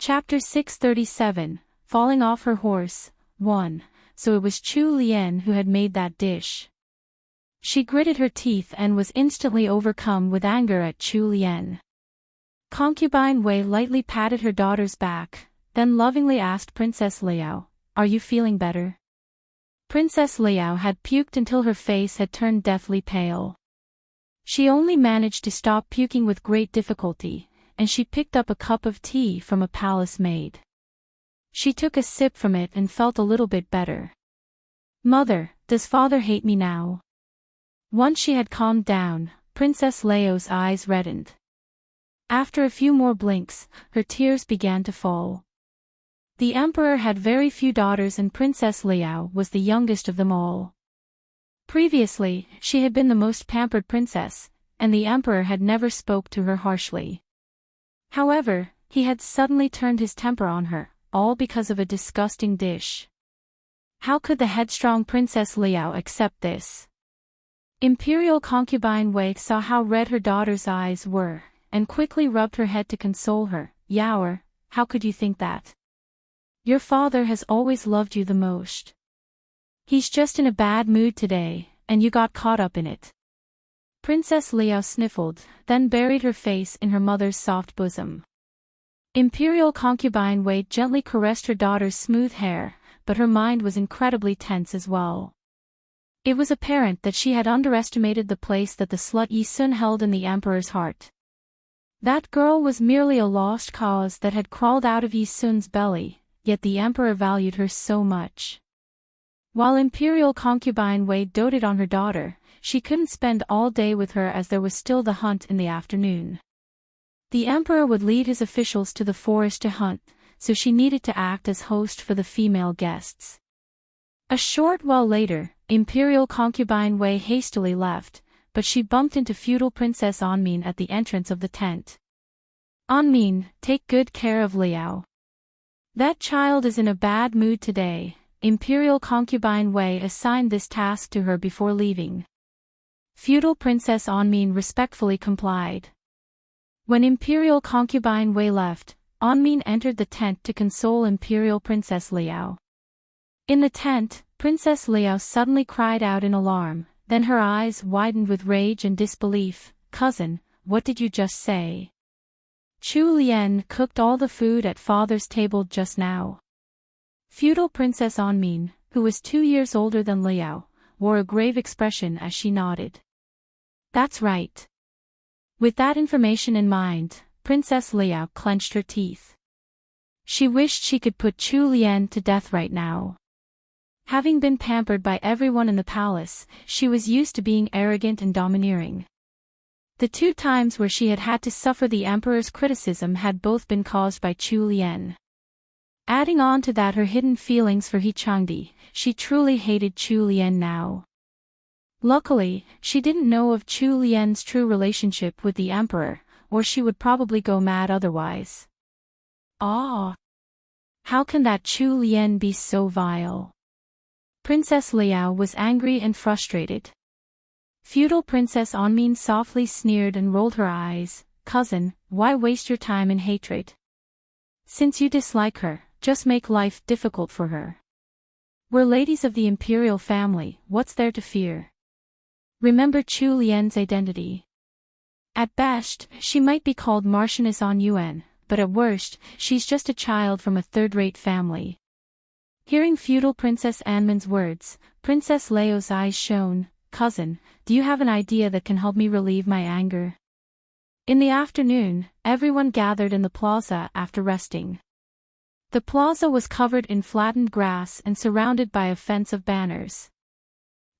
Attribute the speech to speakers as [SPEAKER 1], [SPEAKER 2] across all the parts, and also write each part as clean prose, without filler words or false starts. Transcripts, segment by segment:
[SPEAKER 1] Chapter 637, Falling Off Her Horse, 1. So it was Chu Lian who had made that dish. She gritted her teeth and was instantly overcome with anger at Chu Lian. Concubine Wei lightly patted her daughter's back, then lovingly asked Princess Liao, "Are you feeling better?" Princess Liao had puked until her face had turned deathly pale. She only managed to stop puking with great difficulty, and she picked up a cup of tea from a palace maid. She took a sip from it and felt a little bit better. "Mother, does father hate me now?" Once she had calmed down, Princess Liao's eyes reddened. After a few more blinks, her tears began to fall. The emperor had very few daughters and Princess Liao was the youngest of them all. Previously, she had been the most pampered princess, and the emperor had never spoke to her harshly. However, he had suddenly turned his temper on her, all because of a disgusting dish. How could the headstrong Princess Liao accept this? Imperial concubine Wei saw how red her daughter's eyes were, and quickly rubbed her head to console her. "Yaoer, how could you think that? Your father has always loved you the most. He's just in a bad mood today, and you got caught up in it." Princess Liao sniffled, then buried her face in her mother's soft bosom. Imperial concubine Wei gently caressed her daughter's smooth hair, but her mind was incredibly tense as well. It was apparent that she had underestimated the place that the slut Yi Sun held in the emperor's heart. That girl was merely a lost cause that had crawled out of Yi Sun's belly, yet the emperor valued her so much. While Imperial concubine Wei doted on her daughter, she couldn't spend all day with her as there was still the hunt in the afternoon. The emperor would lead his officials to the forest to hunt, so she needed to act as host for the female guests. A short while later, Imperial concubine Wei hastily left, but she bumped into feudal Princess Anmin at the entrance of the tent. "Anmin, take good care of Liao. That child is in a bad mood today." Imperial concubine Wei assigned this task to her before leaving. Feudal Princess Anmin respectfully complied. When Imperial concubine Wei left, Anmin entered the tent to console Imperial Princess Liao. In the tent, Princess Liao suddenly cried out in alarm, then her eyes widened with rage and disbelief. "Cousin, what did you just say?" "Chu Lian cooked all the food at father's table just now." Feudal Princess Anmin, who was 2 years older than Liao, wore a grave expression as she nodded. "That's right." With that information in mind, Princess Liao clenched her teeth. She wished she could put Chu Lian to death right now. Having been pampered by everyone in the palace, she was used to being arrogant and domineering. The 2 times where she had had to suffer the emperor's criticism had both been caused by Chu Lian. Adding on to that her hidden feelings for He Changdi, she truly hated Chu Lian now. Luckily, she didn't know of Chu Lian's true relationship with the emperor, or she would probably go mad otherwise. Ah! How can that Chu Lian be so vile? Princess Liao was angry and frustrated. Feudal Princess Anmin softly sneered and rolled her eyes. "Cousin, why waste your time in hatred? Since you dislike her, just make life difficult for her. We're ladies of the imperial family, what's there to fear? Remember Chu Lian's identity. At best, she might be called Marchioness An Yuan, but at worst, she's just a child from a third-rate family." Hearing feudal Princess Anmin's words, Princess Liao's eyes shone. "Cousin, do you have an idea that can help me relieve my anger?" In the afternoon, everyone gathered in the plaza after resting. The plaza was covered in flattened grass and surrounded by a fence of banners.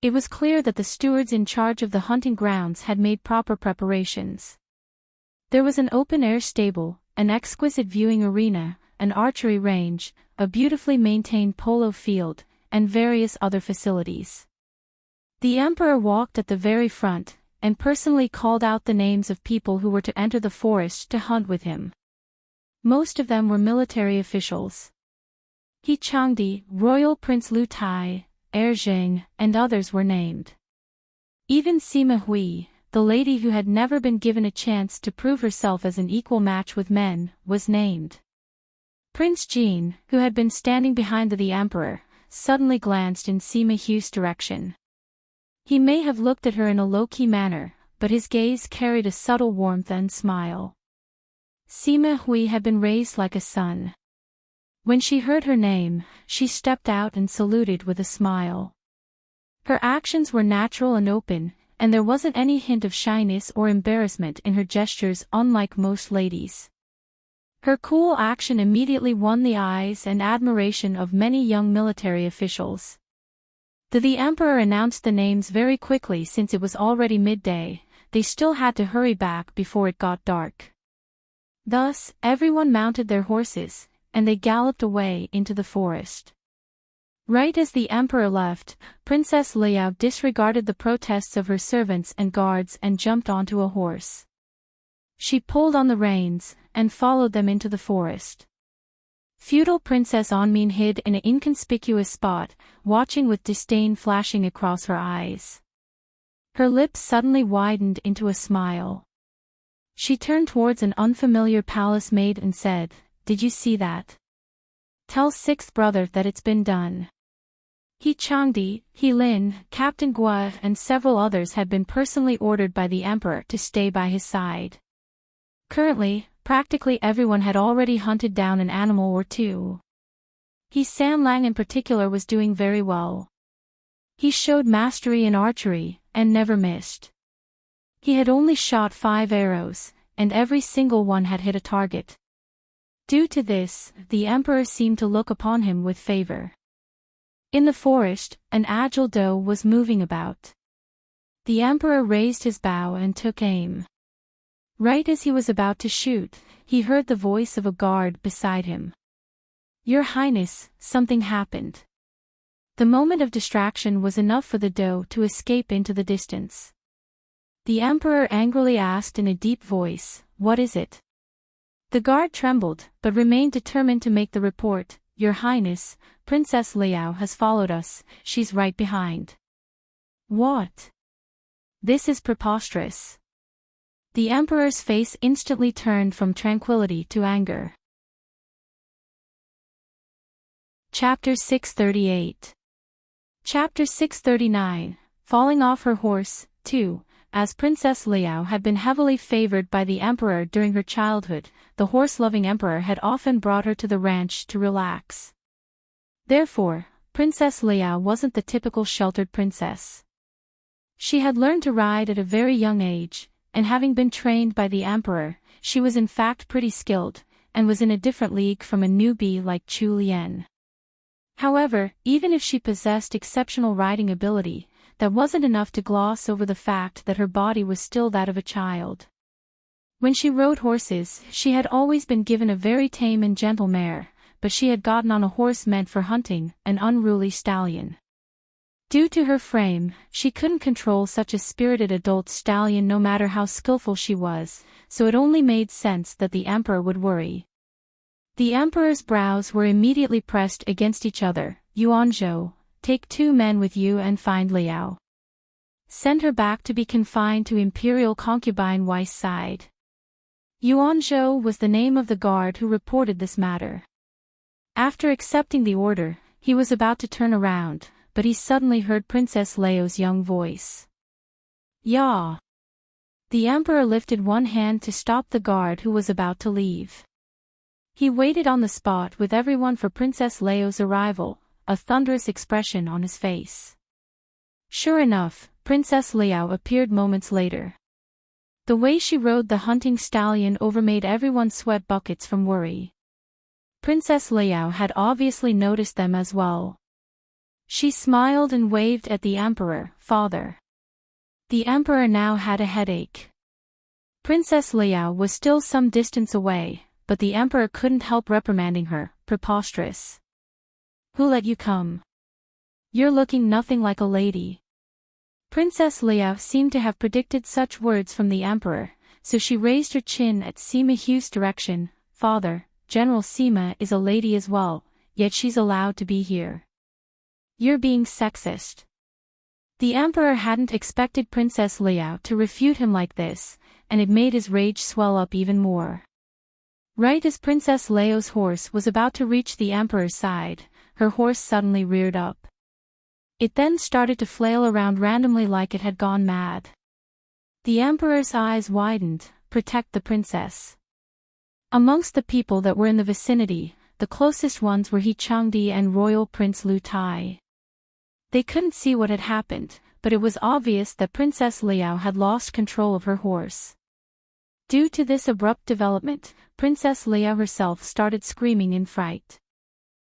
[SPEAKER 1] It was clear that the stewards in charge of the hunting grounds had made proper preparations. There was an open-air stable, an exquisite viewing arena, an archery range, a beautifully maintained polo field, and various other facilities. The emperor walked at the very front, and personally called out the names of people who were to enter the forest to hunt with him. Most of them were military officials. He Changdi, Royal Prince Lu Tai, Heir Zheng, and others were named. Even Sima Hui, the lady who had never been given a chance to prove herself as an equal match with men, was named. Prince Jean, who had been standing behind the Emperor, suddenly glanced in Sima Hu's direction. He may have looked at her in a low-key manner, but his gaze carried a subtle warmth and smile. Sima Hui had been raised like a son. When she heard her name, she stepped out and saluted with a smile. Her actions were natural and open, and there wasn't any hint of shyness or embarrassment in her gestures, unlike most ladies. Her cool action immediately won the eyes and admiration of many young military officials. The Emperor announced the names very quickly since it was already midday. They still had to hurry back before it got dark. Thus, everyone mounted their horses, and they galloped away into the forest. Right as the Emperor left, Princess Liao disregarded the protests of her servants and guards and jumped onto a horse. She pulled on the reins, and followed them into the forest. Feudal Princess Onmin hid in an inconspicuous spot, watching with disdain flashing across her eyes. Her lips suddenly widened into a smile. She turned towards an unfamiliar palace maid and said, "Did you see that? Tell sixth brother that it's been done." He Changdi, He Lin, Captain Gua and several others had been personally ordered by the Emperor to stay by his side. Currently, practically everyone had already hunted down an animal or two. He San Lang in particular was doing very well. He showed mastery in archery, and never missed. He had only shot 5 arrows, and every single one had hit a target. Due to this, the Emperor seemed to look upon him with favor. In the forest, an agile doe was moving about. The Emperor raised his bow and took aim. Right as he was about to shoot, he heard the voice of a guard beside him. "Your Highness, something happened." The moment of distraction was enough for the doe to escape into the distance. The Emperor angrily asked in a deep voice, "What is it?" The guard trembled, but remained determined to make the report. "Your Highness, Princess Liao has followed us, she's right behind." "What? This is preposterous." The Emperor's face instantly turned from tranquility to anger. Chapter 638. Chapter 639, Falling off her horse, 2. As Princess Liao had been heavily favored by the Emperor during her childhood, the horse-loving Emperor had often brought her to the ranch to relax. Therefore, Princess Liao wasn't the typical sheltered princess. She had learned to ride at a very young age, and having been trained by the Emperor, she was in fact pretty skilled, and was in a different league from a newbie like Chu Lian. However, even if she possessed exceptional riding ability, that wasn't enough to gloss over the fact that her body was still that of a child. When she rode horses, she had always been given a very tame and gentle mare, but she had gotten on a horse meant for hunting, an unruly stallion. Due to her frame, she couldn't control such a spirited adult stallion no matter how skillful she was, so it only made sense that the Emperor would worry. The Emperor's brows were immediately pressed against each other. "Yuanzhou, take 2 men with you and find Liao. Send her back to be confined to Imperial concubine Wei's side." Yuanzhou was the name of the guard who reported this matter. After accepting the order, he was about to turn around, but he suddenly heard Princess Liao's young voice. "Ya!" The Emperor lifted one hand to stop the guard who was about to leave. He waited on the spot with everyone for Princess Liao's arrival, a thunderous expression on his face. Sure enough, Princess Liao appeared moments later. The way she rode the hunting stallion overmade everyone sweat buckets from worry. Princess Liao had obviously noticed them as well. She smiled and waved at the Emperor. "Father." The Emperor now had a headache. Princess Liao was still some distance away, but the Emperor couldn't help reprimanding her. "Preposterous. Who let you come? You're looking nothing like a lady." Princess Liao seemed to have predicted such words from the Emperor, so she raised her chin at Sima Hu's direction. "Father, General Sima is a lady as well, yet she's allowed to be here. You're being sexist." The Emperor hadn't expected Princess Liao to refute him like this, and it made his rage swell up even more. Right as Princess Leo's horse was about to reach the Emperor's side, her horse suddenly reared up. It then started to flail around randomly like it had gone mad. The Emperor's eyes widened. Protect the princess. Amongst the people that were in the vicinity, the closest ones were He Changdi and Royal Prince Lu Tai. They couldn't see what had happened, but it was obvious that Princess Liao had lost control of her horse. Due to this abrupt development, Princess Liao herself started screaming in fright.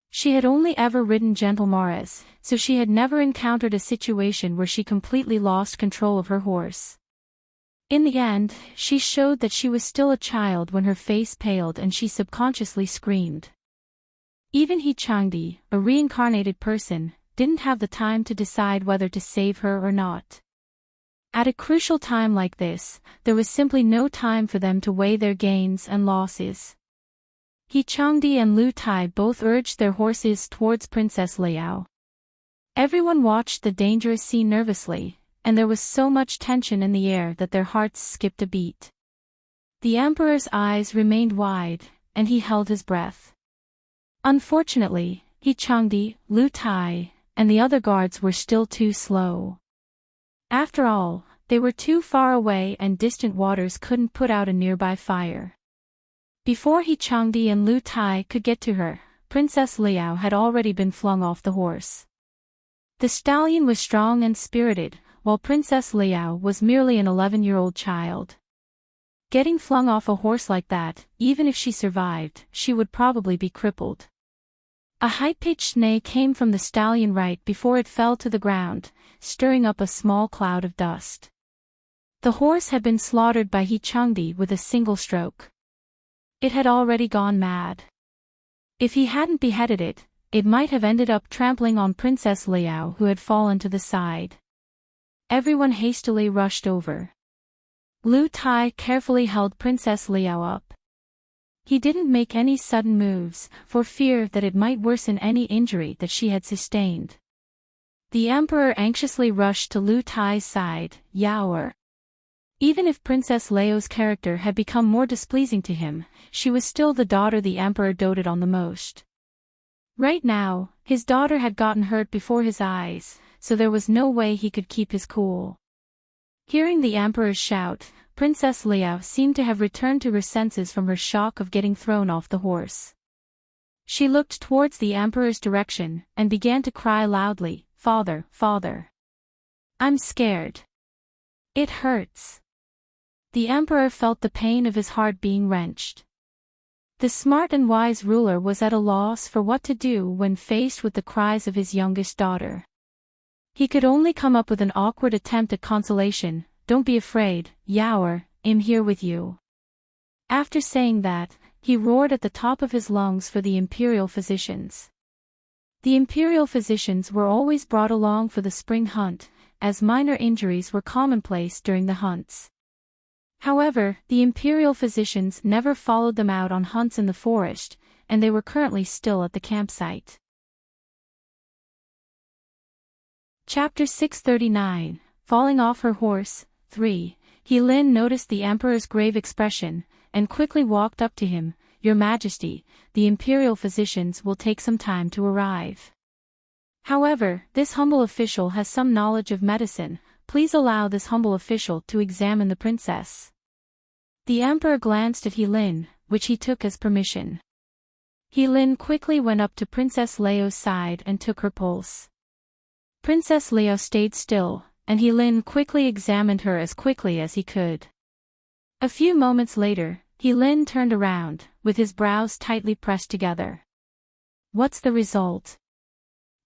[SPEAKER 1] She had only ever ridden gentle mares, so she had never encountered a situation where she completely lost control of her horse. In the end, she showed that she was still a child when her face paled and she subconsciously screamed. Even He Changdi, a reincarnated person, didn't have the time to decide whether to save her or not. At a crucial time like this, there was simply no time for them to weigh their gains and losses. He Changdi and Lu Tai both urged their horses towards Princess Liao. Everyone watched the dangerous scene nervously, and there was so much tension in the air that their hearts skipped a beat. The Emperor's eyes remained wide, and he held his breath. Unfortunately, He Changdi, Lu Tai, and the other guards were still too slow. After all, they were too far away and distant waters couldn't put out a nearby fire. Before He Changdi and Lu Tai could get to her, Princess Liao had already been flung off the horse. The stallion was strong and spirited, while Princess Liao was merely an 11-year-old child. Getting flung off a horse like that, even if she survived, she would probably be crippled. A high-pitched neigh came from the stallion right before it fell to the ground, stirring up a small cloud of dust. The horse had been slaughtered by He Changdi with a single stroke. It had already gone mad. If he hadn't beheaded it, it might have ended up trampling on Princess Liao, who had fallen to the side. Everyone hastily rushed over. Lu Tai carefully held Princess Liao up. He didn't make any sudden moves, for fear that it might worsen any injury that she had sustained. The Emperor anxiously rushed to Lu Tai's side. Yaoer. Even if Princess Liao's character had become more displeasing to him, she was still the daughter the Emperor doted on the most. Right now, his daughter had gotten hurt before his eyes, so there was no way he could keep his cool. Hearing the Emperor's shout, Princess Liao seemed to have returned to her senses from her shock of getting thrown off the horse. She looked towards the Emperor's direction and began to cry loudly, "Father, father! I'm scared. It hurts." The Emperor felt the pain of his heart being wrenched. The smart and wise ruler was at a loss for what to do when faced with the cries of his youngest daughter. He could only come up with an awkward attempt at consolation. "Don't be afraid, Yaoer, I'm here with you." After saying that, he roared at the top of his lungs for the imperial physicians. The imperial physicians were always brought along for the spring hunt, as minor injuries were commonplace during the hunts. However, the imperial physicians never followed them out on hunts in the forest, and they were currently still at the campsite. Chapter 639, Falling Off Her Horse, 3. He Lin noticed the Emperor's grave expression, and quickly walked up to him. "Your Majesty, the imperial physicians will take some time to arrive. However, this humble official has some knowledge of medicine. Please allow this humble official to examine the princess." The Emperor glanced at He Lin, which he took as permission. He Lin quickly went up to Princess Liao's side and took her pulse. Princess Liao stayed still, and He Lin quickly examined her as quickly as he could. A few moments later, He Lin turned around, with his brows tightly pressed together. "What's the result?"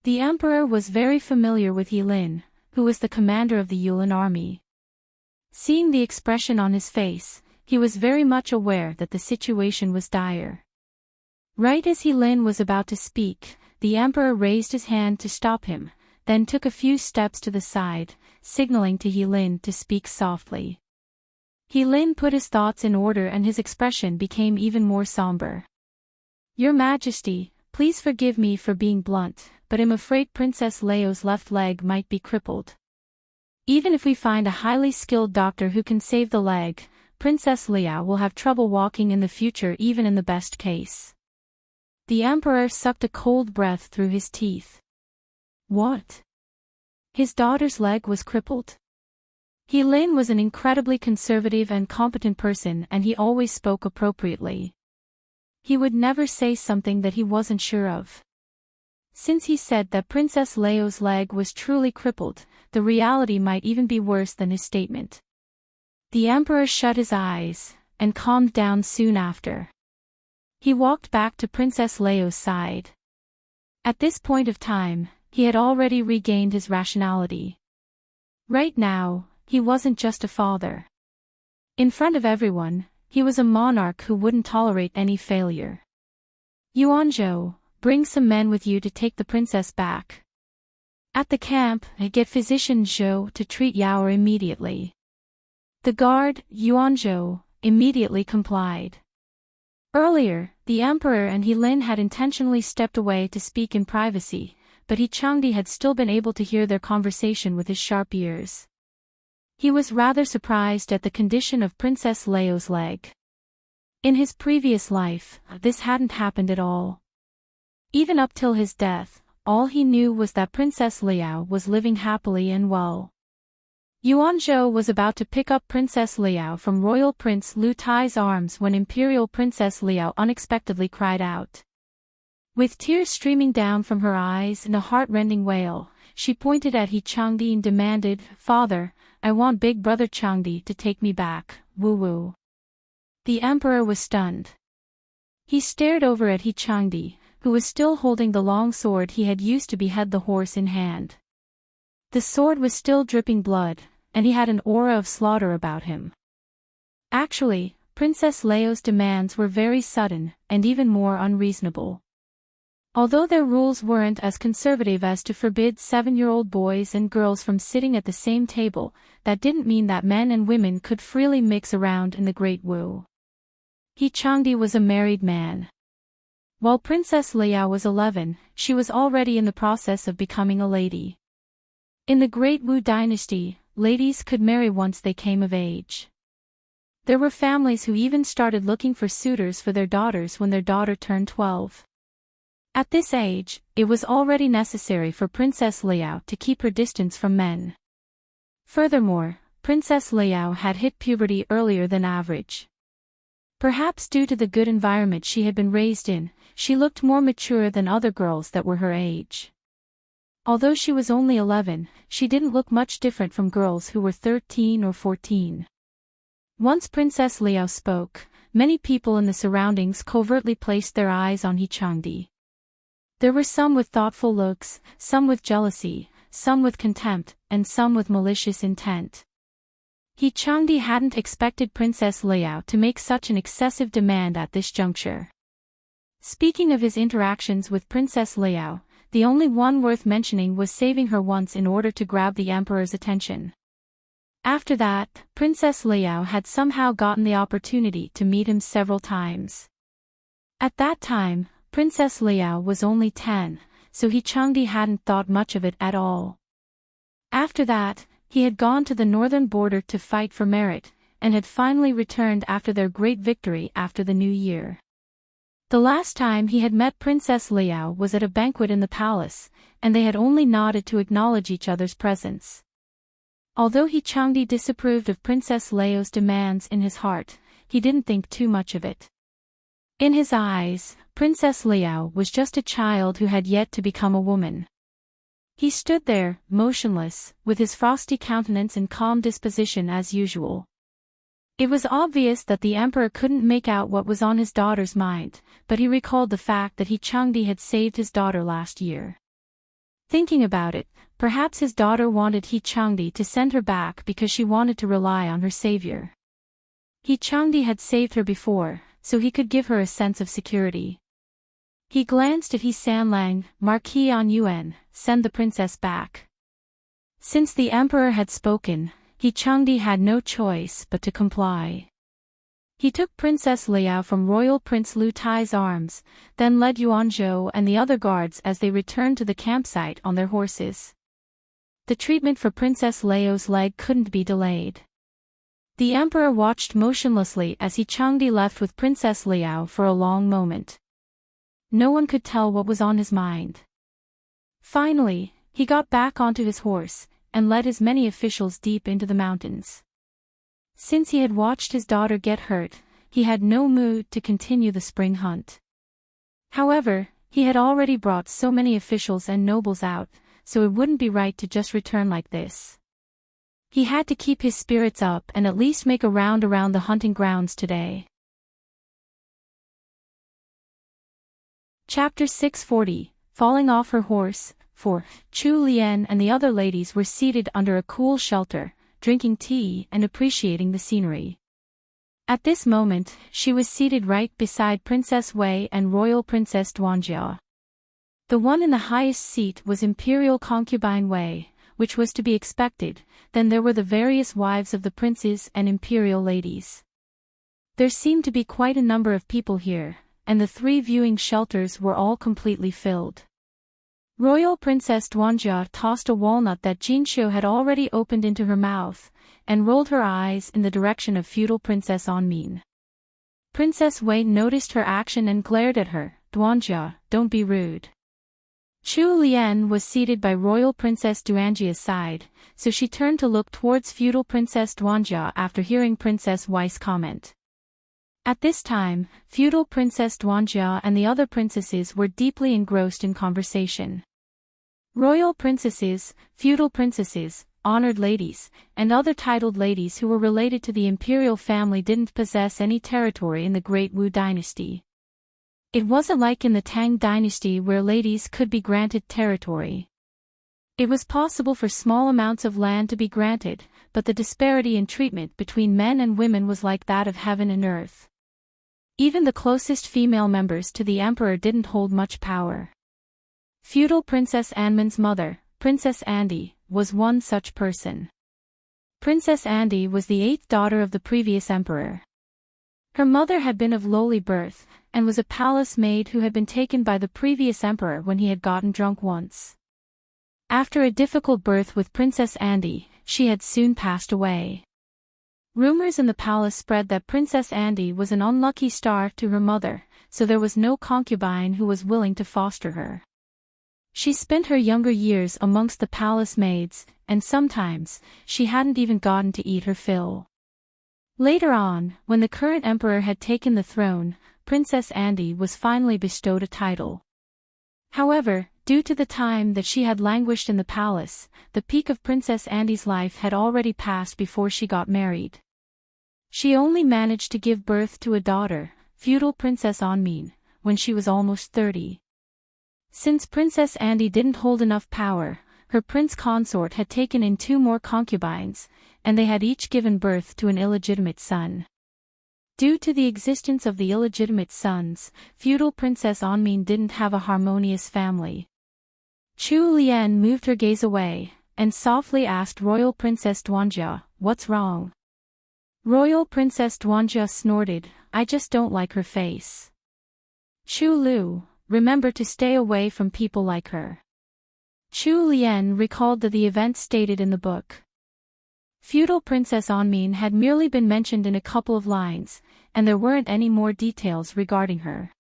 [SPEAKER 1] The Emperor was very familiar with He Lin, who was the commander of the Yulin army. Seeing the expression on his face, he was very much aware that the situation was dire. Right as He Lin was about to speak, the Emperor raised his hand to stop him, then took a few steps to the side, signaling to He Lin to speak softly. He Lin put his thoughts in order and his expression became even more somber. "Your Majesty, please forgive me for being blunt, but I'm afraid Princess Liao's left leg might be crippled. Even if we find a highly skilled doctor who can save the leg, Princess Liao will have trouble walking in the future even in the best case. The emperor sucked a cold breath through his teeth. What? His daughter's leg was crippled? He Lin was an incredibly conservative and competent person, and he always spoke appropriately. He would never say something that he wasn't sure of. Since he said that Princess Leo's leg was truly crippled, the reality might even be worse than his statement. The emperor shut his eyes, and calmed down soon after. He walked back to Princess Leo's side. At this point of time, he had already regained his rationality. Right now, he wasn't just a father. In front of everyone, he was a monarch who wouldn't tolerate any failure. Yuanzhou, bring some men with you to take the princess back. At the camp, get physician Zhou to treat Yaoer immediately. The guard, Yuanzhou, immediately complied. Earlier, the emperor and He Lin had intentionally stepped away to speak in privacy, but He Changdi had still been able to hear their conversation with his sharp ears. He was rather surprised at the condition of Princess Leo's leg. In his previous life, this hadn't happened at all. Even up till his death, all he knew was that Princess Liao was living happily and well. Yuanzhou was about to pick up Princess Liao from Royal Prince Lu Tai's arms when Imperial Princess Liao unexpectedly cried out. With tears streaming down from her eyes and a heart-rending wail, she pointed at He Changdi and demanded, "Father, I want Big Brother Changdi to take me back, woo-woo." The emperor was stunned. He stared over at He Changdi, who was still holding the long sword he had used to behead the horse in hand. The sword was still dripping blood, and he had an aura of slaughter about him. Actually, Princess Leo's demands were very sudden, and even more unreasonable. Although their rules weren't as conservative as to forbid 7-year-old boys and girls from sitting at the same table, that didn't mean that men and women could freely mix around in the Great Wu. He Changdi was a married man. While Princess Liao was 11, she was already in the process of becoming a lady. In the Great Wu dynasty, ladies could marry once they came of age. There were families who even started looking for suitors for their daughters when their daughter turned 12. At this age, it was already necessary for Princess Liao to keep her distance from men. Furthermore, Princess Liao had hit puberty earlier than average. Perhaps due to the good environment she had been raised in, she looked more mature than other girls that were her age. Although she was only 11, she didn't look much different from girls who were 13 or 14. Once Princess Liao spoke, many people in the surroundings covertly placed their eyes on He Changdi. There were some with thoughtful looks, some with jealousy, some with contempt, and some with malicious intent. He Changdi hadn't expected Princess Liao to make such an excessive demand at this juncture. Speaking of his interactions with Princess Liao, the only one worth mentioning was saving her once in order to grab the emperor's attention. After that, Princess Liao had somehow gotten the opportunity to meet him several times. At that time, Princess Liao was only 10, so He Changdi hadn't thought much of it at all. After that, he had gone to the northern border to fight for merit, and had finally returned after their great victory after the new year. The last time he had met Princess Liao was at a banquet in the palace, and they had only nodded to acknowledge each other's presence. Although He Changdi disapproved of Princess Liao's demands in his heart, he didn't think too much of it. In his eyes, Princess Liao was just a child who had yet to become a woman. He stood there, motionless, with his frosty countenance and calm disposition as usual. It was obvious that the emperor couldn't make out what was on his daughter's mind, but he recalled the fact that He Changdi had saved his daughter last year. Thinking about it, perhaps his daughter wanted He Changdi to send her back because she wanted to rely on her savior. He Changdi had saved her before, so he could give her a sense of security. He glanced at He Sanlang, Marquis on Yuan, send the princess back. Since the emperor had spoken, He Changdi had no choice but to comply. He took Princess Liao from Royal Prince Lu Tai's arms, then led Yuanzhou and the other guards as they returned to the campsite on their horses. The treatment for Princess Leo's leg couldn't be delayed. The emperor watched motionlessly as he Changdi left with Princess Liao for a long moment. No one could tell what was on his mind. Finally, he got back onto his horse, and led his many officials deep into the mountains. Since he had watched his daughter get hurt, he had no mood to continue the spring hunt. However, he had already brought so many officials and nobles out, so it wouldn't be right to just return like this. He had to keep his spirits up and at least make a round around the hunting grounds today. Chapter 640, Falling Off Her Horse. 4. Chu Lian and the other ladies were seated under a cool shelter, drinking tea and appreciating the scenery. At this moment, she was seated right beside Princess Wei and Royal Princess Duanjia. The one in the highest seat was Imperial Concubine Wei, which was to be expected. Then there were the various wives of the princes and imperial ladies. There seemed to be quite a number of people here, and the 3 viewing shelters were all completely filled. Royal Princess Duanjia tossed a walnut that Jinxiu had already opened into her mouth, and rolled her eyes in the direction of feudal Princess Anmin. Princess Wei noticed her action and glared at her. Duanjia, don't be rude. Chu Lian was seated by Royal Princess Duanjia's side, so she turned to look towards feudal Princess Duanjia after hearing Princess Wei's comment. At this time, feudal Princess Duanjia and the other princesses were deeply engrossed in conversation. Royal princesses, feudal princesses, honored ladies, and other titled ladies who were related to the imperial family didn't possess any territory in the Great Wu dynasty. It wasn't like in the Tang dynasty where ladies could be granted territory. It was possible for small amounts of land to be granted, but the disparity in treatment between men and women was like that of heaven and earth. Even the closest female members to the emperor didn't hold much power. Feudal Princess Anmin's mother, Princess Andi, was one such person. Princess Andi was the 8th daughter of the previous emperor. Her mother had been of lowly birth, and was a palace maid who had been taken by the previous emperor when he had gotten drunk once. After a difficult birth with Princess Andi, she had soon passed away. Rumors in the palace spread that Princess Andi was an unlucky star to her mother, so there was no concubine who was willing to foster her. She spent her younger years amongst the palace maids, and sometimes, she hadn't even gotten to eat her fill. Later on, when the current emperor had taken the throne, Princess Andi was finally bestowed a title. However, due to the time that she had languished in the palace, the peak of Princess Andi's life had already passed before she got married. She only managed to give birth to a daughter, feudal Princess Anmin, when she was almost 30. Since Princess Andi didn't hold enough power, her prince consort had taken in 2 more concubines, and they had each given birth to an illegitimate son. Due to the existence of the illegitimate sons, feudal Princess Anmin didn't have a harmonious family. Chu Lian moved her gaze away, and softly asked Royal Princess Duanjia, "What's wrong?" Royal Princess Duanjia snorted, "I just don't like her face." Chu Lu, remember to stay away from people like her. Chu Lian recalled the events stated in the book. Feudal Princess Anmin had merely been mentioned in a couple of lines, and there weren't any more details regarding her.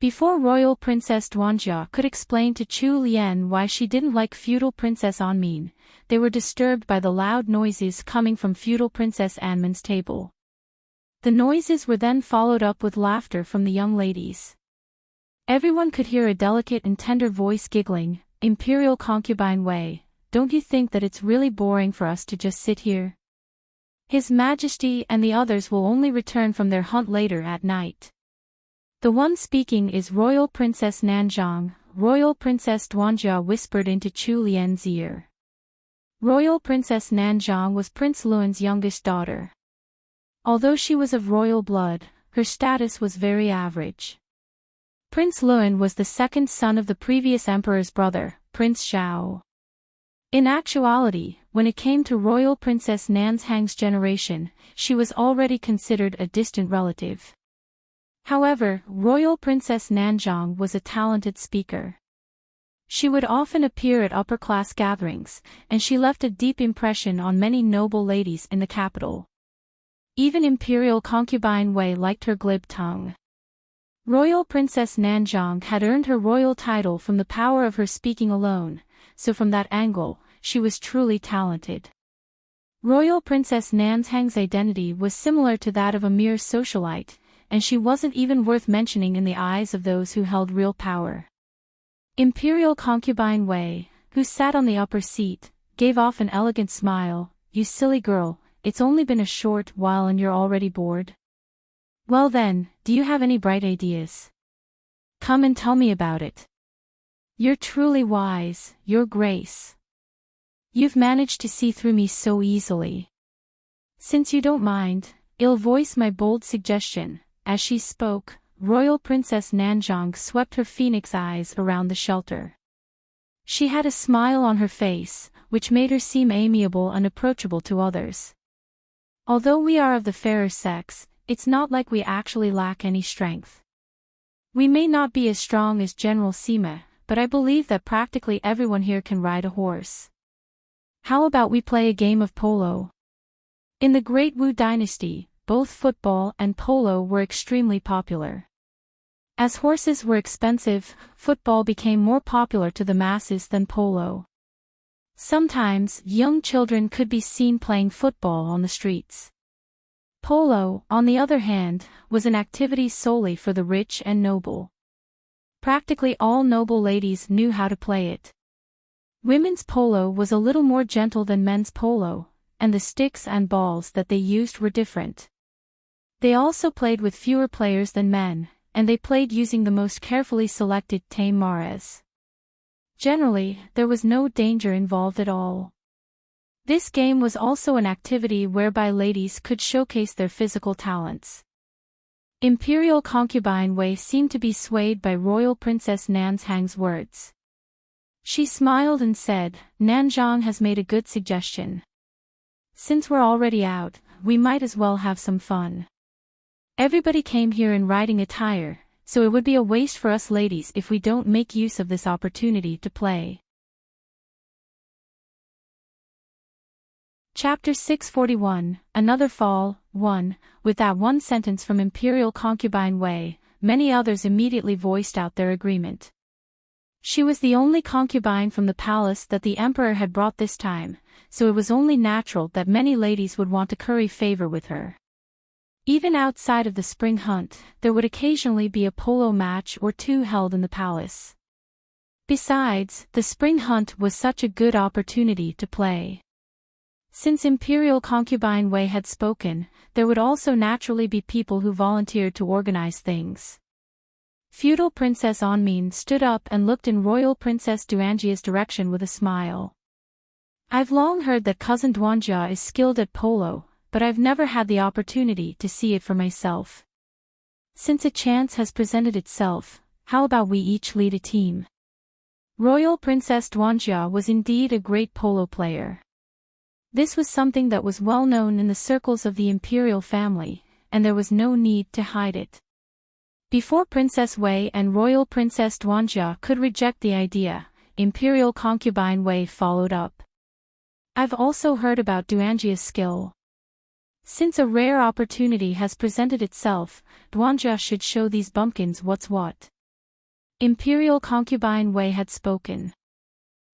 [SPEAKER 1] Before Royal Princess Duanjia could explain to Chu Lian why she didn't like feudal Princess Anmin, they were disturbed by the loud noises coming from feudal Princess Anmin's table. The noises were then followed up with laughter from the young ladies. Everyone could hear a delicate and tender voice giggling, "Imperial Concubine Wei, don't you think that it's really boring for us to just sit here? His Majesty and the others will only return from their hunt later at night." The one speaking is Royal Princess Nanzhang, Royal Princess Duanjia whispered into Chu Lian's ear. Royal Princess Nanzhang was Prince Luan's youngest daughter. Although she was of royal blood, her status was very average. Prince Luan was the 2nd son of the previous emperor's brother, Prince Xiao. In actuality, when it came to Royal Princess Nanzhang's generation, she was already considered a distant relative. However, Royal Princess Nanzhang was a talented speaker. She would often appear at upper-class gatherings, and she left a deep impression on many noble ladies in the capital. Even Imperial Concubine Wei liked her glib tongue. Royal Princess Nanjong had earned her royal title from the power of her speaking alone, so from that angle, she was truly talented. Royal Princess Nanzhang's identity was similar to that of a mere socialite, and she wasn't even worth mentioning in the eyes of those who held real power. Imperial Concubine Wei, who sat on the upper seat, gave off an elegant smile. "You silly girl, it's only been a short while and you're already bored? Well then, do you have any bright ideas? Come and tell me about it. You're truly wise, Your Grace. You've managed to see through me so easily. Since you don't mind, I'll voice my bold suggestion." As she spoke, Royal Princess Nanjong swept her phoenix eyes around the shelter. She had a smile on her face, which made her seem amiable and approachable to others. Although we are of the fairer sex, it's not like we actually lack any strength. We may not be as strong as General Sima, but I believe that practically everyone here can ride a horse. How about we play a game of polo? In the Great Wu Dynasty, both football and polo were extremely popular. As horses were expensive, football became more popular to the masses than polo. Sometimes, young children could be seen playing football on the streets. Polo, on the other hand, was an activity solely for the rich and noble. Practically all noble ladies knew how to play it. Women's polo was a little more gentle than men's polo, and the sticks and balls that they used were different. They also played with fewer players than men, and they played using the most carefully selected tame mares. Generally, there was no danger involved at all. This game was also an activity whereby ladies could showcase their physical talents. Imperial Concubine Wei seemed to be swayed by Royal Princess Nanzhang's words. She smiled and said, "Nanjong has made a good suggestion. Since we're already out, we might as well have some fun. Everybody came here in riding attire, so it would be a waste for us ladies if we don't make use of this opportunity to play." Chapter 641, Another Fall, 1. With that one sentence from Imperial Concubine Wei, many others immediately voiced out their agreement. She was the only concubine from the palace that the emperor had brought this time, so it was only natural that many ladies would want to curry favor with her. Even outside of the spring hunt, there would occasionally be a polo match or two held in the palace. Besides, the spring hunt was such a good opportunity to play. Since Imperial Concubine Wei had spoken, there would also naturally be people who volunteered to organize things. Feudal Princess Onmin stood up and looked in Royal Princess Duanjia's direction with a smile. "I've long heard that cousin Duanjia is skilled at polo, but I've never had the opportunity to see it for myself. Since a chance has presented itself, how about we each lead a team?" Royal Princess Duanjia was indeed a great polo player. This was something that was well known in the circles of the imperial family, and there was no need to hide it. Before Princess Wei and Royal Princess Duanjia could reject the idea, Imperial Concubine Wei followed up. "I've also heard about Duanjia's skill. Since a rare opportunity has presented itself, Duanjia should show these bumpkins what's what." Imperial Concubine Wei had spoken.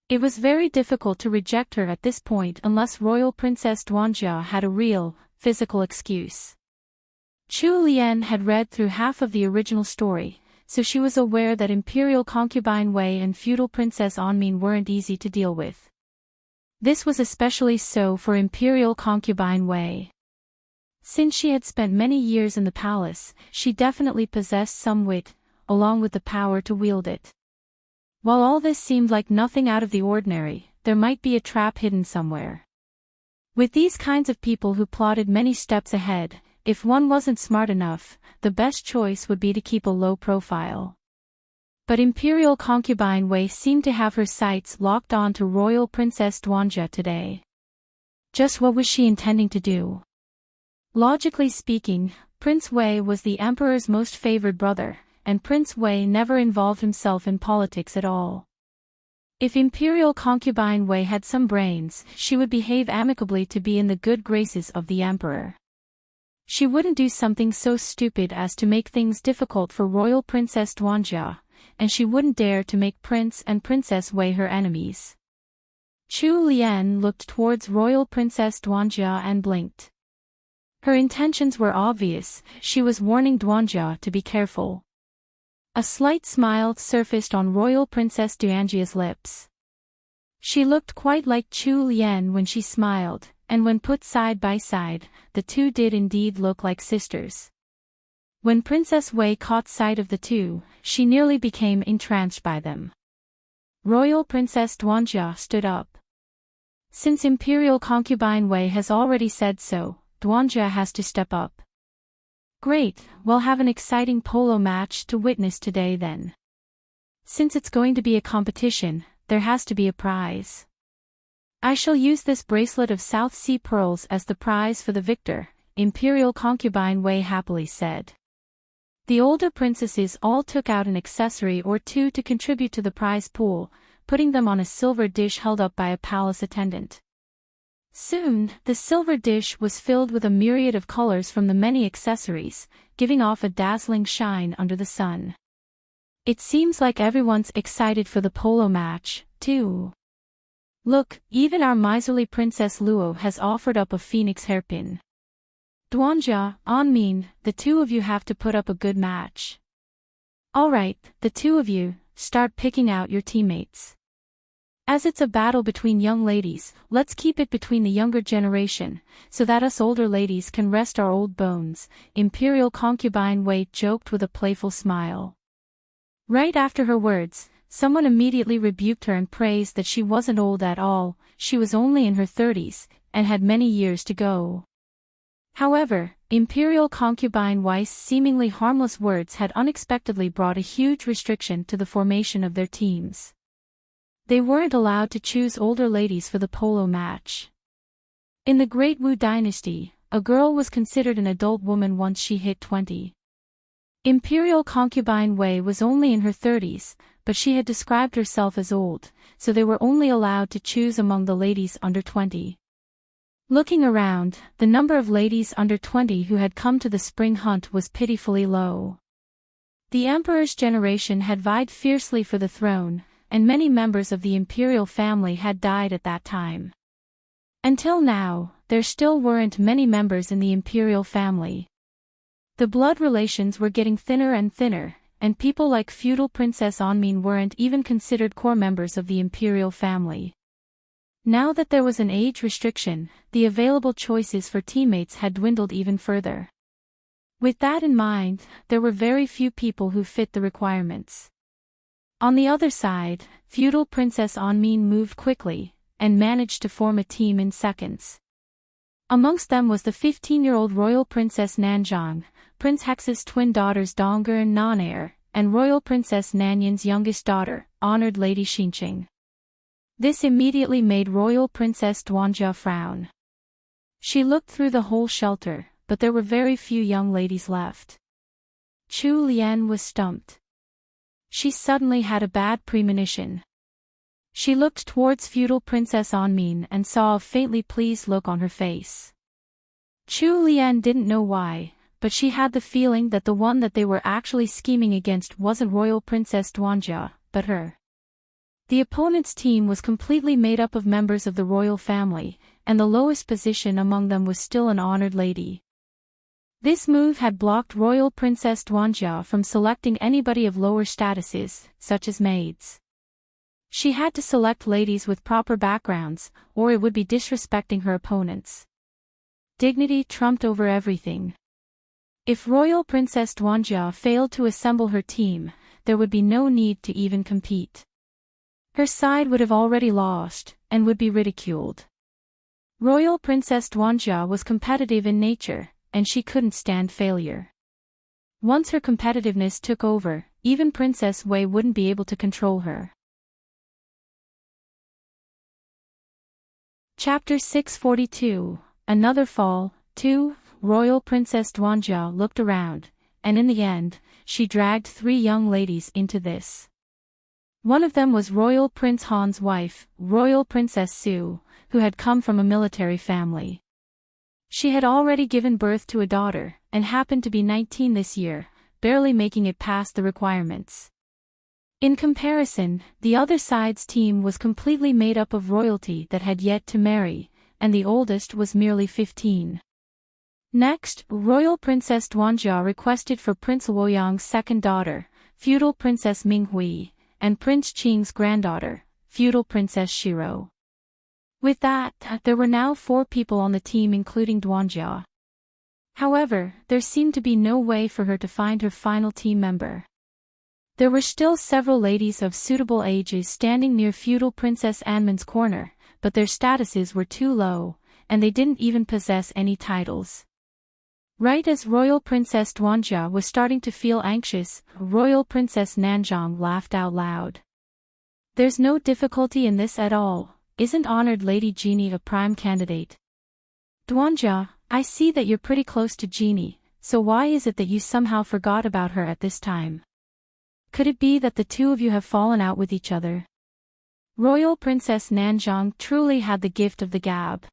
[SPEAKER 1] It was very difficult to reject her at this point unless Royal Princess Duanjia had a real, physical excuse. Chu Lian had read through half of the original story, so she was aware that Imperial Concubine Wei and Feudal Princess Onmin weren't easy to deal with. This was especially so for Imperial Concubine Wei. Since she had spent many years in the palace, she definitely possessed some wit, along with the power to wield it. While all this seemed like nothing out of the ordinary, there might be a trap hidden somewhere. With these kinds of people who plotted many steps ahead, if one wasn't smart enough, the best choice would be to keep a low profile. But Imperial Concubine Wei seemed to have her sights locked on to Royal Princess Duanjia today. Just what was she intending to do? Logically speaking, Prince Wei was the Emperor's most favored brother, and Prince Wei never involved himself in politics at all. If Imperial Concubine Wei had some brains, she would behave amicably to be in the good graces of the Emperor. She wouldn't do something so stupid as to make things difficult for Royal Princess Duanjia, and she wouldn't dare to make Prince and Princess Wei her enemies. Chu Lian looked towards Royal Princess Duanjia and blinked. Her intentions were obvious, she was warning Duanjia to be careful. A slight smile surfaced on Royal Princess Duanjia's lips. She looked quite like Chu Lian when she smiled, and when put side by side, the two did indeed look like sisters. When Princess Wei caught sight of the two, she nearly became entranced by them. Royal Princess Duanjia stood up. Since Imperial Concubine Wei has already said so, Duanjia has to step up. Great, we'll have an exciting polo match to witness today then. Since it's going to be a competition, there has to be a prize. I shall use this bracelet of South Sea pearls as the prize for the victor, Imperial Concubine Wei happily said. The older princesses all took out an accessory or two to contribute to the prize pool, putting them on a silver dish held up by a palace attendant. Soon, the silver dish was filled with a myriad of colors from the many accessories, giving off a dazzling shine under the sun. It seems like everyone's excited for the polo match, too. Look, even our miserly Princess Luo has offered up a phoenix hairpin. Duanjia, Anmin, the two of you have to put up a good match. Alright, the two of you, start picking out your teammates. As it's a battle between young ladies, let's keep it between the younger generation, so that us older ladies can rest our old bones, Imperial Concubine Wei joked with a playful smile. Right after her words, someone immediately rebuked her and praised that she wasn't old at all, she was only in her 30s, and had many years to go. However, Imperial Concubine Wei's seemingly harmless words had unexpectedly brought a huge restriction to the formation of their teams. They weren't allowed to choose older ladies for the polo match. In the Great Wu Dynasty, a girl was considered an adult woman once she hit 20. Imperial Concubine Wei was only in her 30s, but she had described herself as old, so they were only allowed to choose among the ladies under 20. Looking around, the number of ladies under 20 who had come to the spring hunt was pitifully low. The emperor's generation had vied fiercely for the throne, and many members of the imperial family had died at that time. Until now, there still weren't many members in the imperial family. The blood relations were getting thinner and thinner, and people like feudal Princess Anmin weren't even considered core members of the imperial family. Now that there was an age restriction, the available choices for teammates had dwindled even further. With that in mind, there were very few people who fit the requirements. On the other side, feudal Princess Anmin moved quickly, and managed to form a team in seconds. Amongst them was the 15-year-old Royal Princess Nanzhang, Prince Hex's twin daughters Donger and Nanair, and Royal Princess Nanyan's youngest daughter, Honored Lady Xinqing. This immediately made Royal Princess Duanjia frown. She looked through the whole shelter, but there were very few young ladies left. Chu Lian was stumped. She suddenly had a bad premonition. She looked towards feudal Princess Anmin and saw a faintly pleased look on her face. Chu Lian didn't know why, but she had the feeling that the one that they were actually scheming against wasn't Royal Princess Duanjia, but her. The opponent's team was completely made up of members of the royal family, and the lowest position among them was still an honored lady. This move had blocked Royal Princess Duanjia from selecting anybody of lower statuses, such as maids. She had to select ladies with proper backgrounds, or it would be disrespecting her opponents. Dignity trumped over everything. If Royal Princess Duanjia failed to assemble her team, there would be no need to even compete. Her side would have already lost, and would be ridiculed. Royal Princess Duanjia was competitive in nature, and she couldn't stand failure. Once her competitiveness took over, even Princess Wei wouldn't be able to control her. Chapter 642, Another Fall, 2. Royal Princess Duanjia looked around, and in the end, she dragged 3 young ladies into this. One of them was Royal Prince Han's wife, Royal Princess Su, who had come from a military family. She had already given birth to a daughter, and happened to be 19 this year, barely making it past the requirements. In comparison, the other side's team was completely made up of royalty that had yet to marry, and the oldest was merely 15. Next, Royal Princess Duanjia requested for Prince Luoyang's second daughter, Feudal Princess Minghui, and Prince Qing's granddaughter, Feudal Princess Shiro. With that, there were now 4 people on the team including Duanjia. However, there seemed to be no way for her to find her final team member. There were still several ladies of suitable ages standing near Feudal Princess Anman's corner, but their statuses were too low, and they didn't even possess any titles. Right as Royal Princess Duanjia was starting to feel anxious, Royal Princess Nanzhang laughed out loud. There's no difficulty in this at all, isn't Honored Lady Jeannie a prime candidate? Duanjia, I see that you're pretty close to Jeannie, so why is it that you somehow forgot about her at this time? Could it be that the two of you have fallen out with each other? Royal Princess Nanzhang truly had the gift of the gab.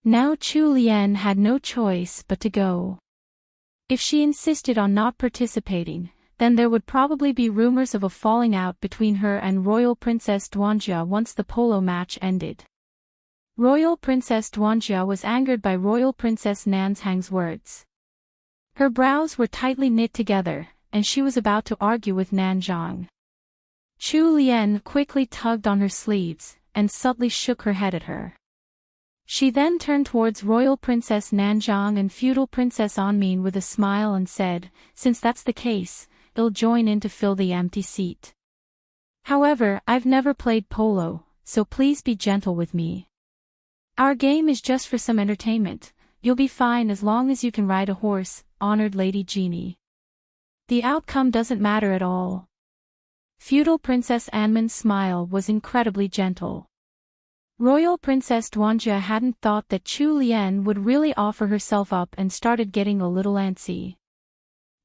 [SPEAKER 1] Now Chu Lian had no choice but to go. If she insisted on not participating, then there would probably be rumors of a falling out between her and Royal Princess Duanjia once the polo match ended. Royal Princess Duanjia was angered by Royal Princess Nanzhang's words. Her brows were tightly knit together, and she was about to argue with Nanzhang. Chu Lian quickly tugged on her sleeves, and subtly shook her head at her. She then turned towards Royal Princess Nanzhang and Feudal Princess Anmin with a smile and said, since that's the case, I'll join in to fill the empty seat. However, I've never played polo, so please be gentle with me. Our game is just for some entertainment, you'll be fine as long as you can ride a horse, Honored Lady Jeannie. The outcome doesn't matter at all. Feudal Princess Anman's smile was incredibly gentle. Royal Princess Duanjia hadn't thought that Chu Lian would really offer herself up and started getting a little antsy.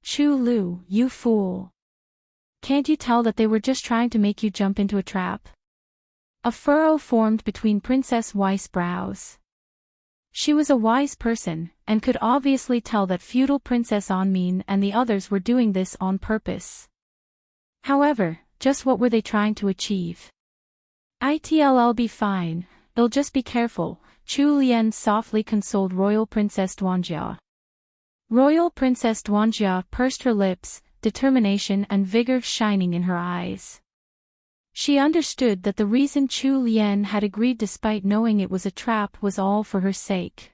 [SPEAKER 1] Chu Lu, you fool. Can't you tell that they were just trying to make you jump into a trap? A furrow formed between Princess Wei's brows. She was a wise person, and could obviously tell that Feudal Princess Anmin and the others were doing this on purpose. However, just what were they trying to achieve? It'll be fine, I'll just be careful, Chu Lian softly consoled Royal Princess Duanjia. Royal Princess Duanjia pursed her lips, determination and vigor shining in her eyes. She understood that the reason Chu Lian had agreed despite knowing it was a trap was all for her sake.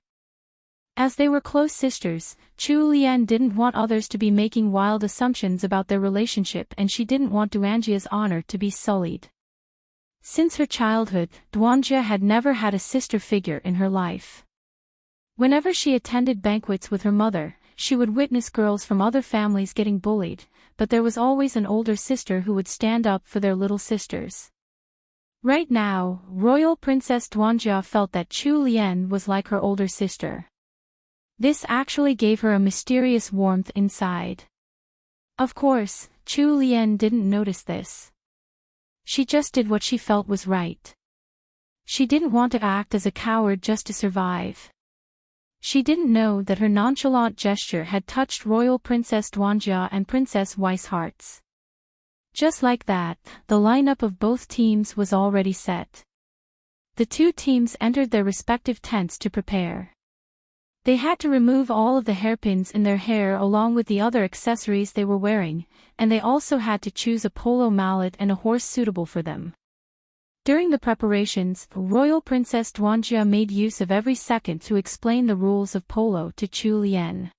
[SPEAKER 1] As they were close sisters, Chu Lian didn't want others to be making wild assumptions about their relationship and she didn't want Duanjia's honor to be sullied. Since her childhood, Duanjia had never had a sister figure in her life. Whenever she attended banquets with her mother, she would witness girls from other families getting bullied, but there was always an older sister who would stand up for their little sisters. Right now, Royal Princess Duanjia felt that Chu Lian was like her older sister. This actually gave her a mysterious warmth inside. Of course, Chu Lian didn't notice this. She just did what she felt was right. She didn't want to act as a coward just to survive. She didn't know that her nonchalant gesture had touched Royal Princess Duanjia and Princess Wei's hearts. Just like that, the lineup of both teams was already set. The two teams entered their respective tents to prepare. They had to remove all of the hairpins in their hair along with the other accessories they were wearing, and they also had to choose a polo mallet and a horse suitable for them. During the preparations, Royal Princess Duanjia made use of every second to explain the rules of polo to Chu Lian.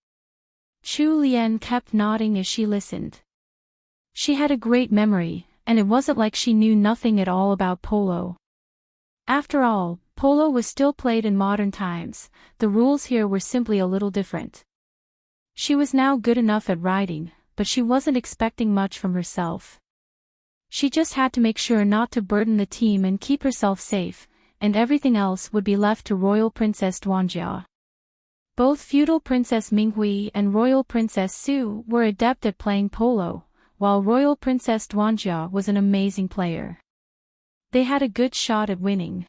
[SPEAKER 1] Chu Lian kept nodding as she listened. She had a great memory, and it wasn't like she knew nothing at all about polo. After all, polo was still played in modern times, the rules here were simply a little different. She was now good enough at riding, but she wasn't expecting much from herself. She just had to make sure not to burden the team and keep herself safe, and everything else would be left to Royal Princess Duanjia. Both Feudal Princess Minghui and Royal Princess Su were adept at playing polo, while Royal Princess Duanjia was an amazing player. They had a good shot at winning.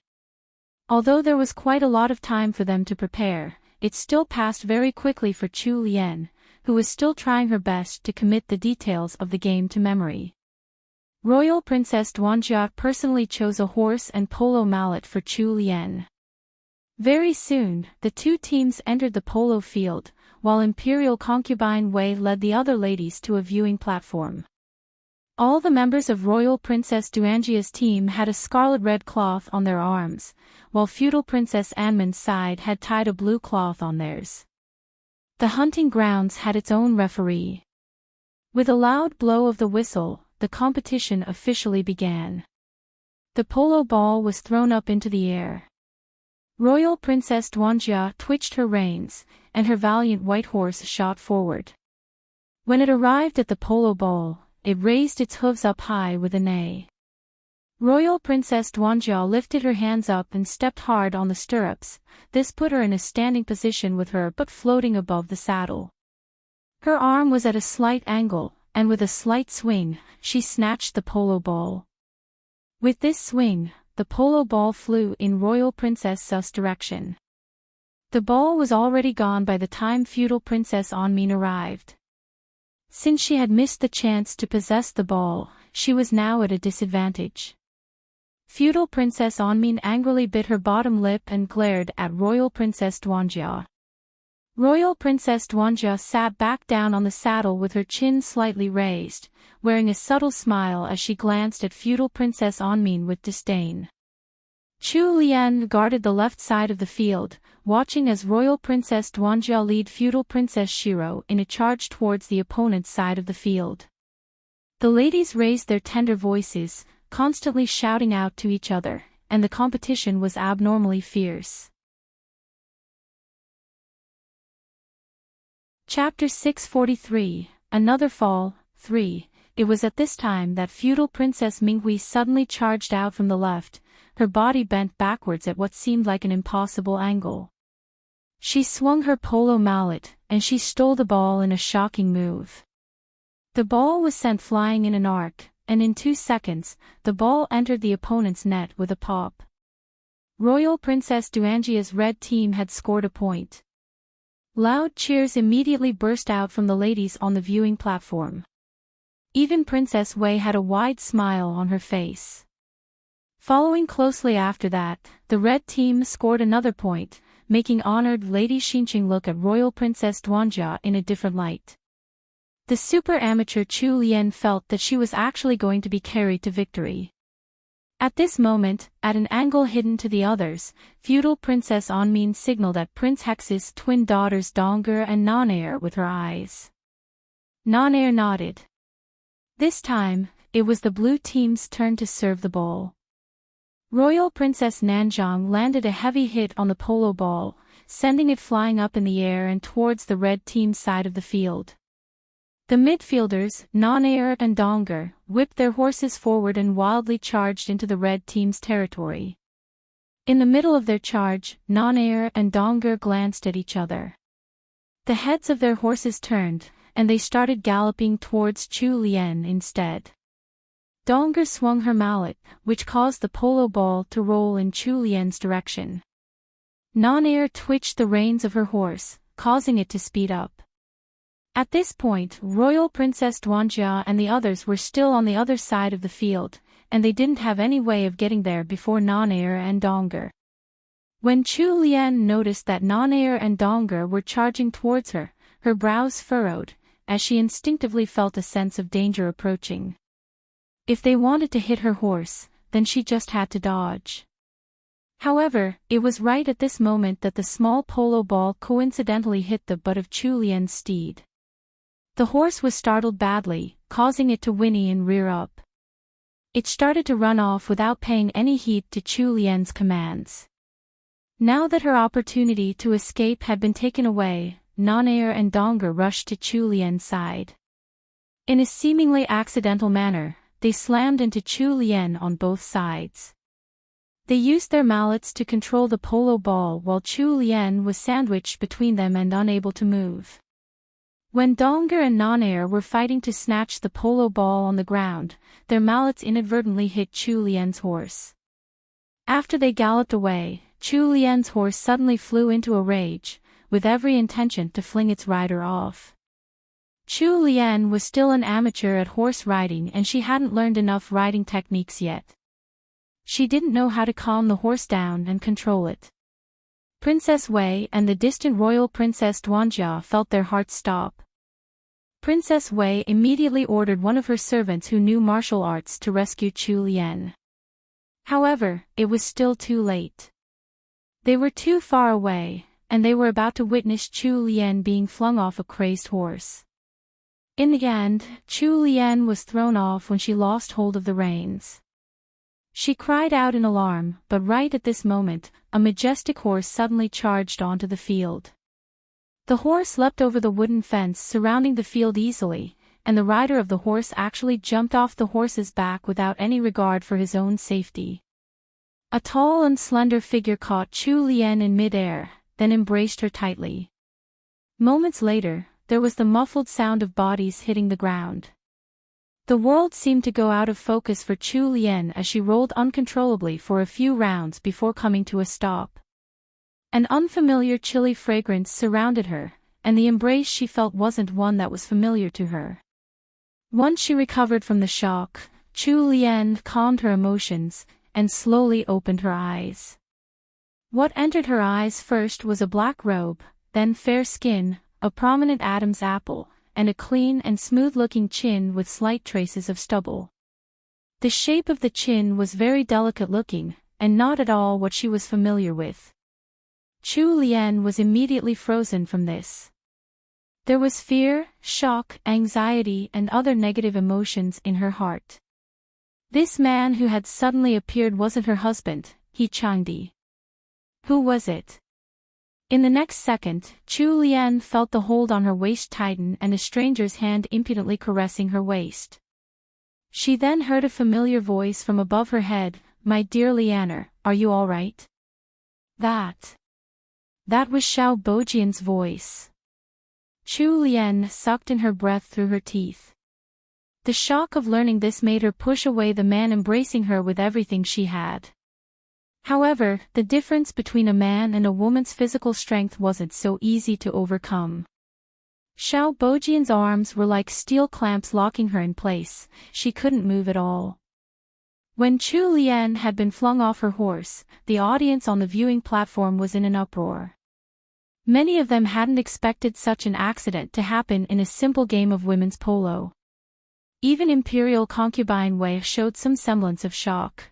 [SPEAKER 1] Although there was quite a lot of time for them to prepare, it still passed very quickly for Chu Lian, who was still trying her best to commit the details of the game to memory. Royal Princess Duanjia personally chose a horse and polo mallet for Chu Lian. Very soon, the two teams entered the polo field, while Imperial Concubine Wei led the other ladies to a viewing platform. All the members of Royal Princess Duanjia's team had a scarlet-red cloth on their arms, while Feudal Princess Anmin's side had tied a blue cloth on theirs. The hunting grounds had its own referee. With a loud blow of the whistle, the competition officially began. The polo ball was thrown up into the air. Royal Princess Duanjia twitched her reins, and her valiant white horse shot forward. When it arrived at the polo ball, it raised its hooves up high with a neigh. Royal Princess Duanjia lifted her hands up and stepped hard on the stirrups. This put her in a standing position with her butt floating above the saddle. Her arm was at a slight angle, and with a slight swing, she snatched the polo ball. With this swing, the polo ball flew in Royal Princess Su's direction. The ball was already gone by the time Feudal Princess Anmin arrived. Since she had missed the chance to possess the ball, she was now at a disadvantage. Feudal Princess Anmin angrily bit her bottom lip and glared at Royal Princess Duanjia. Royal Princess Duanjia sat back down on the saddle with her chin slightly raised, wearing a subtle smile as she glanced at Feudal Princess Anmin with disdain. Chu Lian guarded the left side of the field, watching as Royal Princess Duanjia lead Feudal Princess Shiro in a charge towards the opponent's side of the field. The ladies raised their tender voices, constantly shouting out to each other, and the competition was abnormally fierce. Chapter 643, Another Fall, 3. It was at this time that Feudal Princess Minghui suddenly charged out from the left, her body bent backwards at what seemed like an impossible angle. She swung her polo mallet, and she stole the ball in a shocking move. The ball was sent flying in an arc, and in 2 seconds, the ball entered the opponent's net with a pop. Royal Princess Duanjia's red team had scored a point. Loud cheers immediately burst out from the ladies on the viewing platform. Even Princess Wei had a wide smile on her face. Following closely after that, the red team scored another point, making honored Lady Xinqing look at Royal Princess Duanjia in a different light. The super amateur Chu Lian felt that she was actually going to be carried to victory. At this moment, at an angle hidden to the others, Feudal Princess Anmin signaled at Prince Hex's twin daughters Donger and Nanair with her eyes. Nanair nodded. This time, it was the blue team's turn to serve the ball. Royal Princess Nanzhang landed a heavy hit on the polo ball, sending it flying up in the air and towards the red team's side of the field. The midfielders, Nanair and Donger, whipped their horses forward and wildly charged into the red team's territory. In the middle of their charge, Nanair and Donger glanced at each other. The heads of their horses turned, and they started galloping towards Chu Lian instead. Donger swung her mallet, which caused the polo ball to roll in Chu Lian's direction. Nanair twitched the reins of her horse, causing it to speed up. At this point, Royal Princess Duanjia and the others were still on the other side of the field, and they didn't have any way of getting there before Nanair and Donger. When Chu Lian noticed that Nanair and Donger were charging towards her, her brows furrowed, as she instinctively felt a sense of danger approaching. If they wanted to hit her horse, then she just had to dodge. However, it was right at this moment that the small polo ball coincidentally hit the butt of Chu Lian's steed. The horse was startled badly, causing it to whinny and rear up. It started to run off without paying any heed to Chu Lian's commands. Now that her opportunity to escape had been taken away, Nanair and Donger rushed to Chu Lian's side. In a seemingly accidental manner, they slammed into Chu Lian on both sides. They used their mallets to control the polo ball while Chu Lian was sandwiched between them and unable to move. When Donger and Nanair were fighting to snatch the polo ball on the ground, their mallets inadvertently hit Chu Lian's horse. After they galloped away, Chu Lian's horse suddenly flew into a rage, with every intention to fling its rider off. Chu Lian was still an amateur at horse riding and she hadn't learned enough riding techniques yet. She didn't know how to calm the horse down and control it. Princess Wei and the distant royal Princess Duanjia felt their hearts stop. Princess Wei immediately ordered one of her servants who knew martial arts to rescue Chu Lian. However, it was still too late. They were too far away, and they were about to witness Chu Lian being flung off a crazed horse. In the end, Chu Lian was thrown off when she lost hold of the reins. She cried out in alarm, but right at this moment, a majestic horse suddenly charged onto the field. The horse leapt over the wooden fence surrounding the field easily, and the rider of the horse actually jumped off the horse's back without any regard for his own safety. A tall and slender figure caught Chu Lian in mid-air, then embraced her tightly. Moments later, there was the muffled sound of bodies hitting the ground. The world seemed to go out of focus for Chu Lian as she rolled uncontrollably for a few rounds before coming to a stop. An unfamiliar chilly fragrance surrounded her, and the embrace she felt wasn't one that was familiar to her. Once she recovered from the shock, Chu Lian calmed her emotions, and slowly opened her eyes. What entered her eyes first was a black robe, then fair skin, a prominent Adam's apple, and a clean and smooth-looking chin with slight traces of stubble. The shape of the chin was very delicate-looking, and not at all what she was familiar with. Chu Lian was immediately frozen from this. There was fear, shock, anxiety and other negative emotions in her heart. This man who had suddenly appeared wasn't her husband, He Changdi. Who was it? In the next second, Chu Lian felt the hold on her waist tighten and a stranger's hand impudently caressing her waist. She then heard a familiar voice from above her head, "My dear Lianer, are you all right?" That was Xiao Bojian's voice. Chu Lian sucked in her breath through her teeth. The shock of learning this made her push away the man embracing her with everything she had. However, the difference between a man and a woman's physical strength wasn't so easy to overcome. Xiao Bojian's arms were like steel clamps locking her in place, she couldn't move at all. When Chu Lian had been flung off her horse, the audience on the viewing platform was in an uproar. Many of them hadn't expected such an accident to happen in a simple game of women's polo. Even Imperial concubine Wei showed some semblance of shock.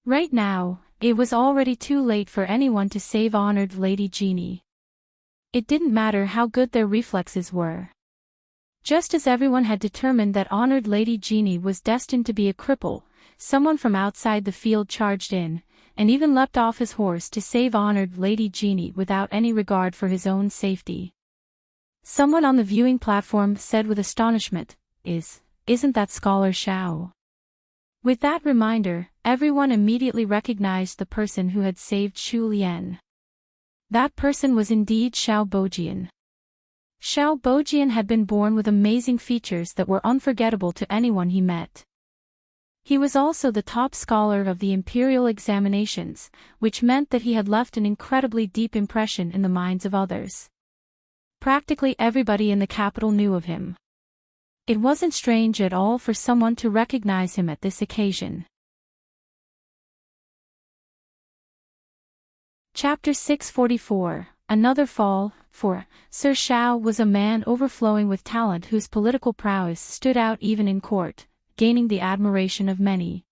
[SPEAKER 1] Right now, it was already too late for anyone to save honored Lady Jeannie. It didn't matter how good their reflexes were. Just as everyone had determined that honored Lady Jeannie was destined to be a cripple, someone from outside the field charged in, and even leapt off his horse to save honored Lady Jeannie without any regard for his own safety. Someone on the viewing platform said with astonishment, Isn't that Scholar Xiao? With that reminder, everyone immediately recognized the person who had saved Chu Lian. That person was indeed Xiao Bojian. Xiao Bojian had been born with amazing features that were unforgettable to anyone he met. He was also the top scholar of the imperial examinations, which meant that he had left an incredibly deep impression in the minds of others. Practically everybody in the capital knew of him. It wasn't strange at all for someone to recognize him at this occasion. Chapter 644, Another Fall. For Sir Xiao was a man overflowing with talent whose political prowess stood out even in court, gaining the admiration of many.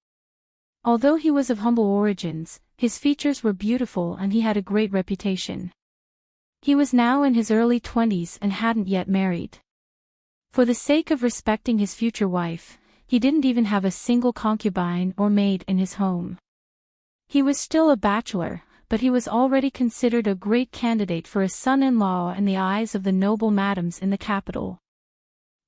[SPEAKER 1] Although he was of humble origins, his features were beautiful and he had a great reputation. He was now in his early 20s and hadn't yet married. For the sake of respecting his future wife, he didn't even have a single concubine or maid in his home. He was still a bachelor, but he was already considered a great candidate for a son-in-law in the eyes of the noble madams in the capital.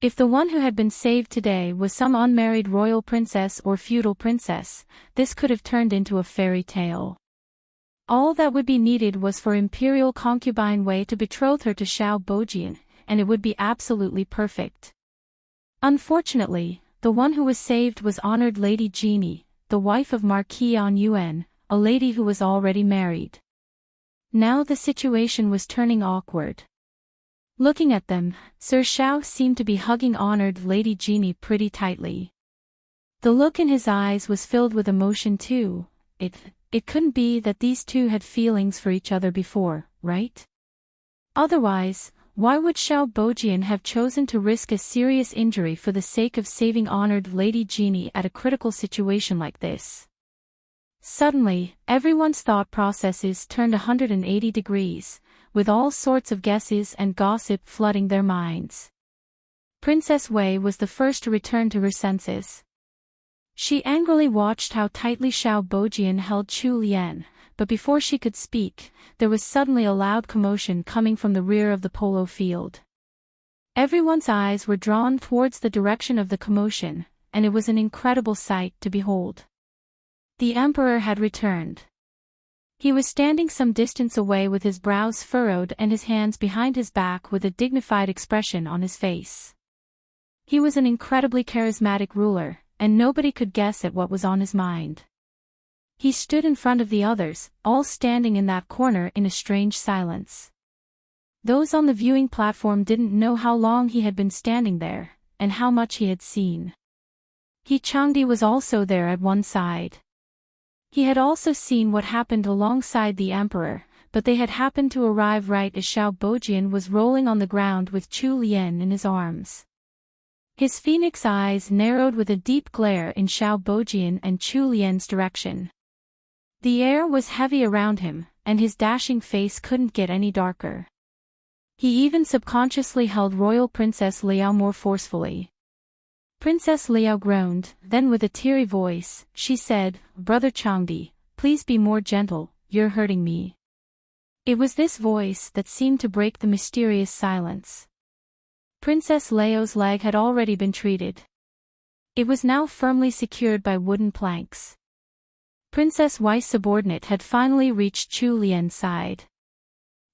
[SPEAKER 1] If the one who had been saved today was some unmarried royal princess or feudal princess, this could have turned into a fairy tale. All that would be needed was for Imperial concubine Wei to betroth her to Xiao Bojian, and it would be absolutely perfect. Unfortunately, the one who was saved was honored Lady Jeannie, the wife of Marquis An Yuan, a lady who was already married. Now the situation was turning awkward. Looking at them, Sir Shao seemed to be hugging honored Lady Genie pretty tightly. The look in his eyes was filled with emotion too. It couldn't be that these two had feelings for each other before, right? Otherwise, why would Xiao Bojian have chosen to risk a serious injury for the sake of saving honored Lady Genie at a critical situation like this? Suddenly, everyone's thought processes turned 180 degrees, with all sorts of guesses and gossip flooding their minds. Princess Wei was the first to return to her senses. She angrily watched how tightly Xiao Bojian held Chu Lian, but before she could speak, there was suddenly a loud commotion coming from the rear of the polo field. Everyone's eyes were drawn towards the direction of the commotion, and it was an incredible sight to behold. The Emperor had returned. He was standing some distance away with his brows furrowed and his hands behind his back with a dignified expression on his face. He was an incredibly charismatic ruler, and nobody could guess at what was on his mind. He stood in front of the others, all standing in that corner in a strange silence. Those on the viewing platform didn't know how long he had been standing there, and how much he had seen. He Changdi was also there at one side. He had also seen what happened alongside the Emperor, but they had happened to arrive right as Xiao Bojian was rolling on the ground with Chu Lian in his arms. His phoenix eyes narrowed with a deep glare in Xiao Bojian and Chu Lian's direction. The air was heavy around him, and his dashing face couldn't get any darker. He even subconsciously held Royal Princess Liao more forcefully. Princess Liao groaned, then with a teary voice, she said, "Brother Changdi, please be more gentle, you're hurting me." It was this voice that seemed to break the mysterious silence. Princess Liao's leg had already been treated. It was now firmly secured by wooden planks. Princess Wei's subordinate had finally reached Chu Lian's side.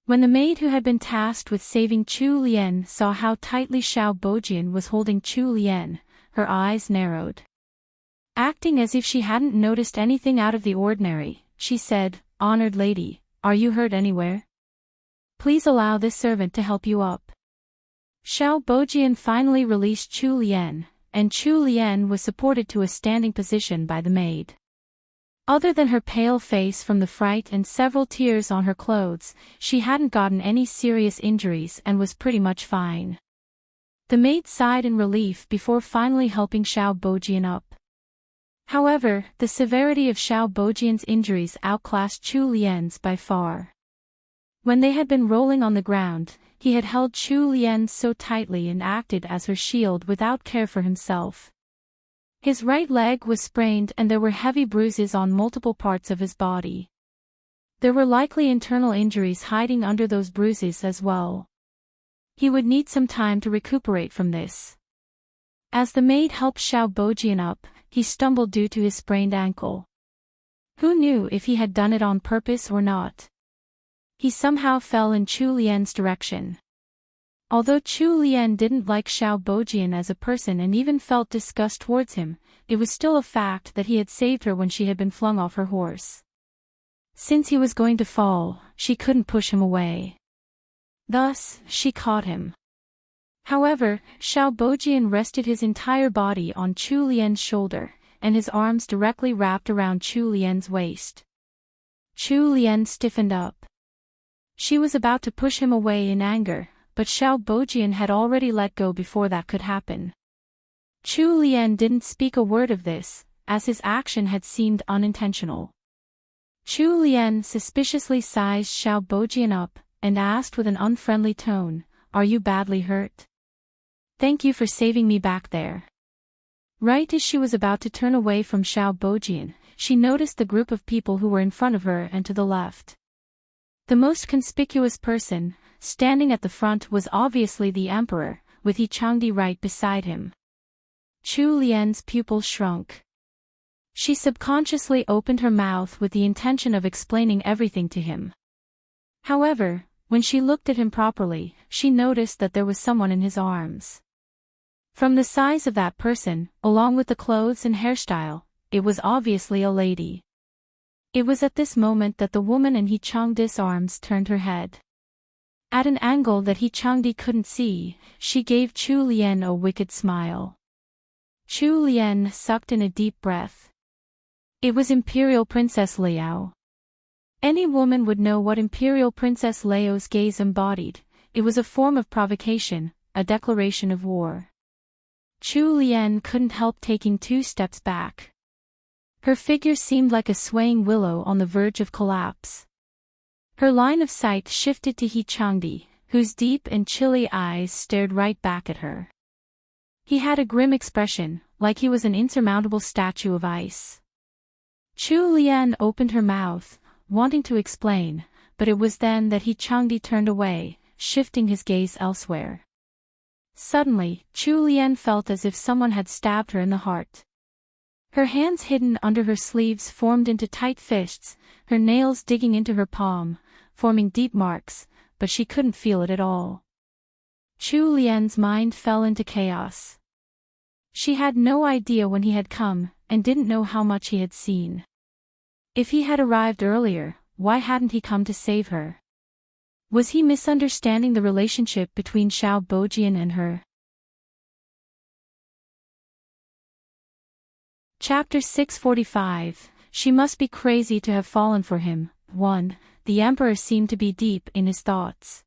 [SPEAKER 1] When the maid who had been tasked with saving Chu Lian saw how tightly Xiao Bojian was holding Chu Lian, her eyes narrowed. Acting as if she hadn't noticed anything out of the ordinary, she said, "Honored lady, are you hurt anywhere? Please allow this servant to help you up." Xiao Bojian finally released Chu Lian, and Chu Lian was supported to a standing position by the maid. Other than her pale face from the fright and several tears on her clothes, she hadn't gotten any serious injuries and was pretty much fine. The maid sighed in relief before finally helping Xiao Bojian up. However, the severity of Xiao Bojian's injuries outclassed Chu Lian's by far. When they had been rolling on the ground, he had held Chu Lian so tightly and acted as her shield without care for himself. His right leg was sprained and there were heavy bruises on multiple parts of his body. There were likely internal injuries hiding under those bruises as well. He would need some time to recuperate from this. As the maid helped Xiao Bojian up, he stumbled due to his sprained ankle. Who knew if he had done it on purpose or not? He somehow fell in Chu Lian's direction. Although Chu Lian didn't like Xiao Bojian as a person and even felt disgust towards him, it was still a fact that he had saved her when she had been flung off her horse. Since he was going to fall, she couldn't push him away. Thus, she caught him. However, Xiao Bojian rested his entire body on Chu Lian's shoulder, and his arms directly wrapped around Chu Lian's waist. Chu Lian stiffened up. She was about to push him away in anger, but Xiao Bojian had already let go before that could happen. Chu Lian didn't speak a word of this, as his action had seemed unintentional. Chu Lian suspiciously sized Xiao Bojian up, and asked with an unfriendly tone, "Are you badly hurt? Thank you for saving me back there." Right as she was about to turn away from Xiao Bojian, she noticed the group of people who were in front of her and to the left. The most conspicuous person, standing at the front, was obviously the Emperor, with He Changdi right beside him. Chu Lian's pupil shrunk. She subconsciously opened her mouth with the intention of explaining everything to him. However, when she looked at him properly, she noticed that there was someone in his arms. From the size of that person, along with the clothes and hairstyle, it was obviously a lady. It was at this moment that the woman in He Changdi's arms turned her head. At an angle that He Changdi couldn't see, she gave Chu Lian a wicked smile. Chu Lian sucked in a deep breath. It was Imperial Princess Liao. Any woman would know what Imperial Princess Liao's gaze embodied. It was a form of provocation, a declaration of war. Chu Lian couldn't help taking 2 steps back. Her figure seemed like a swaying willow on the verge of collapse. Her line of sight shifted to He Changdi, whose deep and chilly eyes stared right back at her. He had a grim expression, like he was an insurmountable statue of ice. Chu Lian opened her mouth, wanting to explain, but it was then that He Changdi turned away, shifting his gaze elsewhere. Suddenly, Chu Lian felt as if someone had stabbed her in the heart. Her hands hidden under her sleeves formed into tight fists, her nails digging into her palm, forming deep marks, but she couldn't feel it at all. Chu Lian's mind fell into chaos. She had no idea when he had come, and didn't know how much he had seen. If he had arrived earlier, why hadn't he come to save her? Was he misunderstanding the relationship between Xiao Bojian and her? Chapter 645, She must be crazy to have fallen for him. 1. The Emperor seemed to be deep in his thoughts.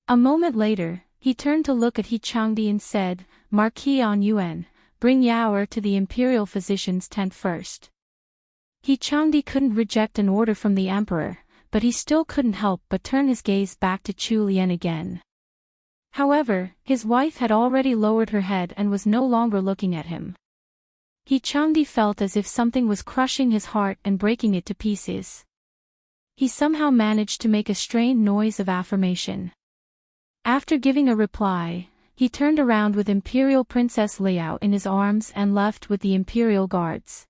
[SPEAKER 1] A moment later, he turned to look at He Changdi and said, Marquis An Yuan, bring Yaoer to the Imperial Physician's tent first. He Changdi couldn't reject an order from the Emperor, but he still couldn't help but turn his gaze back to Chu Lian again. However, his wife had already lowered her head and was no longer looking at him. He Changdi felt as if something was crushing his heart and breaking it to pieces. He somehow managed to make a strained noise of affirmation. After giving a reply, he turned around with Imperial Princess Liao in his arms and left with the Imperial Guards.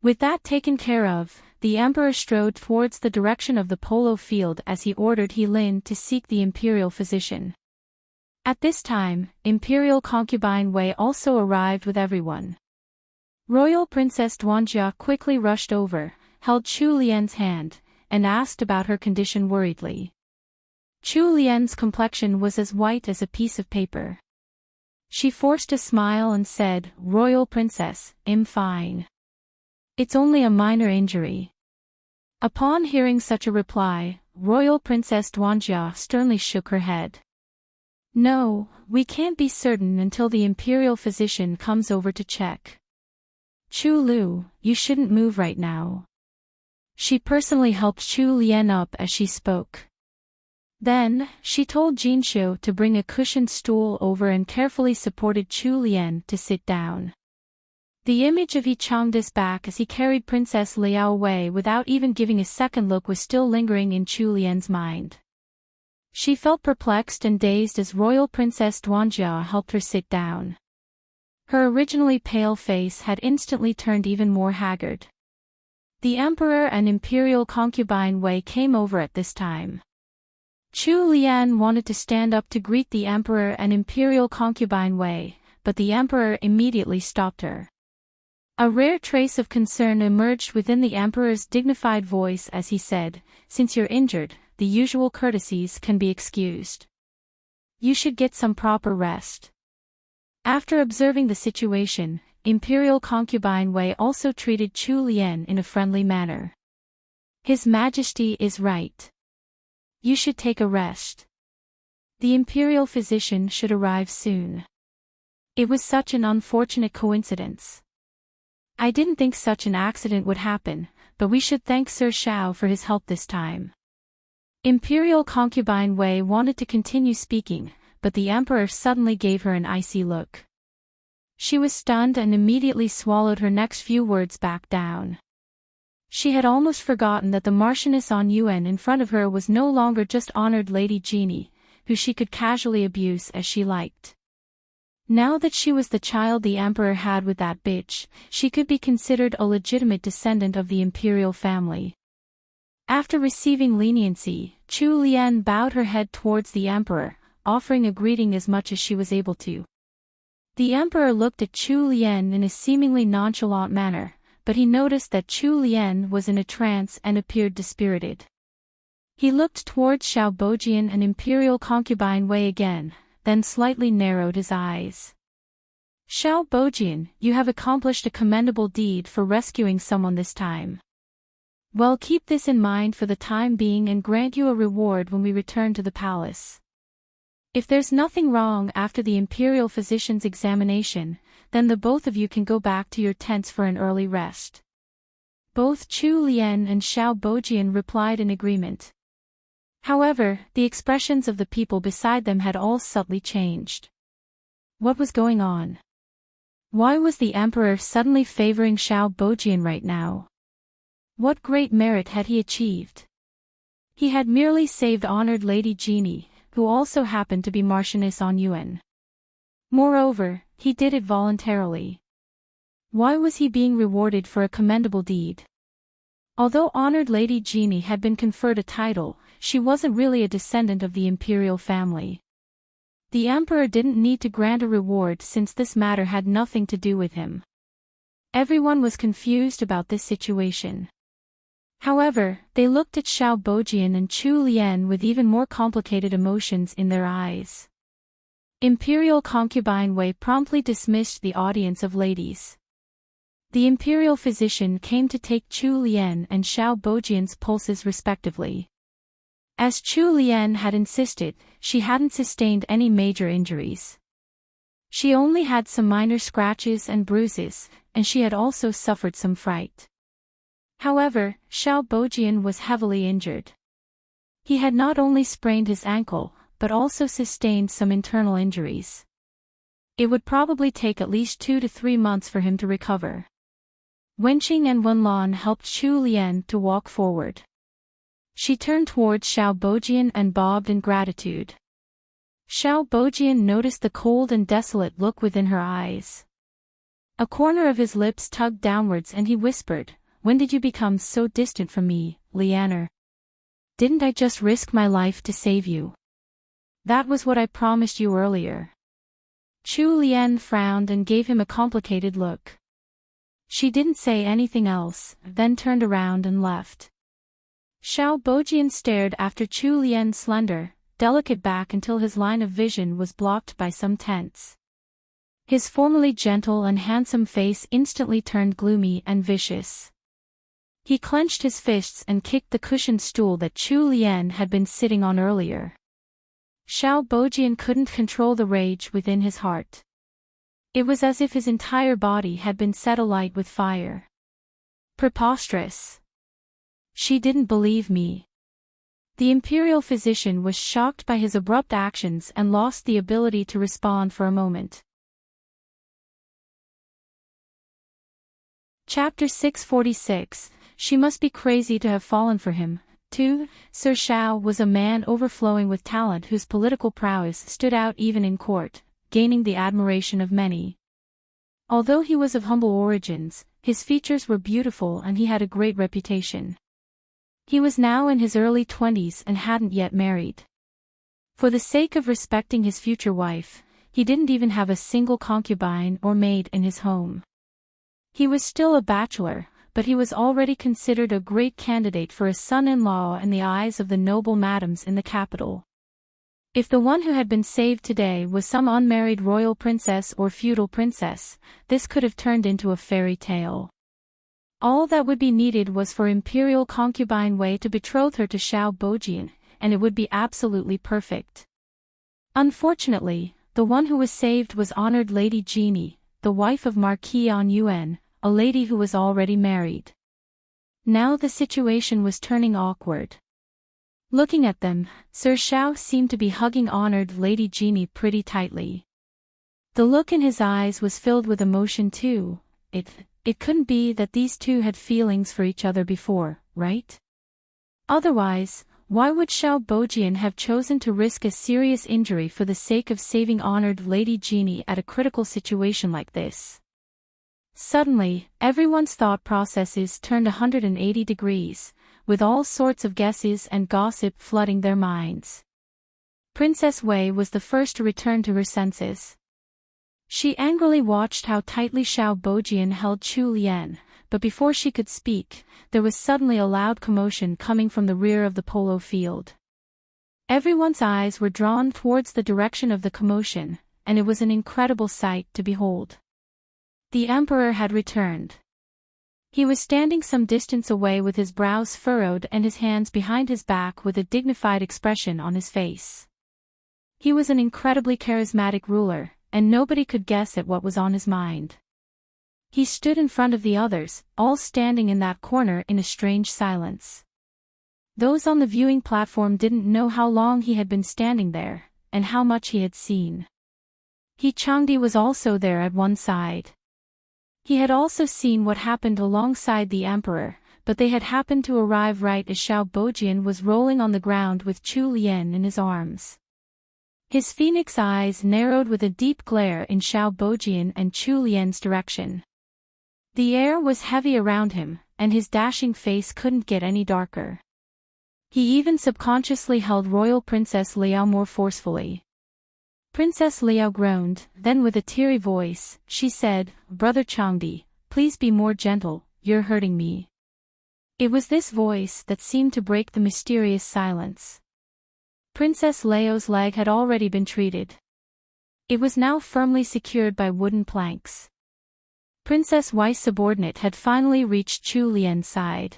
[SPEAKER 1] With that taken care of, the Emperor strode towards the direction of the polo field as he ordered He Lin to seek the Imperial Physician. At this time, Imperial Concubine Wei also arrived with everyone. Royal Princess Duanjia quickly rushed over, held Chu Lian's hand, and asked about her condition worriedly. Chu Lian's complexion was as white as a piece of paper. She forced a smile and said, Royal Princess, I'm fine. It's only a minor injury. Upon hearing such a reply, Royal Princess Duanjia sternly shook her head. No, we can't be certain until the Imperial Physician comes over to check. Chu Lu, you shouldn't move right now. She personally helped Chu Lian up as she spoke. Then, she told Jinshu to bring a cushioned stool over and carefully supported Chu Lian to sit down. The image of He Changdi's back as he carried Princess Liao away without even giving a second look was still lingering in Chu Lian's mind. She felt perplexed and dazed as Royal Princess Duanjia helped her sit down. Her originally pale face had instantly turned even more haggard. The Emperor and Imperial Concubine Wei came over at this time. Chu Lian wanted to stand up to greet the Emperor and Imperial Concubine Wei, but the Emperor immediately stopped her. A rare trace of concern emerged within the Emperor's dignified voice as he said, Since you're injured, the usual courtesies can be excused. You should get some proper rest. After observing the situation, Imperial Concubine Wei also treated Chu Lian in a friendly manner. His Majesty is right. You should take a rest. The Imperial Physician should arrive soon. It was such an unfortunate coincidence. I didn't think such an accident would happen, but we should thank Sir Xiao for his help this time. Imperial Concubine Wei wanted to continue speaking, but the Emperor suddenly gave her an icy look. She was stunned and immediately swallowed her next few words back down. She had almost forgotten that the Marchioness An Yuan in front of her was no longer just honored Lady Jeannie, who she could casually abuse as she liked. Now that she was the child the Emperor had with that bitch, she could be considered a legitimate descendant of the imperial family. After receiving leniency, Chu Lian bowed her head towards the Emperor, offering a greeting as much as she was able to. The Emperor looked at Chu Lian in a seemingly nonchalant manner, but he noticed that Chu Lian was in a trance and appeared dispirited. He looked towards Xiao Bojian and Imperial Concubine Wei again, then slightly narrowed his eyes. Xiao Bojian, you have accomplished a commendable deed for rescuing someone this time. Well, keep this in mind for the time being and grant you a reward when we return to the palace. If there's nothing wrong after the Imperial Physician's examination, then the both of you can go back to your tents for an early rest. Both Chu Lian and Xiao Bojian replied in agreement. However, the expressions of the people beside them had all subtly changed. What was going on? Why was the Emperor suddenly favoring Xiao Bojian right now? What great merit had he achieved? He had merely saved honored Lady Dreamy, who also happened to be Marchioness on Yuan. Moreover, he did it voluntarily. Why was he being rewarded for a commendable deed? Although honored Lady Dreamy had been conferred a title, she wasn't really a descendant of the imperial family. The emperor didn't need to grant a reward since this matter had nothing to do with him. Everyone was confused about this situation. However, they looked at Xiao Bojian and Chu Lian with even more complicated emotions in their eyes. Imperial Concubine Wei promptly dismissed the audience of ladies. The imperial physician came to take Chu Lian and Xiao Bojian's pulses respectively. As Chu Lian had insisted, she hadn't sustained any major injuries. She only had some minor scratches and bruises, and she had also suffered some fright. However, Xiao Bojian was heavily injured. He had not only sprained his ankle, but also sustained some internal injuries. It would probably take at least 2 to 3 months for him to recover. Wenqing and Wenlan helped Chu Lian to walk forward. She turned towards Xiao Bojian and bobbed in gratitude. Xiao Bojian noticed the cold and desolate look within her eyes. A corner of his lips tugged downwards and he whispered, "When did you become so distant from me, Lianer? Didn't I just risk my life to save you? That was what I promised you earlier." Chu Lian frowned and gave him a complicated look. She didn't say anything else, then turned around and left. Xiao Bojian stared after Chu Lian's slender, delicate back until his line of vision was blocked by some tents. His formerly gentle and handsome face instantly turned gloomy and vicious. He clenched his fists and kicked the cushioned stool that Chu Lian had been sitting on earlier. Xiao Bojian couldn't control the rage within his heart. It was as if his entire body had been set alight with fire. Preposterous. She didn't believe me. The imperial physician was shocked by his abrupt actions and lost the ability to respond for a moment. Chapter 646, She must be crazy to have fallen for him. 2. Sir Xiao was a man overflowing with talent whose political prowess stood out even in court, gaining the admiration of many. Although he was of humble origins, his features were beautiful and he had a great reputation. He was now in his early 20s and hadn't yet married. For the sake of respecting his future wife, he didn't even have a single concubine or maid in his home. He was still a bachelor, but he was already considered a great candidate for a son-in-law in the eyes of the noble madams in the capital. If the one who had been saved today was some unmarried royal princess or feudal princess, this could have turned into a fairy tale. All that would be needed was for Imperial Concubine Wei to betroth her to Xiao Bojian, and it would be absolutely perfect. Unfortunately, the one who was saved was honored Lady Dreamy, the wife of Marquis on Yuan, a lady who was already married. Now the situation was turning awkward. Looking at them, Sir Xiao seemed to be hugging honored Lady Dreamy pretty tightly. The look in his eyes was filled with emotion too. It couldn't be that these two had feelings for each other before, right? Otherwise, why would Xiao Bojian have chosen to risk a serious injury for the sake of saving honored Lady Dreamy at a critical situation like this? Suddenly, everyone's thought processes turned 180 degrees, with all sorts of guesses and gossip flooding their minds. Princess Wei was the first to return to her senses. She angrily watched how tightly Xiao Bojian held Chu Lian, but before she could speak, there was suddenly a loud commotion coming from the rear of the polo field. Everyone's eyes were drawn towards the direction of the commotion, and it was an incredible sight to behold. The Emperor had returned. He was standing some distance away with his brows furrowed and his hands behind his back with a dignified expression on his face. He was an incredibly charismatic ruler, and nobody could guess at what was on his mind. He stood in front of the others, all standing in that corner in a strange silence. Those on the viewing platform didn't know how long he had been standing there, and how much he had seen. Changdi was also there at one side. He had also seen what happened alongside the Emperor, but they had happened to arrive right as Xiao Bojian was rolling on the ground with Chu Lian in his arms. His phoenix eyes narrowed with a deep glare in Xiao Bojian and Chu Lian's direction. The air was heavy around him, and his dashing face couldn't get any darker. He even subconsciously held Royal Princess Liao more forcefully. Princess Liao groaned, then with a teary voice, she said, "Brother Changdi, please be more gentle, you're hurting me." It was this voice that seemed to break the mysterious silence. Princess Liao's leg had already been treated. It was now firmly secured by wooden planks. Princess Wei's subordinate had finally reached Chu Lian's side.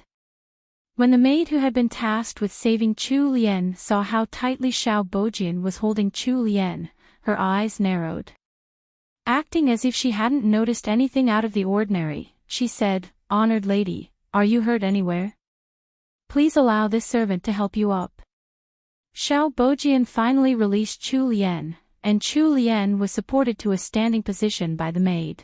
[SPEAKER 1] When the maid who had been tasked with saving Chu Lian saw how tightly Xiao Bojian was holding Chu Lian, her eyes narrowed. Acting as if she hadn't noticed anything out of the ordinary, she said, "Honored lady, are you hurt anywhere? Please allow this servant to help you up." Xiao Bojian finally released Chu Lian, and Chu Lian was supported to a standing position by the maid.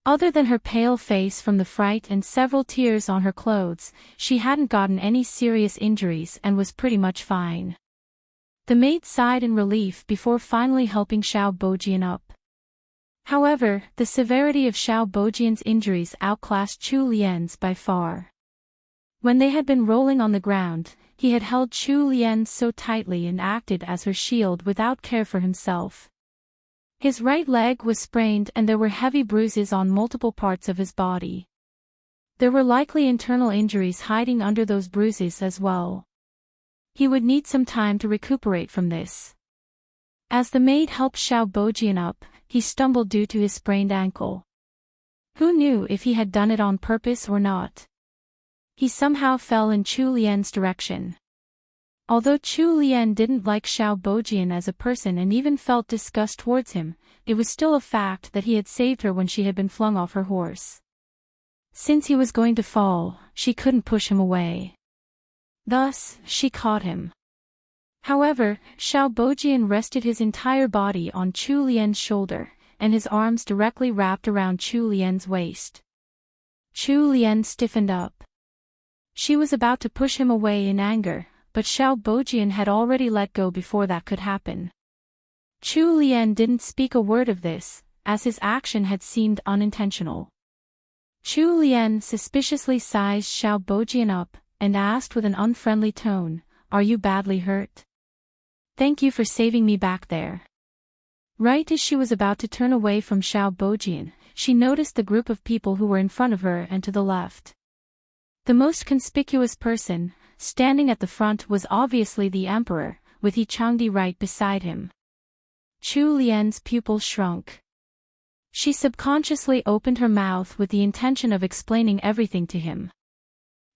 [SPEAKER 1] Other than her pale face from the fright and several tears on her clothes, she hadn't gotten any serious injuries and was pretty much fine. The maid sighed in relief before finally helping Xiao Bojian up. However, the severity of Xiao Bojian's injuries outclassed Chu Lian's by far. When they had been rolling on the ground, he had held Chu Lian so tightly and acted as her shield without care for himself. His right leg was sprained and there were heavy bruises on multiple parts of his body. There were likely internal injuries hiding under those bruises as well. He would need some time to recuperate from this. As the maid helped Xiao Bojian up, he stumbled due to his sprained ankle. Who knew if he had done it on purpose or not? He somehow fell in Chu Lian's direction. Although Chu Lian didn't like Xiao Bojian as a person and even felt disgust towards him, it was still a fact that he had saved her when she had been flung off her horse. Since he was going to fall, she couldn't push him away. Thus, she caught him. However, Xiao Bojian rested his entire body on Chu Lian's shoulder, and his arms directly wrapped around Chu Lian's waist. Chu Lian stiffened up. She was about to push him away in anger, but Xiao Bojian had already let go before that could happen. Chu Lian didn't speak a word of this, as his action had seemed unintentional. Chu Lian suspiciously sized Xiao Bojian up, and asked with an unfriendly tone, "Are you badly hurt? Thank you for saving me back there." Right as she was about to turn away from Xiao Bojian, she noticed the group of people who were in front of her and to the left. The most conspicuous person, standing at the front, was obviously the Emperor, with Changdi right beside him. Chu Lian's pupil shrunk. She subconsciously opened her mouth with the intention of explaining everything to him.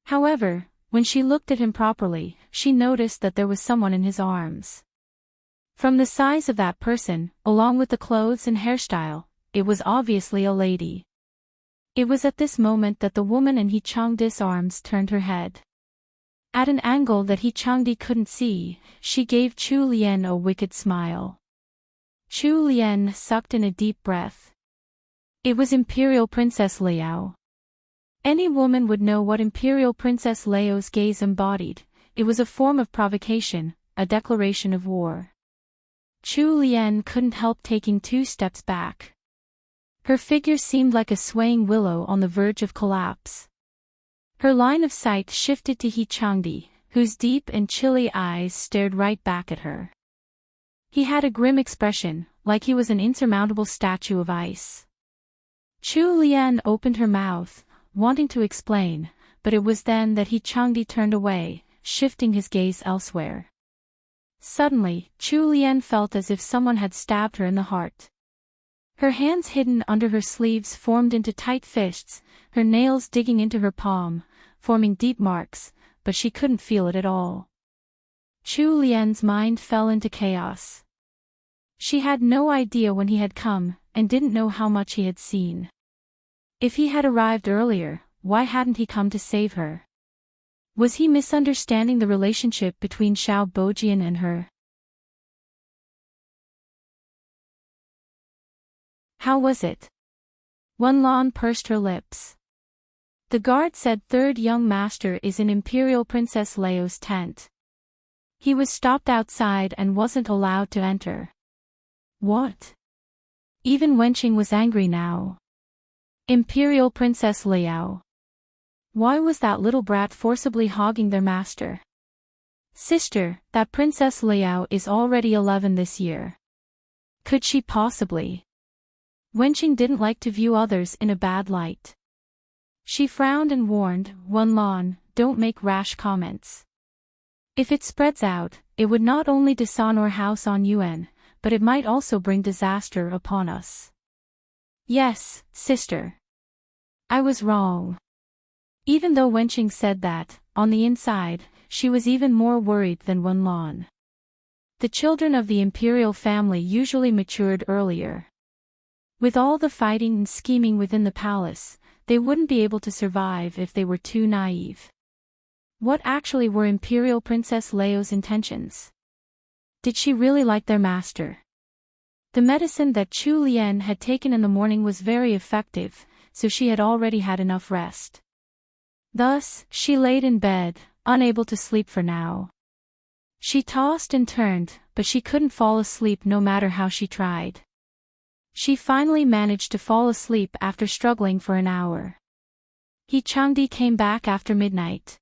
[SPEAKER 1] However, when she looked at him properly, she noticed that there was someone in his arms. From the size of that person, along with the clothes and hairstyle, it was obviously a lady. It was at this moment that the woman in Changdi's arms turned her head. At an angle that Changdi couldn't see, she gave Chu Lian a wicked smile. Chu Lian sucked in a deep breath. It was Imperial Princess Liao. Any woman would know what Imperial Princess Liao's gaze embodied. It was a form of provocation, a declaration of war. Chu Lian couldn't help taking 2 steps back. Her figure seemed like a swaying willow on the verge of collapse. Her line of sight shifted to Changdi, whose deep and chilly eyes stared right back at her. He had a grim expression, like he was an insurmountable statue of ice. Chu Lian opened her mouth, wanting to explain, but it was then that Changdi turned away, shifting his gaze elsewhere. Suddenly, Chu Lian felt as if someone had stabbed her in the heart. Her hands hidden under her sleeves formed into tight fists, her nails digging into her palm, forming deep marks, but she couldn't feel it at all. Chu Lian's mind fell into chaos. She had no idea when he had come, and didn't know how much he had seen. If he had arrived earlier, why hadn't he come to save her? Was he misunderstanding the relationship between Xiao Bojian and her? How was it? Wenlan pursed her lips. The guard said third young master is in Imperial Princess Leo's tent. He was stopped outside and wasn't allowed to enter. What? Even Wenqing was angry now. Imperial Princess Liao. Why was that little brat forcibly hogging their master? Sister, that Princess Liao is already 11 this year. Could she possibly? Wenqing didn't like to view others in a bad light. She frowned and warned, Wenlan, don't make rash comments. If it spreads out, it would not only dishonor House on Yuan, but it might also bring disaster upon us. Yes, sister. I was wrong. Even though Wenqing said that, on the inside, she was even more worried than Wenlan. The children of the imperial family usually matured earlier. With all the fighting and scheming within the palace, they wouldn't be able to survive if they were too naive. What actually were Imperial Princess Leo's intentions? Did she really like their master? The medicine that Chu Lian had taken in the morning was very effective, so she had already had enough rest. Thus, she laid in bed, unable to sleep for now. She tossed and turned, but she couldn't fall asleep no matter how she tried. She finally managed to fall asleep after struggling for an hour. Changdi came back after midnight.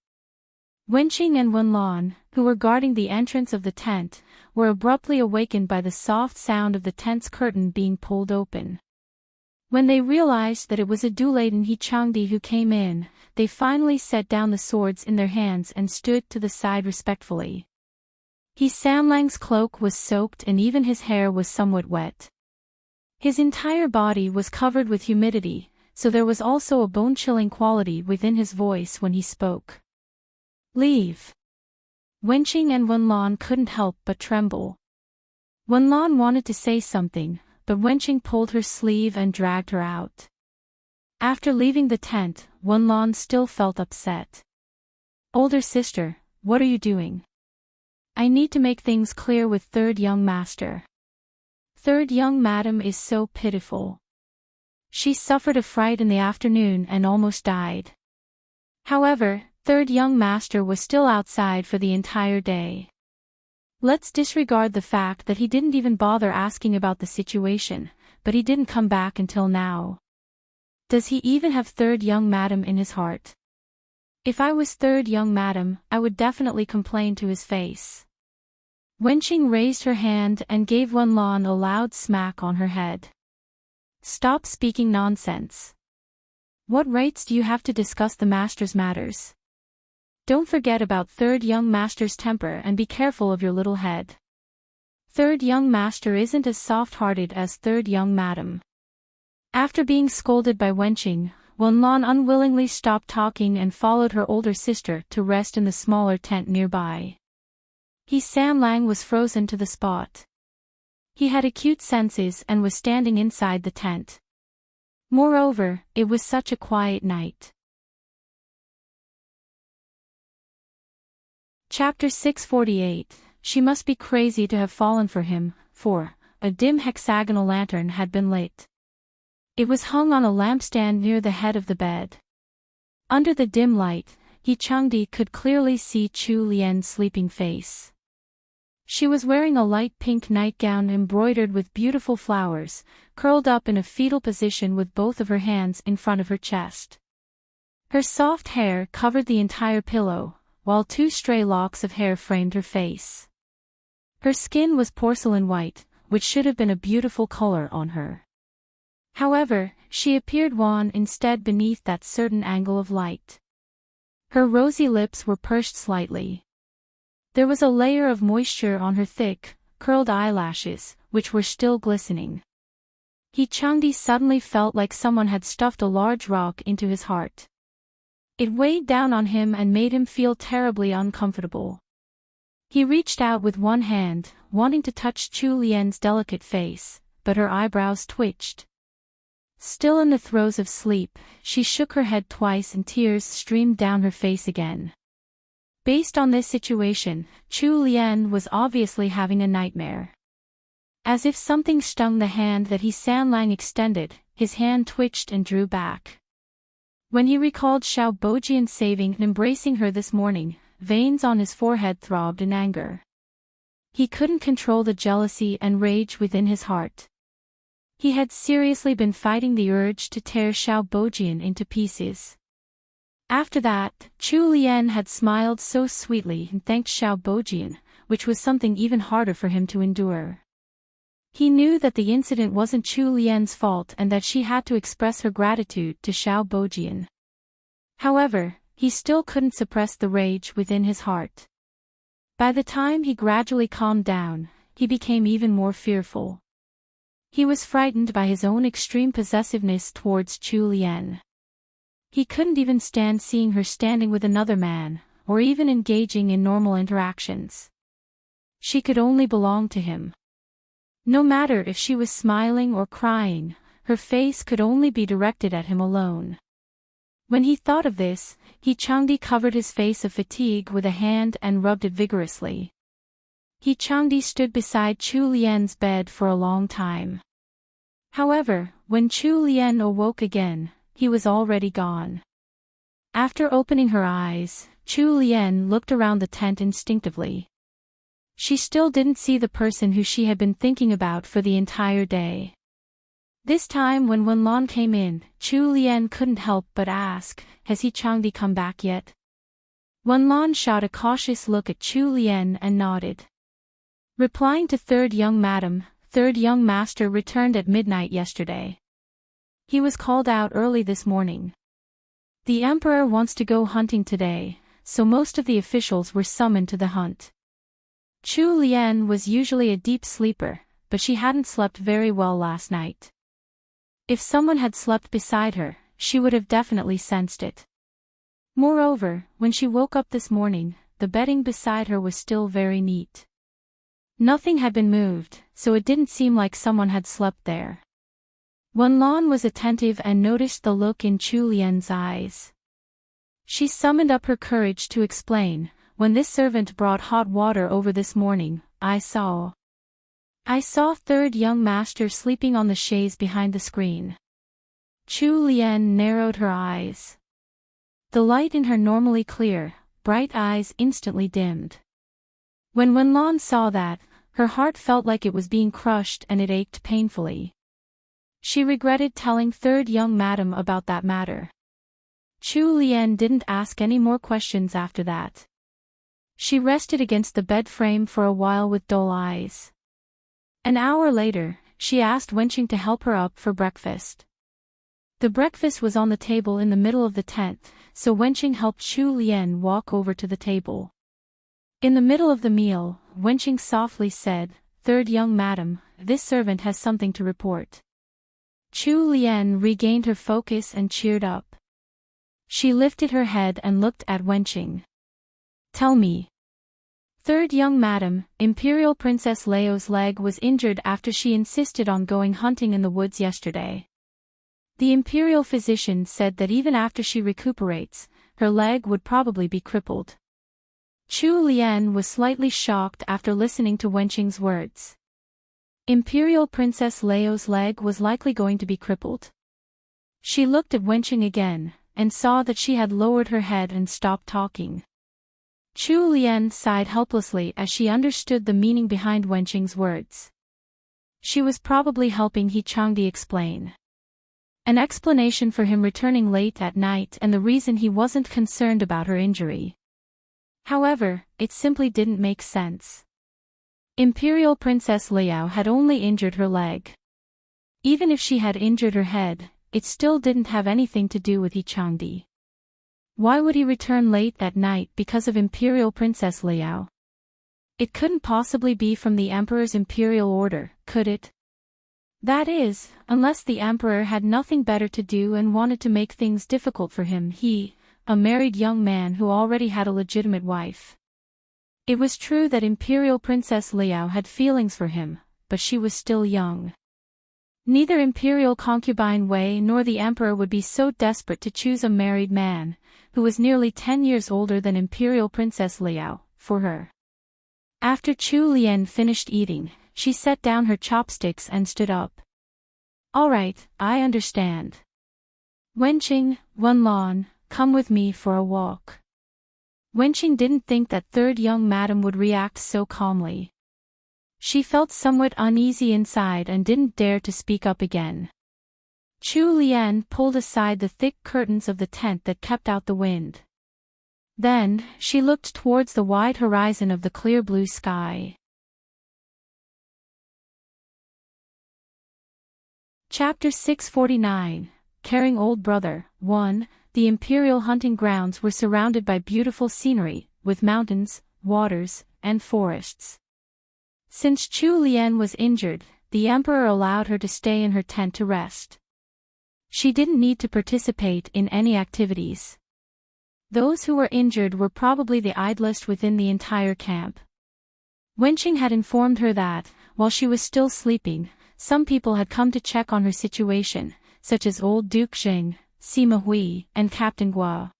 [SPEAKER 1] Wenqing and Wenlan, who were guarding the entrance of the tent, were abruptly awakened by the soft sound of the tent's curtain being pulled open. When they realized that it was a Duladen Changdi who came in, they finally set down the swords in their hands and stood to the side respectfully. Samlang's cloak was soaked and even his hair was somewhat wet. His entire body was covered with humidity, so there was also a bone-chilling quality within his voice when he spoke. Leave. Wenqing and Wenlan couldn't help but tremble. Wenlan wanted to say something, but Wenqing pulled her sleeve and dragged her out. After leaving the tent, Wenlan still felt upset. Older sister, what are you doing? I need to make things clear with third young master. Third young madam is so pitiful. She suffered a fright in the afternoon and almost died. However, third young master was still outside for the entire day. Let's disregard the fact that he didn't even bother asking about the situation, but he didn't come back until now. Does he even have third young madam in his heart? If I was third young madam, I would definitely complain to his face. Wenqing raised her hand and gave Wenlan a loud smack on her head. Stop speaking nonsense. What rights do you have to discuss the master's matters? Don't forget about third young master's temper and be careful of your little head. Third young master isn't as soft-hearted as third young madam. After being scolded by Wenqing, Wenlan unwillingly stopped talking and followed her older sister to rest in the smaller tent nearby. Samlang was frozen to the spot. He had acute senses and was standing inside the tent. Moreover, it was such a quiet night. Chapter 648. She must be crazy to have fallen for him, for a dim hexagonal lantern had been lit. It was hung on a lampstand near the head of the bed. Under the dim light, Changdi could clearly see Chu Lian's sleeping face. She was wearing a light pink nightgown embroidered with beautiful flowers, curled up in a fetal position with both of her hands in front of her chest. Her soft hair covered the entire pillow, while two stray locks of hair framed her face. Her skin was porcelain white, which should have been a beautiful color on her. However, she appeared wan instead beneath that certain angle of light. Her rosy lips were pursed slightly. There was a layer of moisture on her thick, curled eyelashes, which were still glistening. Enchanting suddenly felt like someone had stuffed a large rock into his heart. It weighed down on him and made him feel terribly uncomfortable. He reached out with one hand, wanting to touch Chu Lian's delicate face, but her eyebrows twitched. Still in the throes of sleep, she shook her head twice and tears streamed down her face again. Based on this situation, Chu Lian was obviously having a nightmare. As if something stung the hand that Sanlang extended, his hand twitched and drew back. When he recalled Xiao Bojian saving and embracing her this morning, veins on his forehead throbbed in anger. He couldn't control the jealousy and rage within his heart. He had seriously been fighting the urge to tear Xiao Bojian into pieces. After that, Chu Lian had smiled so sweetly and thanked Xiao Bojian, which was something even harder for him to endure. He knew that the incident wasn't Chu Lian's fault and that she had to express her gratitude to Xiao Bojian. However, he still couldn't suppress the rage within his heart. By the time he gradually calmed down, he became even more fearful. He was frightened by his own extreme possessiveness towards Chu Lian. He couldn't even stand seeing her standing with another man, or even engaging in normal interactions. She could only belong to him. No matter if she was smiling or crying, her face could only be directed at him alone. When he thought of this, Enchanting covered his face of fatigue with a hand and rubbed it vigorously. Enchanting stood beside Chu Lian's bed for a long time. However, when Chu Lian awoke again, he was already gone. After opening her eyes, Chu Lian looked around the tent instinctively. She still didn't see the person who she had been thinking about for the entire day. This time when Wenlan came in, Chu Lian couldn't help but ask, "Has Enchanting come back yet?" Wenlan shot a cautious look at Chu Lian and nodded. Replying to third young madam, third young master returned at midnight yesterday. He was called out early this morning. The emperor wants to go hunting today, so most of the officials were summoned to the hunt. Chu Lian was usually a deep sleeper, but she hadn't slept very well last night. If someone had slept beside her, she would have definitely sensed it. Moreover, when she woke up this morning, the bedding beside her was still very neat. Nothing had been moved, so it didn't seem like someone had slept there. Wenlan was attentive and noticed the look in Chu Lian's eyes. She summoned up her courage to explain, "When this servant brought hot water over this morning, I saw third young master sleeping on the chaise behind the screen." Chu Lian narrowed her eyes. The light in her normally clear, bright eyes instantly dimmed. When Wenlan saw that, her heart felt like it was being crushed and it ached painfully. She regretted telling third young madam about that matter. Chu Lian didn't ask any more questions after that. She rested against the bed frame for a while with dull eyes. An hour later, she asked Wenqing to help her up for breakfast. The breakfast was on the table in the middle of the tent, so Wenqing helped Chu Lian walk over to the table. In the middle of the meal, Wenqing softly said, "Third young madam, this servant has something to report." Chu Lian regained her focus and cheered up. She lifted her head and looked at Wenqing. "Tell me." "Third young madam, Imperial Princess Leo's leg was injured after she insisted on going hunting in the woods yesterday. The Imperial physician said that even after she recuperates, her leg would probably be crippled." Chu Lian was slightly shocked after listening to Wenqing's words. Imperial Princess Leo's leg was likely going to be crippled. She looked at Wenqing again, and saw that she had lowered her head and stopped talking. Chu Lian sighed helplessly as she understood the meaning behind Wenqing's words. She was probably helping Enchanting explain. An explanation for him returning late at night and the reason he wasn't concerned about her injury. However, it simply didn't make sense. Imperial Princess Leo had only injured her leg. Even if she had injured her head, it still didn't have anything to do with Enchanting. Why would he return late at night because of Imperial Princess Liao? It couldn't possibly be from the Emperor's Imperial Order, could it? That is, unless the Emperor had nothing better to do and wanted to make things difficult for him, a married young man who already had a legitimate wife. It was true that Imperial Princess Liao had feelings for him, but she was still young. Neither Imperial concubine Wei nor the Emperor would be so desperate to choose a married man, who was nearly 10 years older than Imperial Princess Liao, for her. After Chu Lian finished eating, she set down her chopsticks and stood up. All right, I understand. Wenqing, Wenlan, come with me for a walk. Wenqing didn't think that third young madam would react so calmly. She felt somewhat uneasy inside and didn't dare to speak up again. Chu Lian pulled aside the thick curtains of the tent that kept out the wind. Then, she looked towards the wide horizon of the clear blue sky. Chapter 649, Caring Old Brother, 1. The imperial hunting grounds were surrounded by beautiful scenery, with mountains, waters, and forests. Since Chu Lian was injured, the emperor allowed her to stay in her tent to rest. She didn't need to participate in any activities. Those who were injured were probably the idlest within the entire camp. Wenqing had informed her that, while she was still sleeping, some people had come to check on her situation, such as old Duke Xing, Sima Hui, and Captain Gua.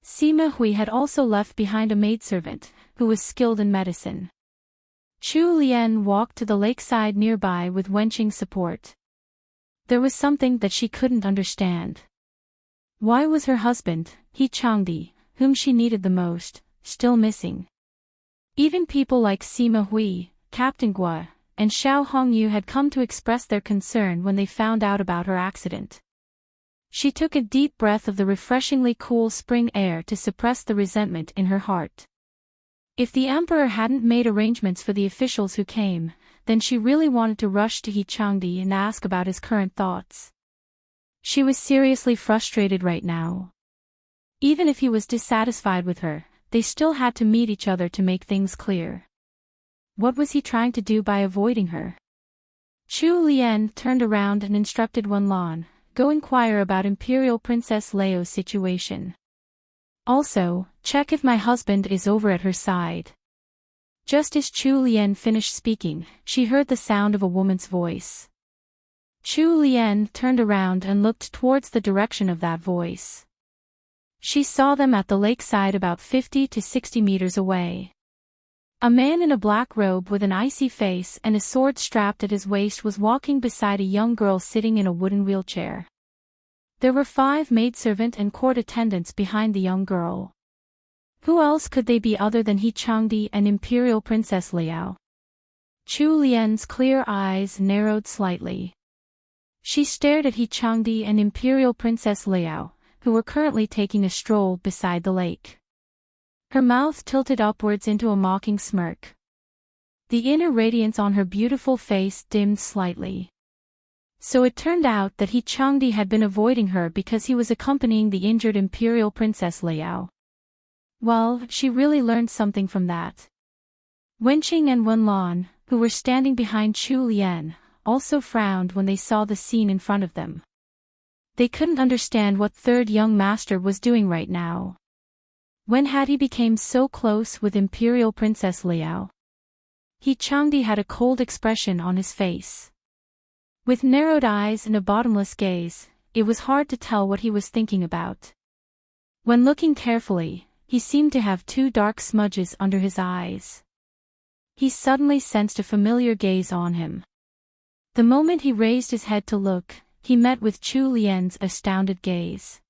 [SPEAKER 1] Sima Hui had also left behind a maidservant, who was skilled in medicine. Chu Lian walked to the lakeside nearby with Wenqing's support. There was something that she couldn't understand. Why was her husband, He Changdi, whom she needed the most, still missing? Even people like Sima Hui, Captain Gua, and Xiao Hongyu had come to express their concern when they found out about her accident. She took a deep breath of the refreshingly cool spring air to suppress the resentment in her heart. If the emperor hadn't made arrangements for the officials who came, then she really wanted to rush to He Changdi and ask about his current thoughts. She was seriously frustrated right now. Even if he was dissatisfied with her, they still had to meet each other to make things clear. What was he trying to do by avoiding her? Chu Lian turned around and instructed Wenlan, go inquire about Imperial Princess Leo's situation. Also, check if my husband is over at her side. Just as Chu Lian finished speaking, she heard the sound of a woman's voice. Chu Lian turned around and looked towards the direction of that voice. She saw them at the lakeside about 50 to 60 meters away. A man in a black robe with an icy face and a sword strapped at his waist was walking beside a young girl sitting in a wooden wheelchair. There were 5 maidservant and court attendants behind the young girl. Who else could they be other than He Changdi and Imperial Princess Liao? Chu Lian's clear eyes narrowed slightly. She stared at He Changdi and Imperial Princess Liao, who were currently taking a stroll beside the lake. Her mouth tilted upwards into a mocking smirk. The inner radiance on her beautiful face dimmed slightly. So it turned out that He Changdi had been avoiding her because he was accompanying the injured Imperial Princess Liao. Well, she really learned something from that. Wenqing and Wenlan, who were standing behind Chu Lian, also frowned when they saw the scene in front of them. They couldn't understand what third young master was doing right now. When had he become so close with Imperial Princess Liao? He Changdi had a cold expression on his face. With narrowed eyes and a bottomless gaze, it was hard to tell what he was thinking about. When looking carefully, he seemed to have 2 dark smudges under his eyes. He suddenly sensed a familiar gaze on him. The moment he raised his head to look, he met with Chu Lian's astounded gaze.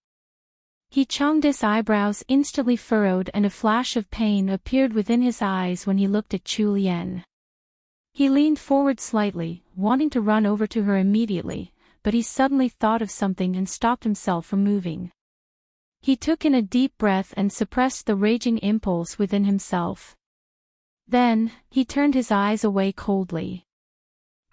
[SPEAKER 1] He Changdi's eyebrows instantly furrowed and a flash of pain appeared within his eyes when he looked at Chu Lian. He leaned forward slightly, wanting to run over to her immediately, but he suddenly thought of something and stopped himself from moving. He took in a deep breath and suppressed the raging impulse within himself. Then, he turned his eyes away coldly.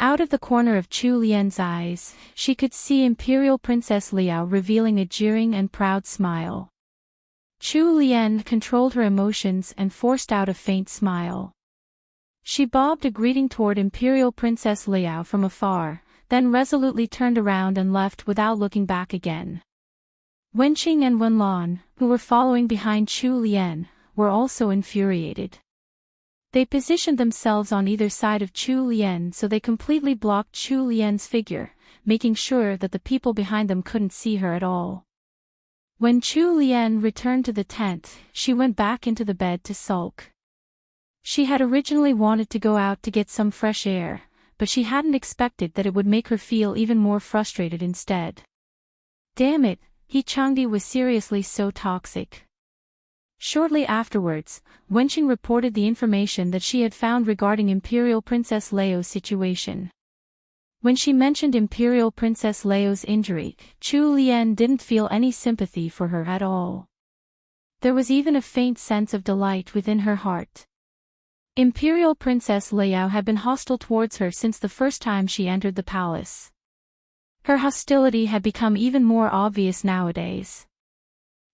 [SPEAKER 1] Out of the corner of Chu Lian's eyes, she could see Imperial Princess Liao revealing a jeering and proud smile. Chu Lian controlled her emotions and forced out a faint smile. She bobbed a greeting toward Imperial Princess Liao from afar, then resolutely turned around and left without looking back again. Wenqing and Wenlan, who were following behind Chu Lian, were also infuriated. They positioned themselves on either side of Chu Lian so they completely blocked Chu Lian's figure, making sure that the people behind them couldn't see her at all. When Chu Lian returned to the tent, she went back into the bed to sulk. She had originally wanted to go out to get some fresh air, but she hadn't expected that it would make her feel even more frustrated instead. Damn it, He Changdi was seriously so toxic. Shortly afterwards, Wenqing reported the information that she had found regarding Imperial Princess Leo's situation. When she mentioned Imperial Princess Leo's injury, Chu Lian didn't feel any sympathy for her at all. There was even a faint sense of delight within her heart. Imperial Princess Leo had been hostile towards her since the first time she entered the palace. Her hostility had become even more obvious nowadays.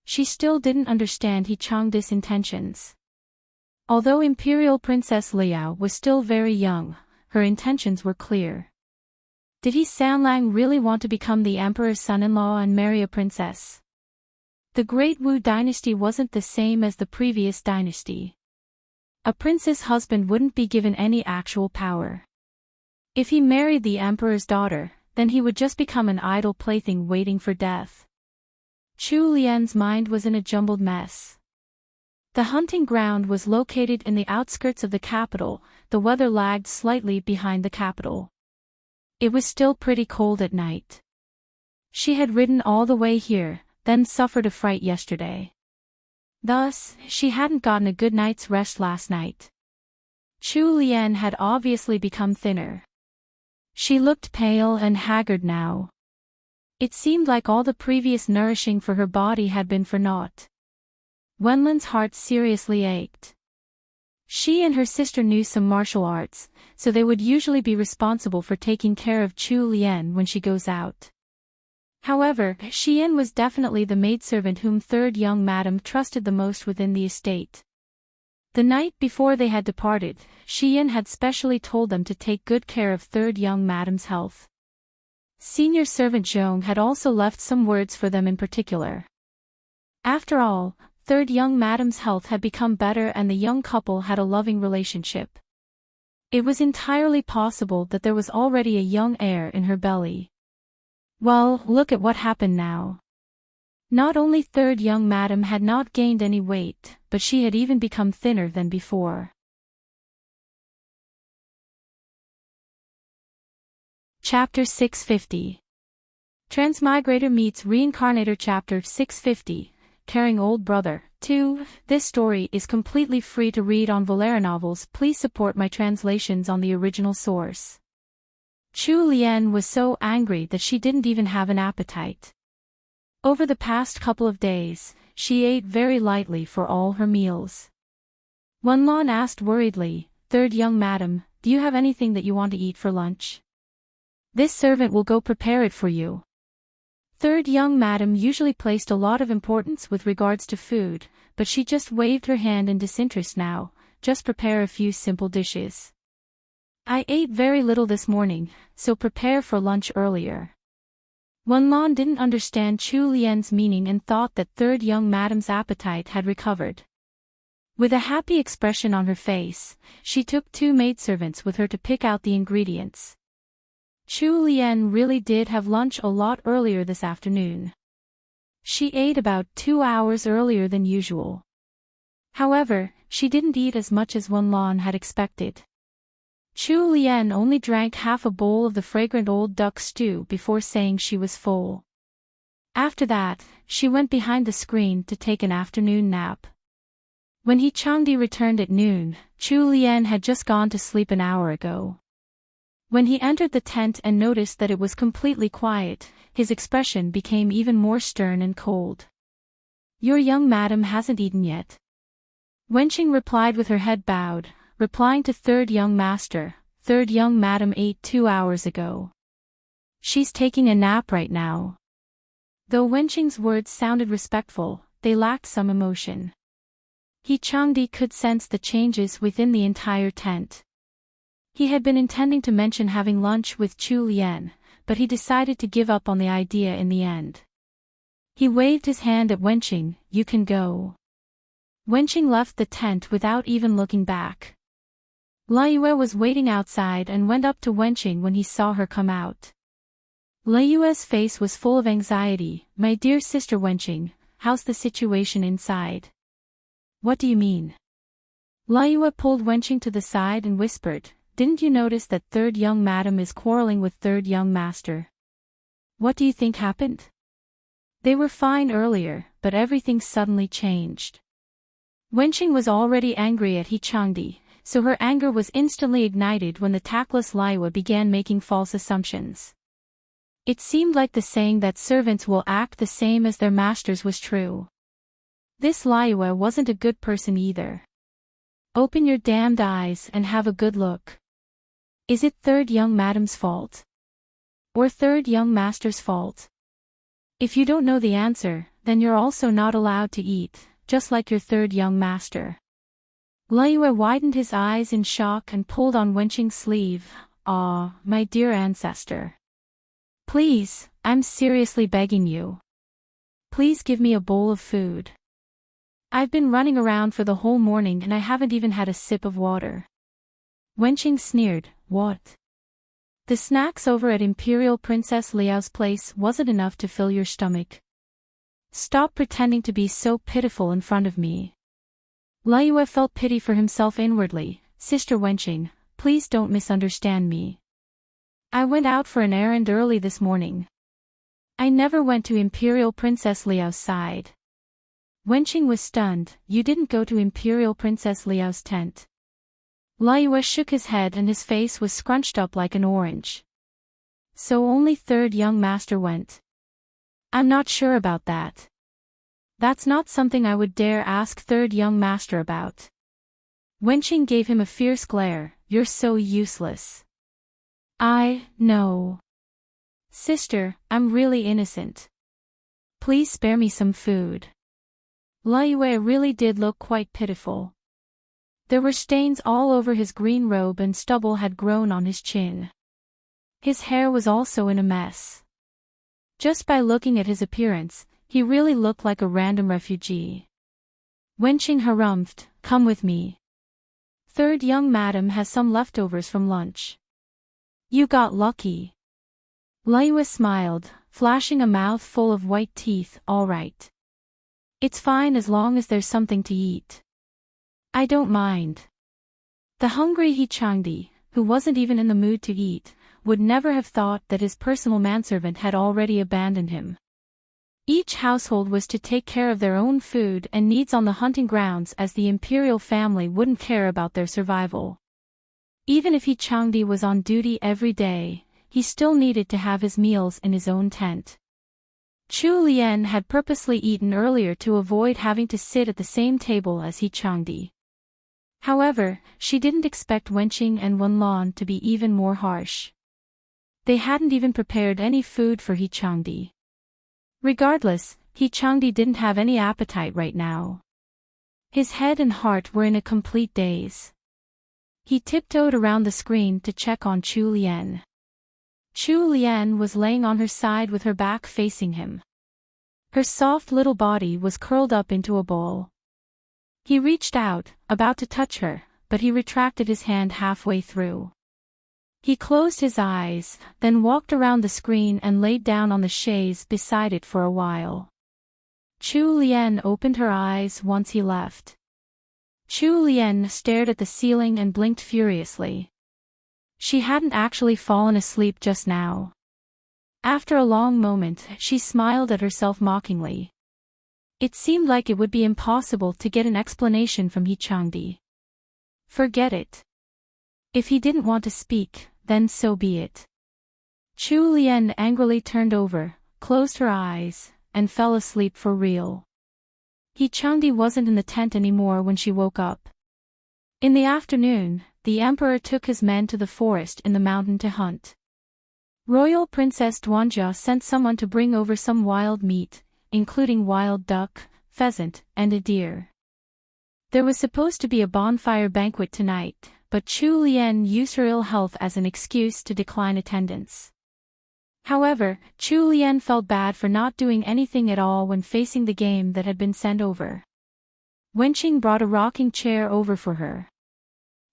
[SPEAKER 1] She still didn't understand He Changdi's intentions. Although Imperial Princess Liao was still very young, her intentions were clear. Did He Sanlang really want to become the emperor's son-in-law and marry a princess? The Great Wu dynasty wasn't the same as the previous dynasty. A prince's husband wouldn't be given any actual power. If he married the emperor's daughter, then he would just become an idle plaything waiting for death. Chu Lian's mind was in a jumbled mess. The hunting ground was located in the outskirts of the capital. The weather lagged slightly behind the capital. It was still pretty cold at night. She had ridden all the way here, then suffered a fright yesterday. Thus, she hadn't gotten a good night's rest last night. Chu Lian had obviously become thinner. She looked pale and haggard now. It seemed like all the previous nourishing for her body had been for naught. Wenlan's heart seriously ached. She and her sister knew some martial arts, so they would usually be responsible for taking care of Chu Lian when she goes out. However, Xian was definitely the maidservant whom third young madam trusted the most within the estate. The night before they had departed, Xian had specially told them to take good care of third young madam's health. Senior servant Zhong had also left some words for them in particular. After all, third young madam's health had become better and the young couple had a loving relationship. It was entirely possible that there was already a young heir in her belly. Well, look at what happened now. Not only third young madam had not gained any weight, but she had even become thinner than before. Chapter 650. Transmigrator meets Reincarnator. Chapter 650, Caring Old Brother, 2. This story is completely free to read on Volera Novels. Please support my translations on the original source. Chu Lian was so angry that she didn't even have an appetite. Over the past couple of days, she ate very lightly for all her meals. Wenlan asked worriedly, "Third young madam, do you have anything that you want to eat for lunch? This servant will go prepare it for you." Third young madam usually placed a lot of importance with regards to food, but she just waved her hand in disinterest now. Just prepare a few simple dishes. I ate very little this morning, so prepare for lunch earlier. Wenlan didn't understand Chu Lian's meaning and thought that third young madam's appetite had recovered. With a happy expression on her face, she took 2 maidservants with her to pick out the ingredients. Chu Lian really did have lunch a lot earlier this afternoon. She ate about 2 hours earlier than usual. However, she didn't eat as much as Wenlan had expected. Chu Lian only drank half a bowl of the fragrant old duck stew before saying she was full. After that, she went behind the screen to take an afternoon nap. When He Changdi returned at noon, Chu Lian had just gone to sleep an hour ago. When he entered the tent and noticed that it was completely quiet, his expression became even more stern and cold. "Your young madam hasn't eaten yet." Wenqing replied with her head bowed, replying to third young master, third young madam ate 2 hours ago. She's taking a nap right now. Though Wenqing's words sounded respectful, they lacked some emotion. He Changdi could sense the changes within the entire tent. He had been intending to mention having lunch with Chu Lian, but he decided to give up on the idea in the end. He waved his hand at Wenqing, "You can go." Wenqing left the tent without even looking back. Liyue was waiting outside and went up to Wenqing when he saw her come out. Liyue's face was full of anxiety. "My dear sister Wenqing, how's the situation inside?" "What do you mean?" Liyue pulled Wenqing to the side and whispered, "Didn't you notice that third young madam is quarreling with third young master? What do you think happened? They were fine earlier, but everything suddenly changed." Wenqing was already angry at He Changdi, so her anger was instantly ignited when the tactless Liyue began making false assumptions. It seemed like the saying that servants will act the same as their masters was true. This Liyue wasn't a good person either. "Open your damned eyes and have a good look. Is it third young madam's fault? Or third young master's fault? If you don't know the answer, then you're also not allowed to eat, just like your third young master." Liyue widened his eyes in shock and pulled on Wenqing's sleeve. "Ah, my dear ancestor. Please, I'm seriously begging you. Please give me a bowl of food. I've been running around for the whole morning and I haven't even had a sip of water." Wenqing sneered, "What? The snacks over at Imperial Princess Liao's place wasn't enough to fill your stomach? Stop pretending to be so pitiful in front of me." Liyue felt pity for himself inwardly. "Sister Wenqing, please don't misunderstand me. I went out for an errand early this morning. I never went to Imperial Princess Liao's side." Wenqing was stunned. "You didn't go to Imperial Princess Liao's tent?" Liyue shook his head and his face was scrunched up like an orange. "So only third young master went?" "I'm not sure about that. That's not something I would dare ask third young master about." Wenqing gave him a fierce glare. "You're so useless." "I know. Sister, I'm really innocent. Please spare me some food." Liyue really did look quite pitiful. There were stains all over his green robe and stubble had grown on his chin. His hair was also in a mess. Just by looking at his appearance, he really looked like a random refugee. Wenqing harumphed, "Come with me. Third young madam has some leftovers from lunch." "You got lucky." Liyue smiled, flashing a mouth full of white teeth. "All right. It's fine as long as there's something to eat. I don't mind." The hungry He Changdi, who wasn't even in the mood to eat, would never have thought that his personal manservant had already abandoned him. Each household was to take care of their own food and needs on the hunting grounds, as the imperial family wouldn't care about their survival. Even if He Changdi was on duty every day, he still needed to have his meals in his own tent. Chu Lian had purposely eaten earlier to avoid having to sit at the same table as He Changdi. However, she didn't expect Wenqing and Wenlan to be even more harsh. They hadn't even prepared any food for He Changdi. Regardless, He Changdi didn't have any appetite right now. His head and heart were in a complete daze. He tiptoed around the screen to check on Chu Lian. Chu Lian was laying on her side with her back facing him. Her soft little body was curled up into a ball. He reached out, about to touch her, but he retracted his hand halfway through. He closed his eyes, then walked around the screen and laid down on the chaise beside it for a while. Chu Lian opened her eyes once he left. Chu Lian stared at the ceiling and blinked furiously. She hadn't actually fallen asleep just now. After a long moment, she smiled at herself mockingly. It seemed like it would be impossible to get an explanation from He Changdi. Forget it. If he didn't want to speak, then so be it. Chu Lian angrily turned over, closed her eyes, and fell asleep for real. He Changdi wasn't in the tent anymore when she woke up. In the afternoon, the emperor took his men to the forest in the mountain to hunt. Royal Princess Duanja sent someone to bring over some wild meat, including wild duck, pheasant, and a deer. There was supposed to be a bonfire banquet tonight, but Chu Lian used her ill health as an excuse to decline attendance. However, Chu Lian felt bad for not doing anything at all when facing the game that had been sent over. Wenqing brought a rocking chair over for her.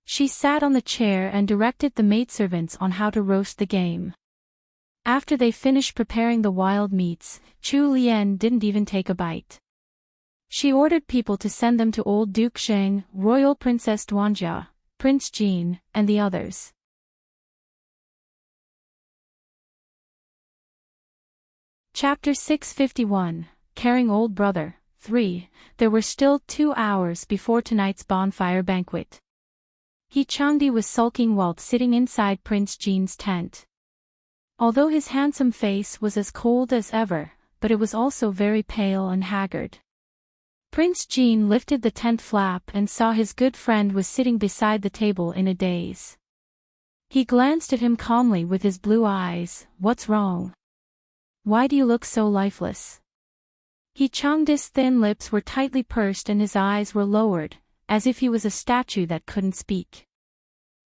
[SPEAKER 1] She sat on the chair and directed the maidservants on how to roast the game. After they finished preparing the wild meats, Chu Lian didn't even take a bite. She ordered people to send them to old Duke Sheng, Royal Princess Duanja, Prince Jean, and the others. Chapter 651, Caring Old Brother, 3. There were still 2 hours before tonight's bonfire banquet. He Changdi was sulking while sitting inside Prince Jean's tent. Although his handsome face was as cold as ever, but it was also very pale and haggard. Prince Jean lifted the tent flap and saw his good friend was sitting beside the table in a daze. He glanced at him calmly with his blue eyes. "What's wrong? Why do you look so lifeless?" He Changdi's thin lips were tightly pursed and his eyes were lowered, as if he was a statue that couldn't speak.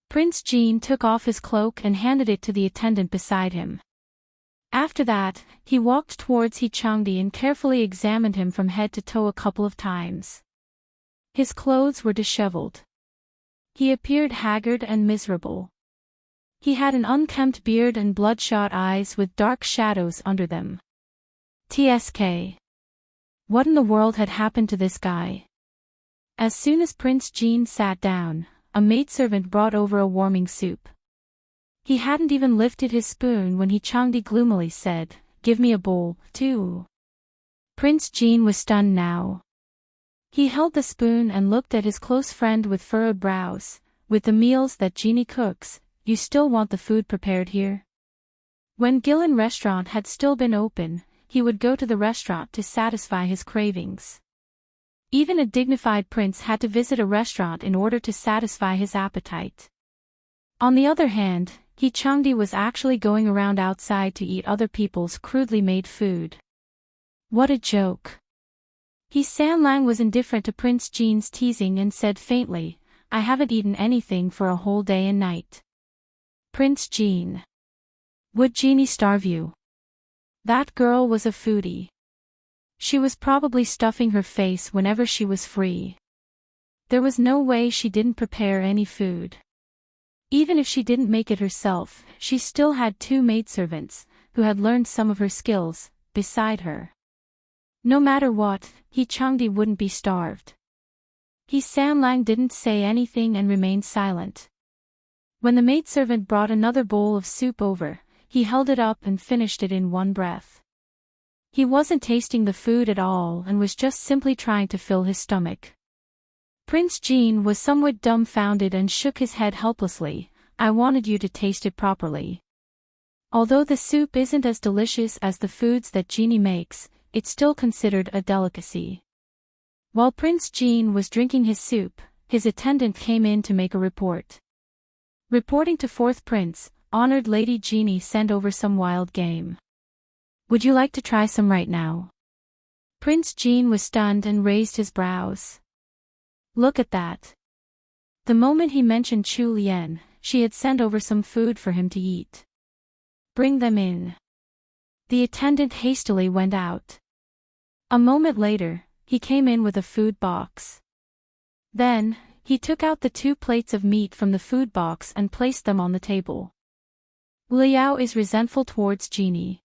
[SPEAKER 1] Prince Jean took off his cloak and handed it to the attendant beside him. After that, he walked towards He Changdi and carefully examined him from head to toe a couple of times. His clothes were disheveled. He appeared haggard and miserable. He had an unkempt beard and bloodshot eyes with dark shadows under them. TSK. What in the world had happened to this guy? As soon as Prince Jean sat down, a maidservant brought over a warming soup. He hadn't even lifted his spoon when He Changdi gloomily said, "Give me a bowl, too." Prince Jean was stunned now. He held the spoon and looked at his close friend with furrowed brows. "With the meals that Jeannie cooks, you still want the food prepared here?" When Gillen restaurant had still been open, he would go to the restaurant to satisfy his cravings. Even a dignified prince had to visit a restaurant in order to satisfy his appetite. On the other hand, He Changdi was actually going around outside to eat other people's crudely made food. What a joke. He Sanlang was indifferent to Prince Jean's teasing and said faintly, "I haven't eaten anything for a whole day and night." Prince Jean. Would Jeannie starve you? That girl was a foodie. She was probably stuffing her face whenever she was free. There was no way she didn't prepare any food. Even if she didn't make it herself, she still had 2 maidservants, who had learned some of her skills, beside her. No matter what, He Changdi wouldn't be starved. He Sanlang didn't say anything and remained silent. When the maidservant brought another bowl of soup over, he held it up and finished it in one breath. He wasn't tasting the food at all and was just simply trying to fill his stomach. Prince Jean was somewhat dumbfounded and shook his head helplessly. "I wanted you to taste it properly. Although the soup isn't as delicious as the foods that Jeannie makes, it's still considered a delicacy." While Prince Jean was drinking his soup, his attendant came in to make a report. Reporting to 4th Prince, honored Lady Jeannie sent over some wild game. Would you like to try some right now? Prince Jean was stunned and raised his brows. Look at that. The moment he mentioned Chu Lian, she had sent over some food for him to eat. Bring them in. The attendant hastily went out. A moment later, he came in with a food box. Then, he took out the 2 plates of meat from the food box and placed them on the table. Liao is resentful towards Jeannie.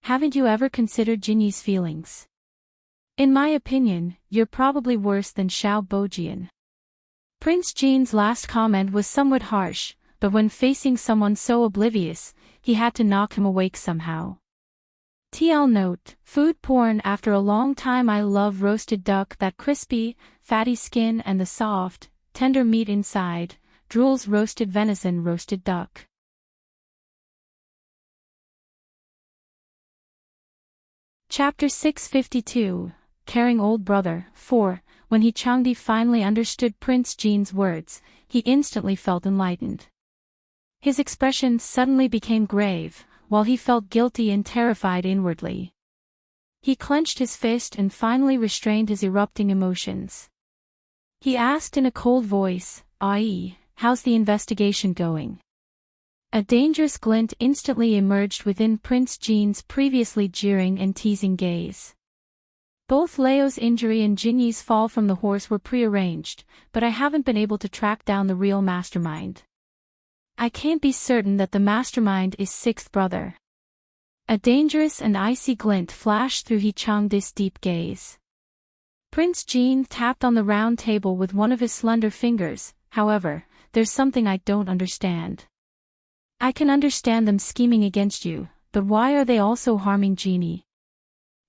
[SPEAKER 1] Haven't you ever considered Jeannie's feelings? In my opinion, you're probably worse than Xiao Bojian. Prince Jean's last comment was somewhat harsh, but when facing someone so oblivious, he had to knock him awake somehow. TL note, food porn. After a long time I love roasted duck, that crispy, fatty skin and the soft, tender meat inside, drools roasted venison, roasted duck. Chapter 652, Caring Old Brother, 4. when Changdi finally understood Prince Jin's words, he instantly felt enlightened. His expression suddenly became grave, while he felt guilty and terrified inwardly. He clenched his fist and finally restrained his erupting emotions. He asked in a cold voice, "I.e., how's the investigation going?" A dangerous glint instantly emerged within Prince Jin's previously jeering and teasing gaze. Both Leo's injury and Jinyi's fall from the horse were prearranged, but I haven't been able to track down the real mastermind. I can't be certain that the mastermind is sixth brother. A dangerous and icy glint flashed through Changdi's deep gaze. Prince Jin tapped on the round table with one of his slender fingers. "However, there's something I don't understand. I can understand them scheming against you, but why are they also harming Genie?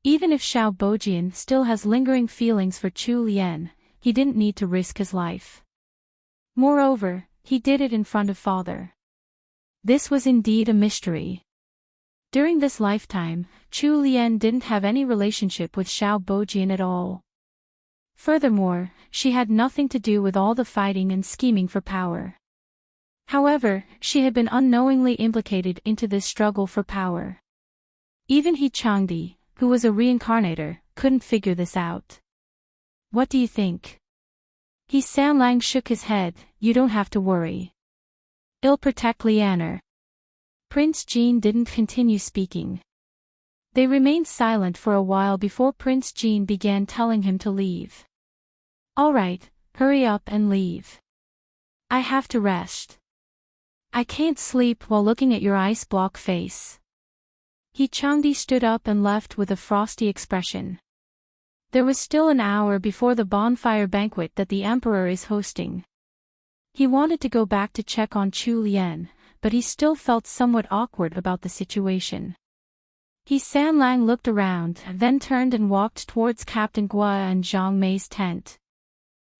[SPEAKER 1] Even if Xiao Bojian still has lingering feelings for Chu Lian, he didn't need to risk his life. Moreover, he did it in front of father." This was indeed a mystery. During this lifetime, Chu Lian didn't have any relationship with Xiao Bojian at all. Furthermore, she had nothing to do with all the fighting and scheming for power. However, she had been unknowingly implicated into this struggle for power. Even Changdi, who was a reincarnator, couldn't figure this out. "What do you think?" Sanlang shook his head. "You don't have to worry. I'll protect Lianer." Prince Jin didn't continue speaking. They remained silent for a while before Prince Jin began telling him to leave. "All right, hurry up and leave. I have to rest. I can't sleep while looking at your ice block face." Changdi stood up and left with a frosty expression. There was still an hour before the bonfire banquet that the emperor is hosting. He wanted to go back to check on Chu Lian, but he still felt somewhat awkward about the situation. Sanlang looked around, then turned and walked towards Captain Gua and Zhang Mei's tent.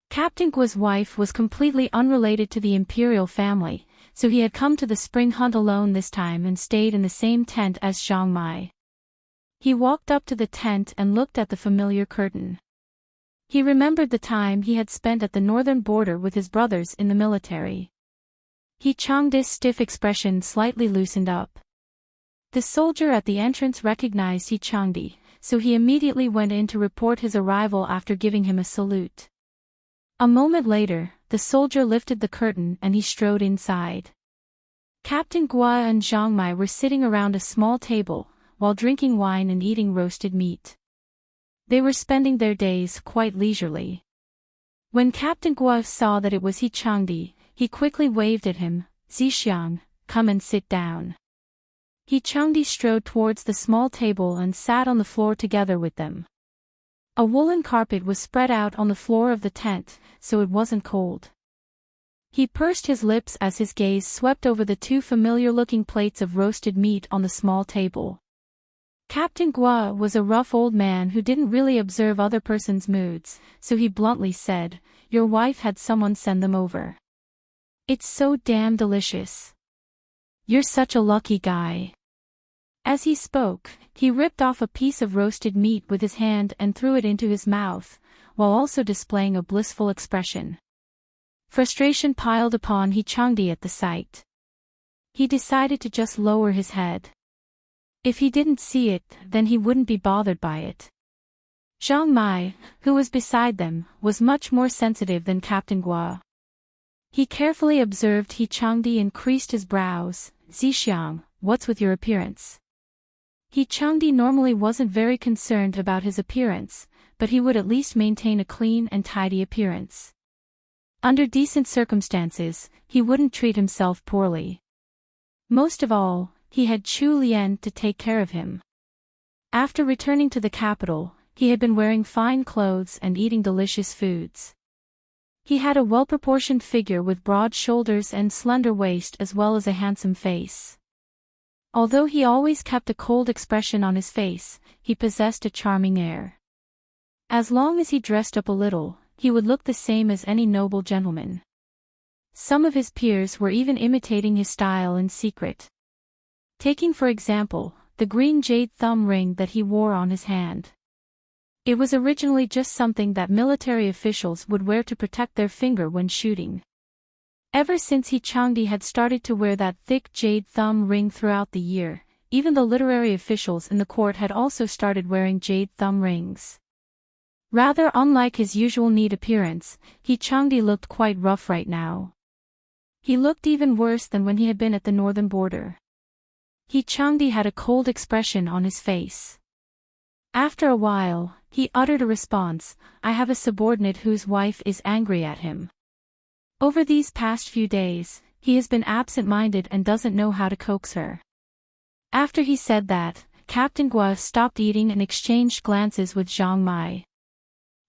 [SPEAKER 1] Captain Gua's wife was completely unrelated to the imperial family, so he had come to the spring hunt alone this time and stayed in the same tent as Zhang Mei. He walked up to the tent and looked at the familiar curtain. He remembered the time he had spent at the northern border with his brothers in the military. Changdi's stiff expression slightly loosened up. The soldier at the entrance recognized Changdi, so he immediately went in to report his arrival after giving him a salute. A moment later, the soldier lifted the curtain and he strode inside. Captain Gua and Zhang Mei were sitting around a small table, while drinking wine and eating roasted meat. They were spending their days quite leisurely. When Captain Gua saw that it was Changdi, he quickly waved at him. "Zixiang, come and sit down." Changdi strode towards the small table and sat on the floor together with them. A woolen carpet was spread out on the floor of the tent, so it wasn't cold. He pursed his lips as his gaze swept over the two familiar-looking plates of roasted meat on the small table. Captain Gua was a rough old man who didn't really observe other person's moods, so he bluntly said, "Your wife had someone send them over. It's so damn delicious. You're such a lucky guy." As he spoke, he ripped off a piece of roasted meat with his hand and threw it into his mouth, while also displaying a blissful expression. Frustration piled upon Changdi at the sight. He decided to just lower his head. If he didn't see it, then he wouldn't be bothered by it. Zhang Mei, who was beside them, was much more sensitive than Captain Gua. He carefully observed Changdi and creased his brows. "Zixiang, what's with your appearance?" Changdi normally wasn't very concerned about his appearance, but he would at least maintain a clean and tidy appearance. Under decent circumstances, he wouldn't treat himself poorly. Most of all, he had Chu Lian to take care of him. After returning to the capital, he had been wearing fine clothes and eating delicious foods. He had a well-proportioned figure with broad shoulders and slender waist as well as a handsome face. Although he always kept a cold expression on his face, he possessed a charming air. As long as he dressed up a little, he would look the same as any noble gentleman. Some of his peers were even imitating his style in secret. Taking for example, the green jade thumb ring that he wore on his hand. It was originally just something that military officials would wear to protect their finger when shooting. Ever since Changdi had started to wear that thick jade thumb ring throughout the year, even the literary officials in the court had also started wearing jade thumb rings. Rather unlike his usual neat appearance, Changdi looked quite rough right now. He looked even worse than when he had been at the northern border. Changdi had a cold expression on his face. After a while, he uttered a response, "I have a subordinate whose wife is angry at him. Over these past few days, he has been absent-minded and doesn't know how to coax her." After he said that, Captain Gua stopped eating and exchanged glances with Zhang Mai.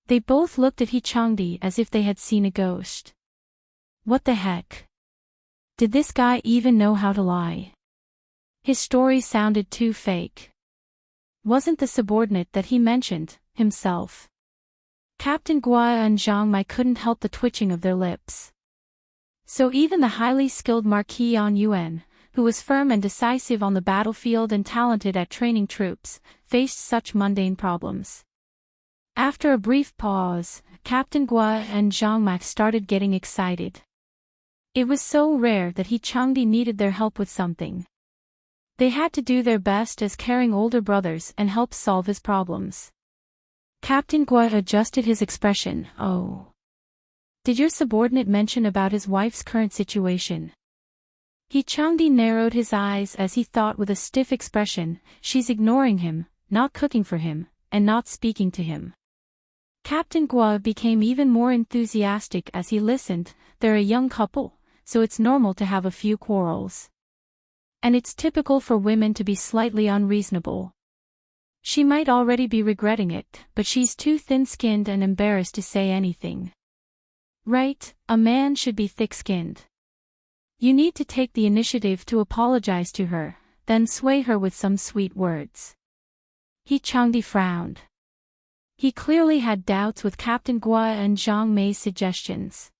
[SPEAKER 1] They both looked at Changdi as if they had seen a ghost. What the heck? Did this guy even know how to lie? His story sounded too fake. Wasn't the subordinate that he mentioned himself? Captain Gua and Zhang Mai couldn't help the twitching of their lips. So even the highly skilled Marquis An Yuan, who was firm and decisive on the battlefield and talented at training troops, faced such mundane problems. After a brief pause, Captain Gua and Zhang Mai started getting excited. It was so rare that Changdi needed their help with something. They had to do their best as caring older brothers and help solve his problems. Captain Gua adjusted his expression. "Oh. Did your subordinate mention about his wife's current situation?" Changdi narrowed his eyes as he thought with a stiff expression, "She's ignoring him, not cooking for him, and not speaking to him." Captain Gua became even more enthusiastic as he listened. "They're a young couple, so it's normal to have a few quarrels. And it's typical for women to be slightly unreasonable. She might already be regretting it, but she's too thin-skinned and embarrassed to say anything. Right, a man should be thick-skinned. You need to take the initiative to apologize to her, then sway her with some sweet words." Changdi frowned. He clearly had doubts with Captain Gua and Zhang Mei's suggestions.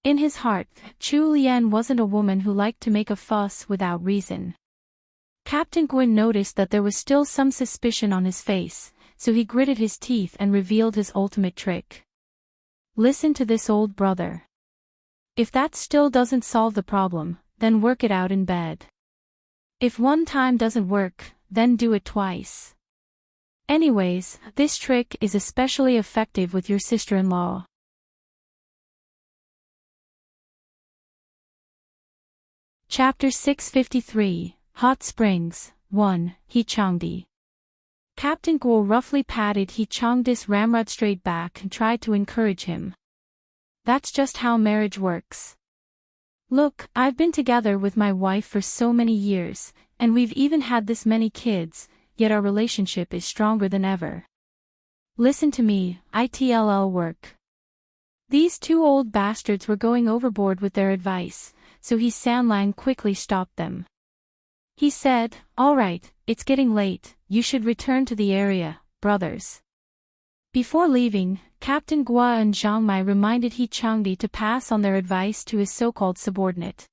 [SPEAKER 1] In his heart, Chu Lian wasn't a woman who liked to make a fuss without reason. Captain Gua noticed that there was still some suspicion on his face, so he gritted his teeth and revealed his ultimate trick. "Listen to this old brother. If that still doesn't solve the problem, then work it out in bed. If one time doesn't work, then do it twice. Anyways, this trick is especially effective with your sister-in-law." Chapter 653, Hot Springs, 1, Changdi. Captain Gua roughly patted Changdi's ramrod straight back and tried to encourage him. "That's just how marriage works. Look, I've been together with my wife for so many years, and we've even had this many kids, yet our relationship is stronger than ever. Listen to me, it'll work." These two old bastards were going overboard with their advice, so Sanlang quickly stopped them. He said, "All right, it's getting late, you should return to the area, brothers." Before leaving, Captain Gua and Zhang Mai reminded Changdi to pass on their advice to his so-called subordinate.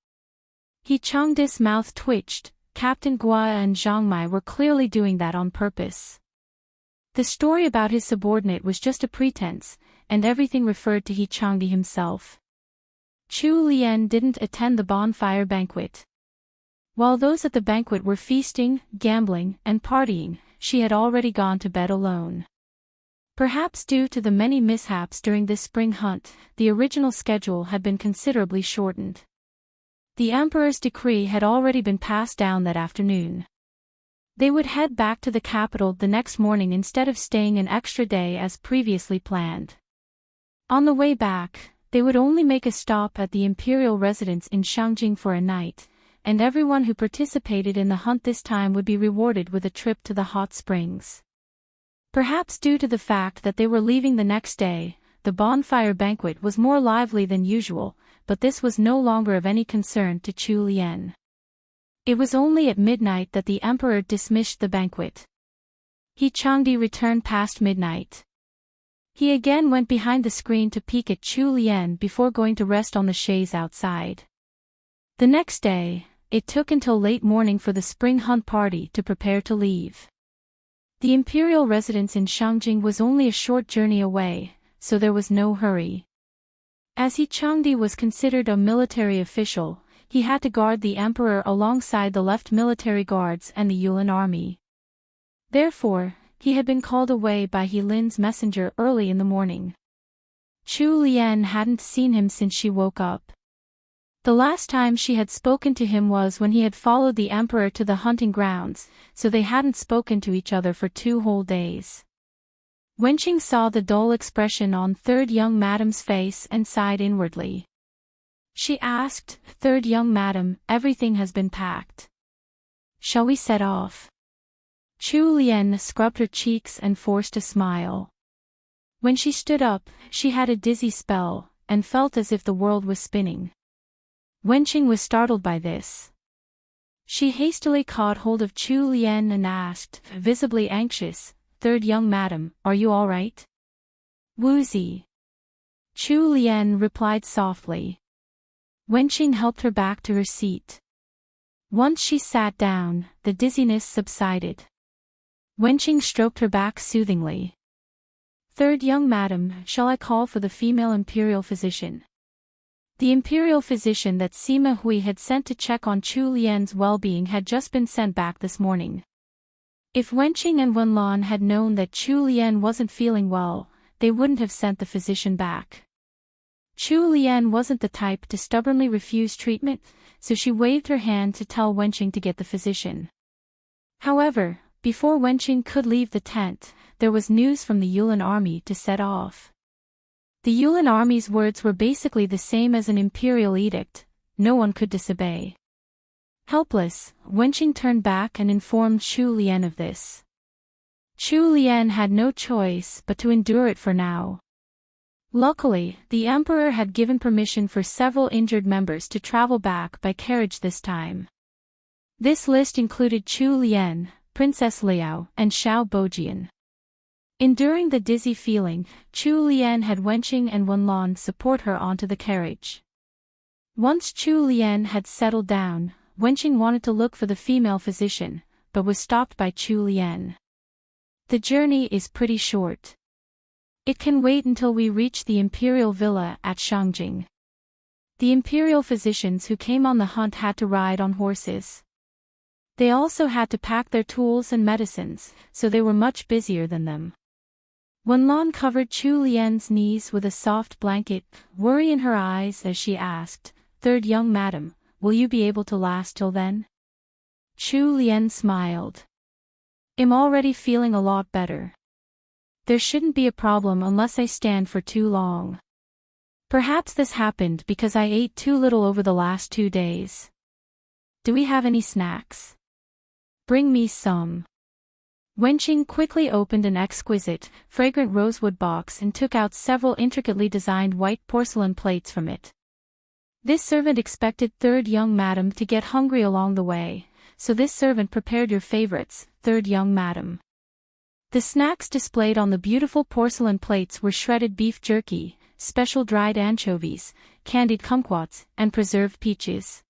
[SPEAKER 1] Changdi's mouth twitched. Captain Gua and Zhang Mai were clearly doing that on purpose. The story about his subordinate was just a pretense, and everything referred to Changdi himself. Chu Lian didn't attend the bonfire banquet. While those at the banquet were feasting, gambling, and partying, she had already gone to bed alone. Perhaps due to the many mishaps during this spring hunt, the original schedule had been considerably shortened. The Emperor's decree had already been passed down that afternoon. They would head back to the capital the next morning instead of staying an extra day as previously planned. On the way back, they would only make a stop at the imperial residence in Shangjing for a night, and everyone who participated in the hunt this time would be rewarded with a trip to the hot springs. Perhaps due to the fact that they were leaving the next day, the bonfire banquet was more lively than usual, but this was no longer of any concern to Chu Lian. It was only at midnight that the emperor dismissed the banquet. Changdi returned past midnight. He again went behind the screen to peek at Chu Lian before going to rest on the chaise outside. The next day, it took until late morning for the spring hunt party to prepare to leave. The imperial residence in Shangjing was only a short journey away, so there was no hurry. As He Changdi was considered a military official, he had to guard the emperor alongside the left military guards and the Yulin army. Therefore, he had been called away by He Lin's messenger early in the morning. Chu Lian hadn't seen him since she woke up. The last time she had spoken to him was when he had followed the emperor to the hunting grounds, so they hadn't spoken to each other for 2 whole days. Wenqing saw the dull expression on third young madam's face and sighed inwardly. She asked, "Third young madam, everything has been packed. Shall we set off?" Chu Lian scrubbed her cheeks and forced a smile. When she stood up, she had a dizzy spell, and felt as if the world was spinning. Wenqing was startled by this. She hastily caught hold of Chu Lian and asked, visibly anxious, "Third young madam, are you all right?" "Woozy." Chu Lian replied softly. Wenqing helped her back to her seat. Once she sat down, the dizziness subsided. Wenqing stroked her back soothingly. "Third young madam, shall I call for the female imperial physician?" The imperial physician that Sima Hui had sent to check on Chu Lian's well-being had just been sent back this morning. If Wenqing and Wenlan had known that Chu Lian wasn't feeling well, they wouldn't have sent the physician back. Chu Lian wasn't the type to stubbornly refuse treatment, so she waved her hand to tell Wenqing to get the physician. However, before Wenqing could leave the tent, there was news from the Yulin army to set off. The Yulin army's words were basically the same as an imperial edict: no one could disobey. Helpless, Wenqing turned back and informed Chu Lian of this. Chu Lian had no choice but to endure it for now. Luckily, the emperor had given permission for several injured members to travel back by carriage this time. This list included Chu Lian, Princess Liao, and Xiao Bojian. Enduring the dizzy feeling, Chu Lian had Wenqing and Wenlan support her onto the carriage. Once Chu Lian had settled down, Wenqing wanted to look for the female physician, but was stopped by Chu Lian. "The journey is pretty short. It can wait until we reach the imperial villa at Shangjing." The imperial physicians who came on the hunt had to ride on horses. They also had to pack their tools and medicines, so they were much busier than them. Wenlan covered Chu Lian's knees with a soft blanket, worry in her eyes as she asked, "Third young madam, will you be able to last till then?" Chu Lian smiled. "I'm already feeling a lot better. There shouldn't be a problem unless I stand for too long. Perhaps this happened because I ate too little over the last 2 days. Do we have any snacks? Bring me some." Wenqing quickly opened an exquisite, fragrant rosewood box and took out several intricately designed white porcelain plates from it. This servant expected third young madam to get hungry along the way, so this servant prepared your favorites, third young madam. The snacks displayed on the beautiful porcelain plates were shredded beef jerky, special dried anchovies, candied kumquats, and preserved peaches.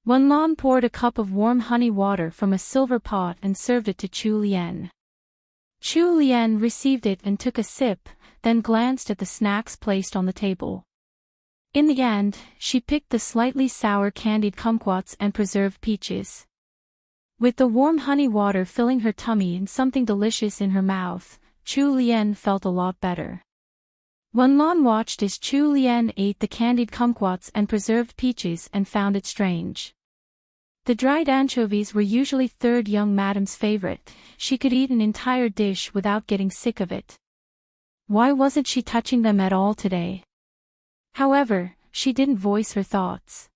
[SPEAKER 1] Wenlan poured a cup of warm honey water from a silver pot and served it to Chu Lian. Chu Lian received it and took a sip, then glanced at the snacks placed on the table. In the end, she picked the slightly sour candied kumquats and preserved peaches. With the warm honey water filling her tummy and something delicious in her mouth, Chu Lian felt a lot better. Wenlan watched as Chu Lian ate the candied kumquats and preserved peaches and found it strange. The dried anchovies were usually third young madam's favorite. She could eat an entire dish without getting sick of it. Why wasn't she touching them at all today? However, she didn't voice her thoughts.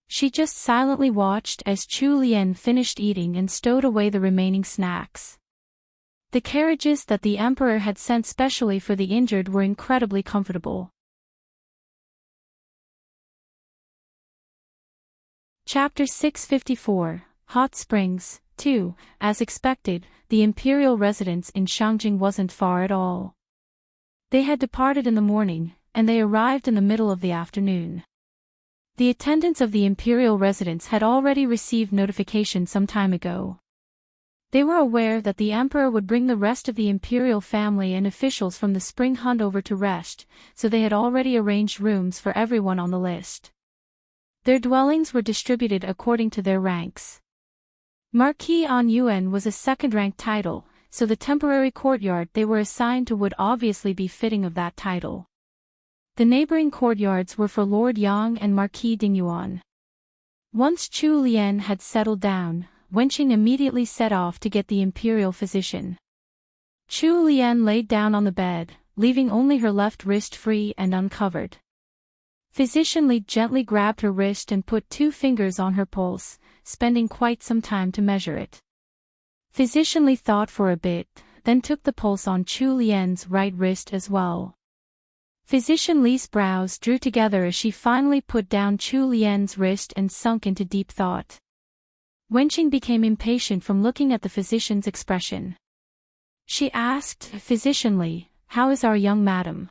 [SPEAKER 1] She just silently watched as Chu Lian finished eating and stowed away the remaining snacks. The carriages that the emperor had sent specially for the injured were incredibly comfortable. Chapter 654, Hot Springs, 2. As expected, the imperial residence in Shangjing wasn't far at all. They had departed in the morning, and they arrived in the middle of the afternoon. The attendants of the imperial residence had already received notification some time ago. They were aware that the emperor would bring the rest of the imperial family and officials from the spring hunt over to rest, so they had already arranged rooms for everyone on the list. Their dwellings were distributed according to their ranks. Marquis en Yuan was a second-rank title, so the temporary courtyard they were assigned to would obviously be fitting of that title. The neighboring courtyards were for Lord Yang and Marquis Dingyuan. Once Chu Lian had settled down, Wenqing immediately set off to get the imperial physician. Chu Lian laid down on the bed, leaving only her left wrist free and uncovered. Physician Li gently grabbed her wrist and put 2 fingers on her pulse, spending quite some time to measure it. Physician Li thought for a bit, then took the pulse on Chu Lian's right wrist as well. Physician Li's brows drew together as she finally put down Chu Lian's wrist and sunk into deep thought. Wenqing became impatient from looking at the physician's expression. She asked, "Physician Li, how is our young madam?"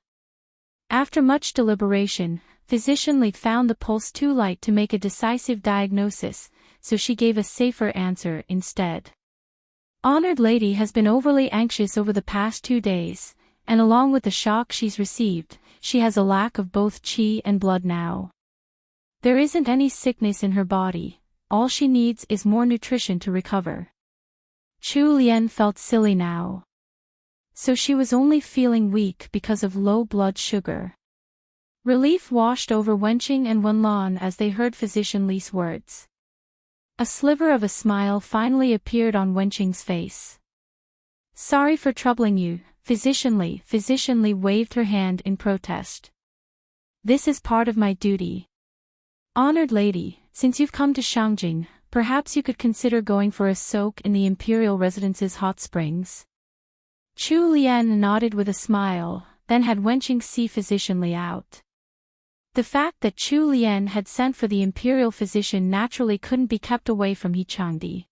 [SPEAKER 1] After much deliberation, Physician Li found the pulse too light to make a decisive diagnosis, so she gave a safer answer instead. Honored lady has been overly anxious over the past 2 days, and along with the shock she's received, she has a lack of both qi and blood now. There isn't any sickness in her body, all she needs is more nutrition to recover. Chu Lian felt silly now. So she was only feeling weak because of low blood sugar. Relief washed over Wenqing and Wenlan as they heard Physician Li's words. A sliver of a smile finally appeared on Wenqing's face. "Sorry for troubling you, Physician Li." Physician Li waved her hand in protest. "This is part of my duty. Honored lady, since you've come to Shangjing, perhaps you could consider going for a soak in the imperial residence's hot springs." Chu Lian nodded with a smile, then had Wenqing see Physician Li out. The fact that Chu Lian had sent for the imperial physician naturally couldn't be kept away from He Changdi.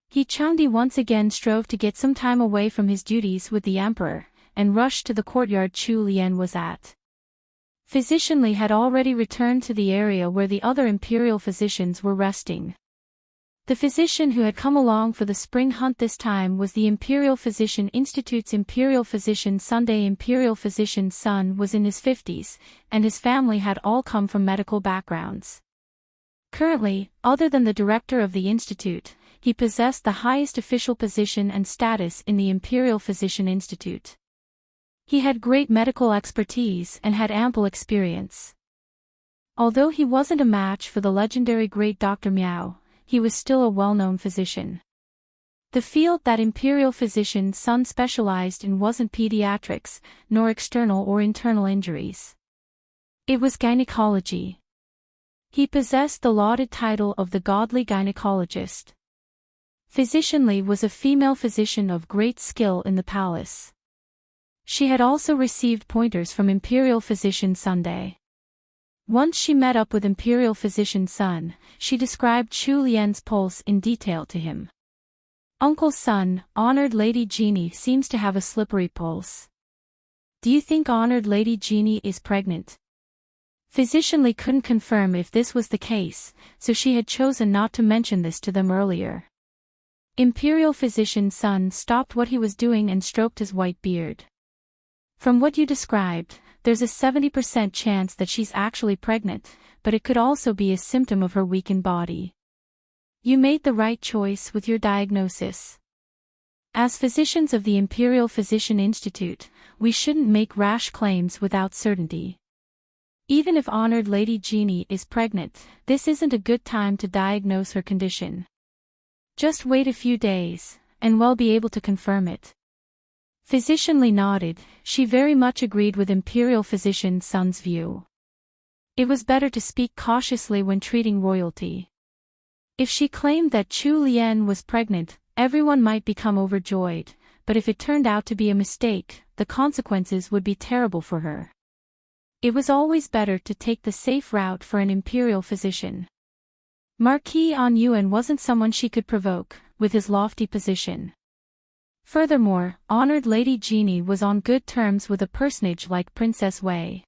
[SPEAKER 1] He Changdi once again strove to get some time away from his duties with the emperor, and rushed to the courtyard Chu Lian was at. Physician Li had already returned to the area where the other imperial physicians were resting. The physician who had come along for the spring hunt this time was the Imperial Physician Institute's Imperial Physician Sunday. Imperial Physician's son was in his 50s, and his family had all come from medical backgrounds. Currently, other than the director of the institute, he possessed the highest official position and status in the Imperial Physician Institute. He had great medical expertise and had ample experience. Although he wasn't a match for the legendary great Dr. Miao, he was still a well-known physician. The field that Imperial Physician's son specialized in wasn't pediatrics, nor external or internal injuries. It was gynecology. He possessed the lauded title of the godly gynecologist. Physician Li was a female physician of great skill in the palace. She had also received pointers from Imperial Physician Sunday. Once she met up with Imperial Physician Sun, she described Chu Lian's pulse in detail to him. "Uncle Sun, Honored Lady Jeannie seems to have a slippery pulse. Do you think Honored Lady Jeannie is pregnant?" Physician Li couldn't confirm if this was the case, so she had chosen not to mention this to them earlier. Imperial Physician Sun stopped what he was doing and stroked his white beard. "From what you described, there's a 70% chance that she's actually pregnant, but it could also be a symptom of her weakened body. You made the right choice with your diagnosis. As physicians of the Imperial Physician Institute, we shouldn't make rash claims without certainty. Even if Honored Lady Jeannie is pregnant, this isn't a good time to diagnose her condition. Just wait a few days, and we'll be able to confirm it." Physician Li nodded. She very much agreed with Imperial Physician Sun's view. It was better to speak cautiously when treating royalty. If she claimed that Chu Lian was pregnant, everyone might become overjoyed, but if it turned out to be a mistake, the consequences would be terrible for her. It was always better to take the safe route for an imperial physician. Marquis en Yuan wasn't someone she could provoke, with his lofty position. Furthermore, Honored Lady Jeannie was on good terms with a personage like Princess Wei.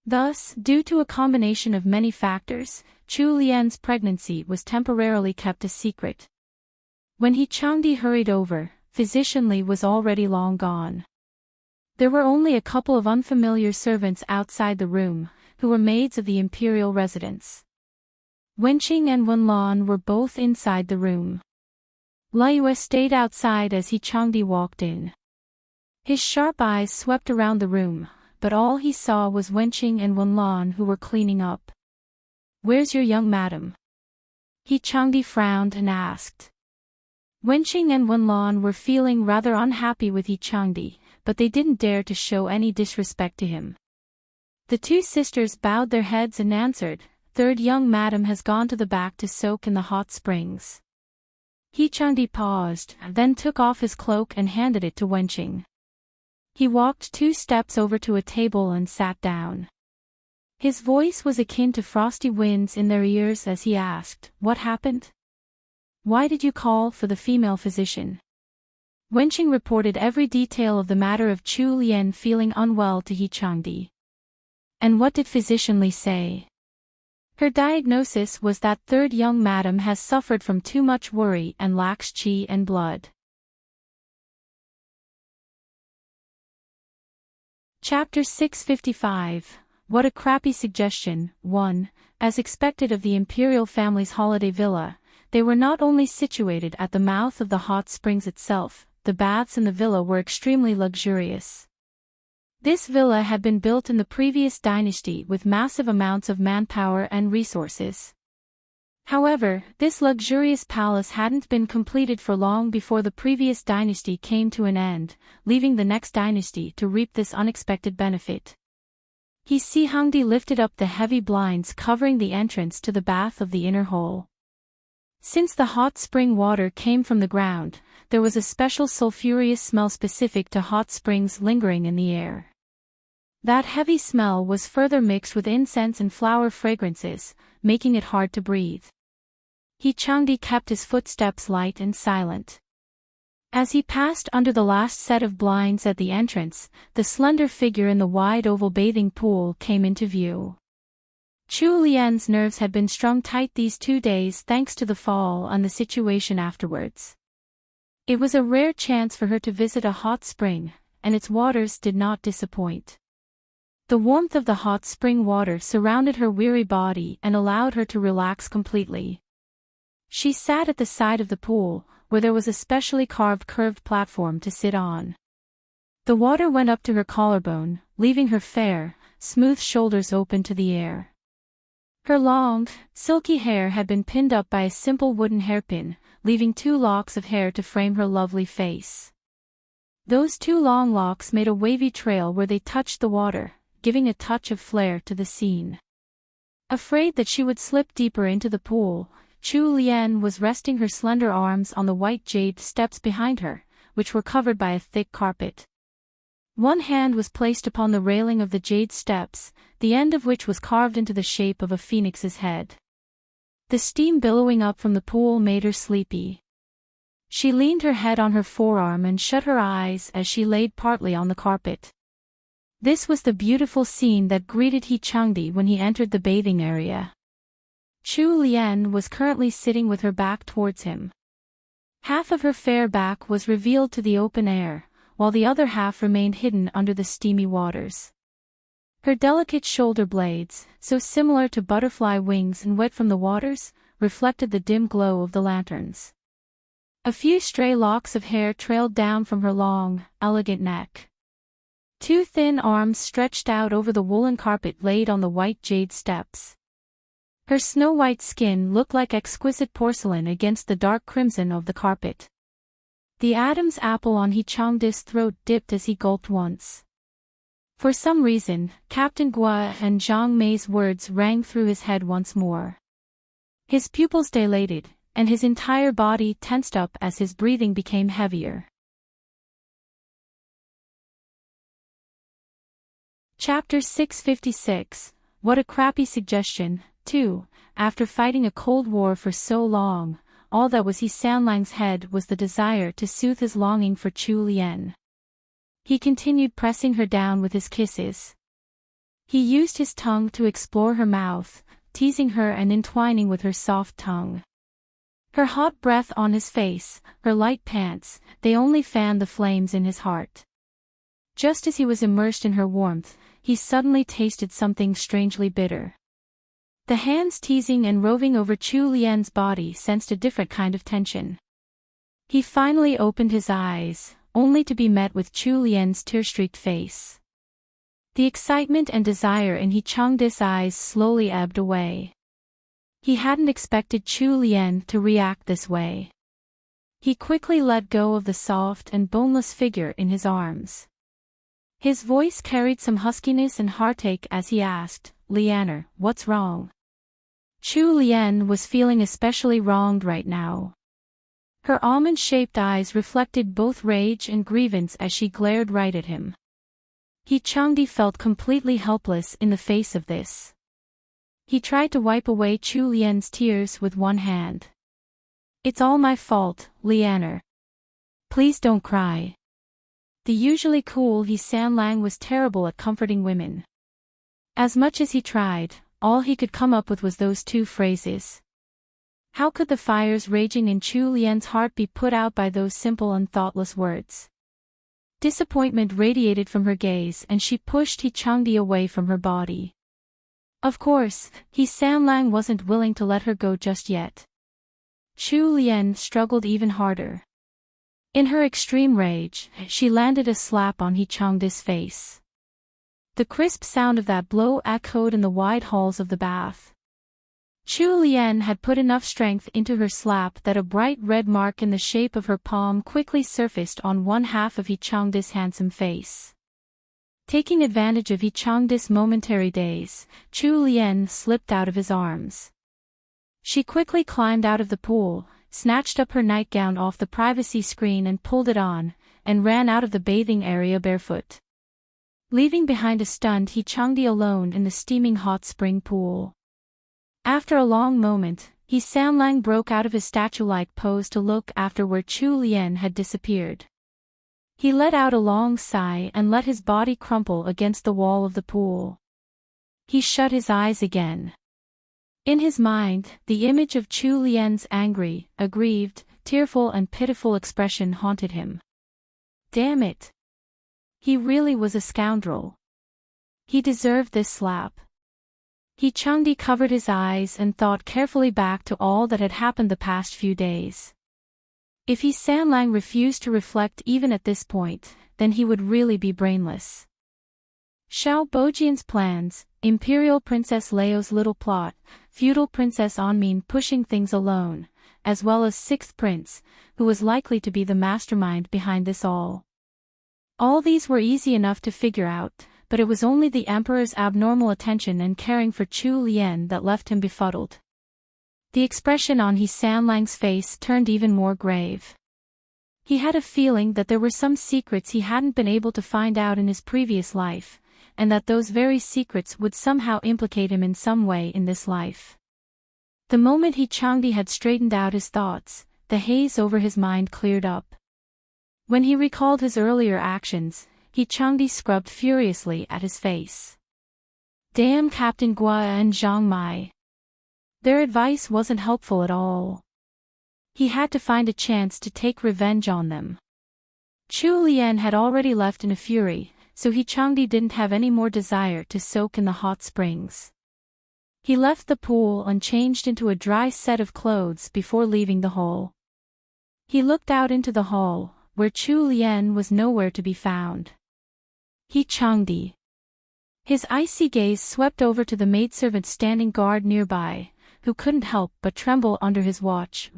[SPEAKER 1] Thus, due to a combination of many factors, Chu Lian's pregnancy was temporarily kept a secret. When He Changdi hurried over, Physician Li was already long gone. There were only a couple of unfamiliar servants outside the room, who were maids of the imperial residence. Wenqing and Wenlan were both inside the room. Liu stayed outside as He Changdi walked in. His sharp eyes swept around the room, but all he saw was Wenqing and Wenlan, who were cleaning up. "Where's your young madam?" He Changdi frowned and asked. Wenqing and Wenlan were feeling rather unhappy with He Changdi, but they didn't dare to show any disrespect to him. The two sisters bowed their heads and answered, "Third young madam has gone to the back to soak in the hot springs." He Changdi paused, then took off his cloak and handed it to Wenqing. He walked 2 steps over to a table and sat down. His voice was akin to frosty winds in their ears as he asked, "What happened? Why did you call for the female physician?" Wenqing reported every detail of the matter of Chu Lian feeling unwell to He Changdi. "And what did Physician Li say?" "Her diagnosis was that third young madam has suffered from too much worry and lacks qi and blood." Chapter 655. What a crappy suggestion. 1. As expected of the imperial family's holiday villa, they were not only situated at the mouth of the hot springs itself, the baths in the villa were extremely luxurious. This villa had been built in the previous dynasty with massive amounts of manpower and resources. However, this luxurious palace hadn't been completed for long before the previous dynasty came to an end, leaving the next dynasty to reap this unexpected benefit. He Hangdi lifted up the heavy blinds covering the entrance to the bath of the inner hole. Since the hot spring water came from the ground, there was a special sulfurous smell specific to hot springs lingering in the air. That heavy smell was further mixed with incense and flower fragrances, making it hard to breathe. He Changdi kept his footsteps light and silent. As he passed under the last set of blinds at the entrance, the slender figure in the wide oval bathing pool came into view. Chu Lian's nerves had been strung tight these 2 days thanks to the fall and the situation afterwards. It was a rare chance for her to visit a hot spring, and its waters did not disappoint. The warmth of the hot spring water surrounded her weary body and allowed her to relax completely. She sat at the side of the pool, where there was a specially carved curved platform to sit on. The water went up to her collarbone, leaving her fair, smooth shoulders open to the air. Her long, silky hair had been pinned up by a simple wooden hairpin, leaving 2 locks of hair to frame her lovely face. Those 2 long locks made a wavy trail where they touched the water, giving a touch of flair to the scene. Afraid that she would slip deeper into the pool, Chu Lian was resting her slender arms on the white jade steps behind her, which were covered by a thick carpet. One hand was placed upon the railing of the jade steps, the end of which was carved into the shape of a phoenix's head. The steam billowing up from the pool made her sleepy. She leaned her head on her forearm and shut her eyes as she laid partly on the carpet. This was the beautiful scene that greeted He Changdi when he entered the bathing area. Chu Lian was currently sitting with her back towards him. Half of her fair back was revealed to the open air, while the other half remained hidden under the steamy waters. Her delicate shoulder blades, so similar to butterfly wings and wet from the waters, reflected the dim glow of the lanterns. A few stray locks of hair trailed down from her long, elegant neck. 2 thin arms stretched out over the woolen carpet laid on the white jade steps. Her snow-white skin looked like exquisite porcelain against the dark crimson of the carpet. The Adam's apple on He Changdi's throat dipped as he gulped once. For some reason, Captain Gua and Zhang Mei's words rang through his head once more. His pupils dilated, and his entire body tensed up as his breathing became heavier. Chapter 656. What a crappy suggestion. 2. After fighting a cold war for so long, all that was He Sanlang's head was the desire to soothe his longing for Chu Lian. He continued pressing her down with his kisses. He used his tongue to explore her mouth, teasing her and entwining with her soft tongue. Her hot breath on his face, her light pants, they only fanned the flames in his heart. Just as he was immersed in her warmth, he suddenly tasted something strangely bitter. The hands teasing and roving over Chu Lian's body sensed a different kind of tension. He finally opened his eyes, only to be met with Chu Lian's tear-streaked face. The excitement and desire in He Changdi's eyes slowly ebbed away. He hadn't expected Chu Lian to react this way. He quickly let go of the soft and boneless figure in his arms. His voice carried some huskiness and heartache as he asked, "Lianer, what's wrong?" Chu Lian was feeling especially wronged right now. Her almond-shaped eyes reflected both rage and grievance as she glared right at him. He Changdi felt completely helpless in the face of this. He tried to wipe away Chu Lian's tears with one hand. "It's all my fault, Lianer. Please don't cry." The usually cool He Sanlang was terrible at comforting women. As much as he tried, all he could come up with was those two phrases. How could the fires raging in Chu Lian's heart be put out by those simple and thoughtless words? Disappointment radiated from her gaze and she pushed He Changdi away from her body. Of course, He Sanlang wasn't willing to let her go just yet. Chu Lian struggled even harder. In her extreme rage, she landed a slap on He Changdi's face. The crisp sound of that blow echoed in the wide halls of the bath. Chu Lian had put enough strength into her slap that a bright red mark in the shape of her palm quickly surfaced on one half of He Changdi's handsome face. Taking advantage of He Changdi's momentary daze, Chu Lian slipped out of his arms. She quickly climbed out of the pool, snatched up her nightgown off the privacy screen and pulled it on, and ran out of the bathing area barefoot, leaving behind a stunned He Changdi alone in the steaming hot spring pool. After a long moment, He Sanlang broke out of his statue-like pose to look after where Chu Lian had disappeared. He let out a long sigh and let his body crumple against the wall of the pool. He shut his eyes again. In his mind, the image of Chu Lian's angry, aggrieved, tearful and pitiful expression haunted him. Damn it! He really was a scoundrel. He deserved this slap. He Changdi covered his eyes and thought carefully back to all that had happened the past few days. If He Sanlang refused to reflect even at this point, then he would really be brainless. Xiao Bojian's plans, Imperial Princess Leo's little plot, feudal Princess Anmin pushing things alone, as well as Sixth Prince, who was likely to be the mastermind behind this all. All these were easy enough to figure out, but it was only the Emperor's abnormal attention and caring for Chu Lian that left him befuddled. The expression on He Sanlang's face turned even more grave. He had a feeling that there were some secrets he hadn't been able to find out in his previous life, and that those very secrets would somehow implicate him in some way in this life. The moment He Changdi had straightened out his thoughts, the haze over his mind cleared up. When he recalled his earlier actions, He Changdi scrubbed furiously at his face. Damn Captain Gua and Zhang Mai. Their advice wasn't helpful at all. He had to find a chance to take revenge on them. Chu Lian had already left in a fury, so He Changdi didn't have any more desire to soak in the hot springs. He left the pool and changed into a dry set of clothes before leaving the hall. He looked out into the hall, where Chu Lian was nowhere to be found. He Changdi. His icy gaze swept over to the maidservant standing guard nearby, who couldn't help but tremble under his watch.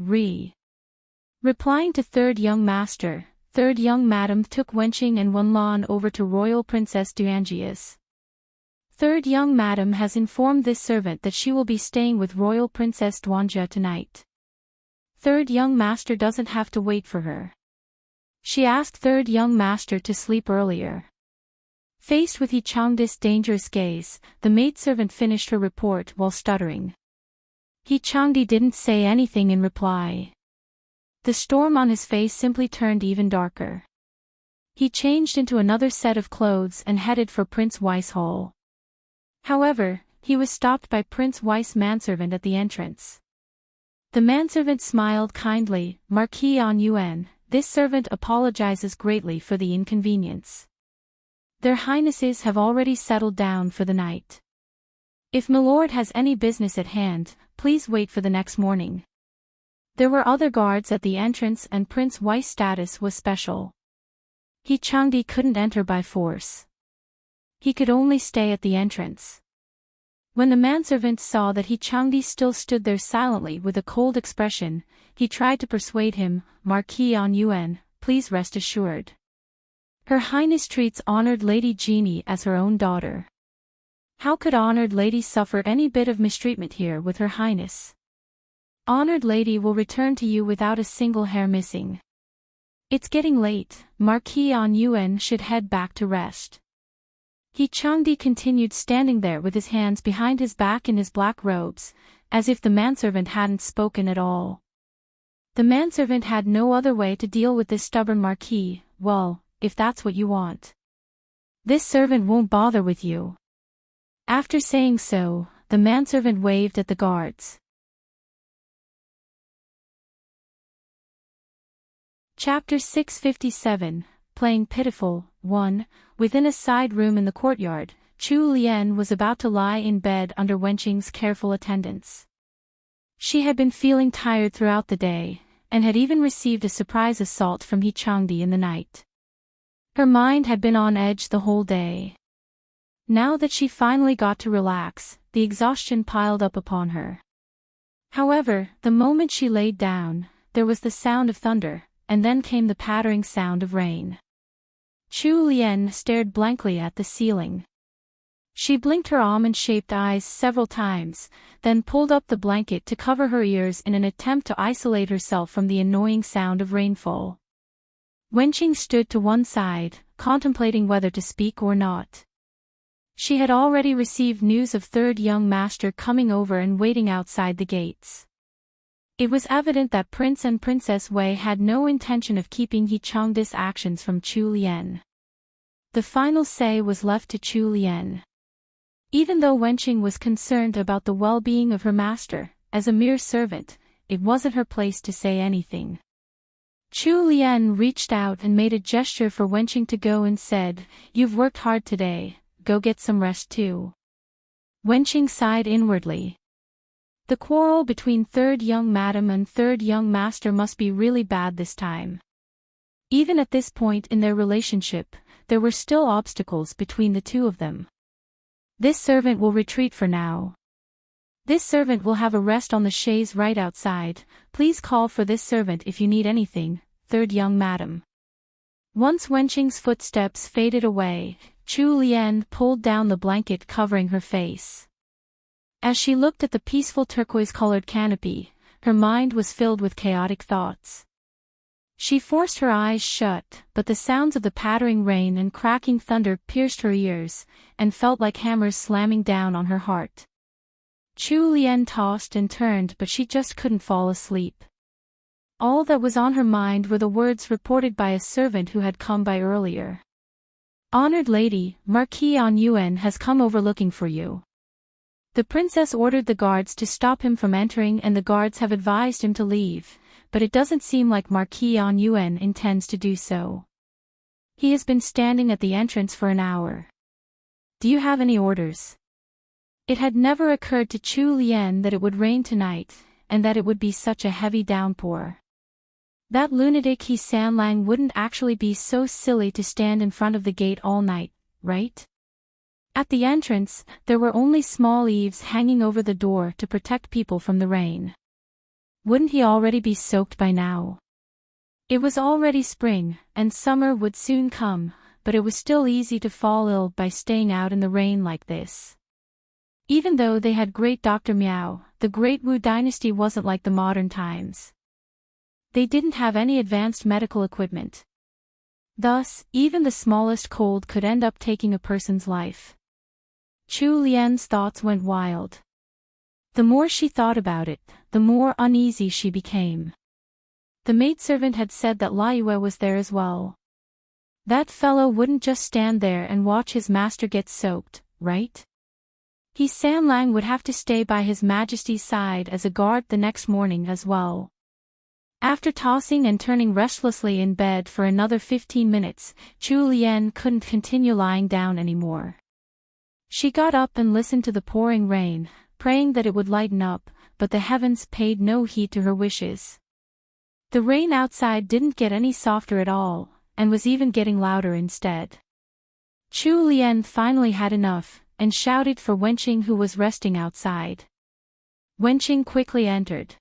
[SPEAKER 1] Replying to Third Young Master, Third Young Madam took Wenqing and Wenlan over to Royal Princess Duanjia's. Third Young Madam has informed this servant that she will be staying with Royal Princess Duanjia tonight. Third Young Master doesn't have to wait for her. She asked Third Young Master to sleep earlier. Faced with He Changdi's dangerous gaze, the maidservant finished her report while stuttering. He Changdi didn't say anything in reply. The storm on his face simply turned even darker. He changed into another set of clothes and headed for Prince Weiss' hall. However, he was stopped by Prince Weiss' manservant at the entrance. The manservant smiled kindly. Marquis en Yuen, this servant apologizes greatly for the inconvenience. Their highnesses have already settled down for the night. If milord has any business at hand, please wait for the next morning. There were other guards at the entrance and Prince Wei's status was special. He Changdi couldn't enter by force. He could only stay at the entrance. When the manservant saw that He Changdi still stood there silently with a cold expression, he tried to persuade him, Marquis en Yuen, please rest assured. Her Highness treats honored Lady Jeannie as her own daughter. How could honored lady suffer any bit of mistreatment here with Her Highness? Honored lady will return to you without a single hair missing. It's getting late, Marquis en Yuen should head back to rest. He Changdi continued standing there with his hands behind his back in his black robes, as if the manservant hadn't spoken at all. The manservant had no other way to deal with this stubborn marquis. Well, if that's what you want. This servant won't bother with you. After saying so, the manservant waved at the guards. Chapter 657, Playing Pitiful, 1. Within a side room in the courtyard, Chu Lian was about to lie in bed under Wenqing's careful attendance. She had been feeling tired throughout the day, and had even received a surprise assault from He Changdi in the night. Her mind had been on edge the whole day. Now that she finally got to relax, the exhaustion piled up upon her. However, the moment she laid down, there was the sound of thunder, and then came the pattering sound of rain. Chu Lian stared blankly at the ceiling. She blinked her almond-shaped eyes several times, then pulled up the blanket to cover her ears in an attempt to isolate herself from the annoying sound of rainfall. Wenqing stood to one side, contemplating whether to speak or not. She had already received news of third young master coming over and waiting outside the gates. It was evident that Prince and Princess Wei had no intention of keeping He Changdi's actions from Chu Lian. The final say was left to Chu Lian. Even though Wenqing was concerned about the well-being of her master, as a mere servant, it wasn't her place to say anything. Chu Lian reached out and made a gesture for Wenqing to go and said, "You've worked hard today, go get some rest too." Wenqing sighed inwardly. The quarrel between third young madam and third young master must be really bad this time. Even at this point in their relationship, there were still obstacles between the two of them. This servant will retreat for now. This servant will have a rest on the chaise right outside. Please call for this servant if you need anything, third young madam. Once Wenqing's footsteps faded away, Chu Lian pulled down the blanket covering her face. As she looked at the peaceful turquoise-colored canopy, her mind was filled with chaotic thoughts. She forced her eyes shut, but the sounds of the pattering rain and cracking thunder pierced her ears, and felt like hammers slamming down on her heart. Chu Lian tossed and turned, but she just couldn't fall asleep. All that was on her mind were the words reported by a servant who had come by earlier. "Honored lady, Marquis en Yuen has come over looking for you. The princess ordered the guards to stop him from entering and the guards have advised him to leave, but it doesn't seem like Marquis en Yuen intends to do so. He has been standing at the entrance for an hour. Do you have any orders?" It had never occurred to Chu Lian that it would rain tonight, and that it would be such a heavy downpour. That lunatic He Sanlang wouldn't actually be so silly to stand in front of the gate all night, right? At the entrance, there were only small eaves hanging over the door to protect people from the rain. Wouldn't he already be soaked by now? It was already spring, and summer would soon come, but it was still easy to fall ill by staying out in the rain like this. Even though they had great Dr. Miao, the Great Wu dynasty wasn't like the modern times. They didn't have any advanced medical equipment. Thus, even the smallest cold could end up taking a person's life. Chu Lian's thoughts went wild. The more she thought about it, the more uneasy she became. The maidservant had said that Liyue was there as well. That fellow wouldn't just stand there and watch his master get soaked, right? He Sanlang would have to stay by His Majesty's side as a guard the next morning as well. After tossing and turning restlessly in bed for another 15 minutes, Chu Lien couldn't continue lying down anymore. She got up and listened to the pouring rain, praying that it would lighten up, but the heavens paid no heed to her wishes. The rain outside didn't get any softer at all, and was even getting louder instead. Chu Lien finally had enough, and shouted for Wenqing, who was resting outside. Wenqing quickly entered.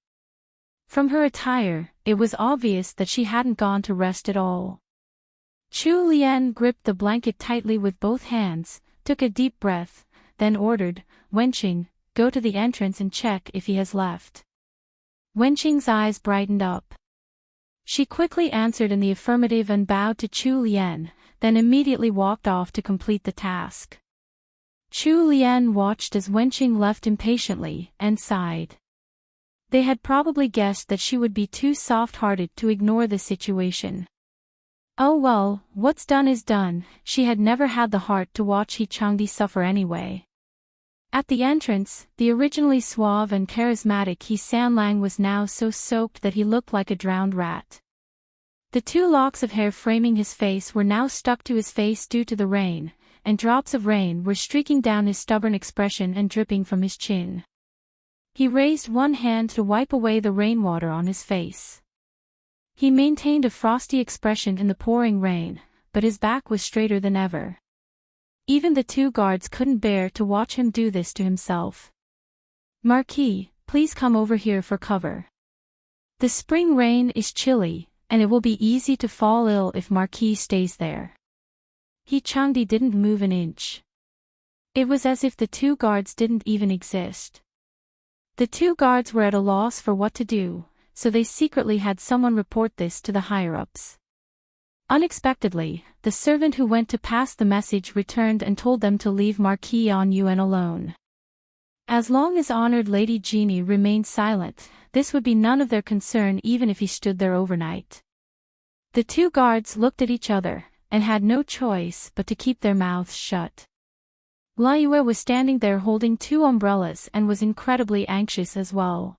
[SPEAKER 1] From her attire, it was obvious that she hadn't gone to rest at all. Chu Lien gripped the blanket tightly with both hands, took a deep breath, then ordered, "Wenqing, go to the entrance and check if he has left." Wenqing's eyes brightened up. She quickly answered in the affirmative and bowed to Chu Lien, then immediately walked off to complete the task. Chu Lien watched as Wenqing left impatiently, and sighed. They had probably guessed that she would be too soft-hearted to ignore the situation. Oh well, what's done is done. She had never had the heart to watch He Changdi suffer anyway. At the entrance, the originally suave and charismatic He Sanlang was now so soaked that he looked like a drowned rat. The 2 locks of hair framing his face were now stuck to his face due to the rain, and drops of rain were streaking down his stubborn expression and dripping from his chin. He raised one hand to wipe away the rainwater on his face. He maintained a frosty expression in the pouring rain, but his back was straighter than ever. Even the 2 guards couldn't bear to watch him do this to himself. "Marquis, please come over here for cover. The spring rain is chilly, and it will be easy to fall ill if Marquis stays there." He Changdi didn't move an inch. It was as if the 2 guards didn't even exist. The 2 guards were at a loss for what to do, so they secretly had someone report this to the higher-ups. Unexpectedly, the servant who went to pass the message returned and told them to leave Marquis on Yuan alone. As long as honored Lady Jeannie remained silent, this would be none of their concern even if he stood there overnight. The 2 guards looked at each other, and had no choice but to keep their mouths shut. Liyue was standing there holding 2 umbrellas and was incredibly anxious as well.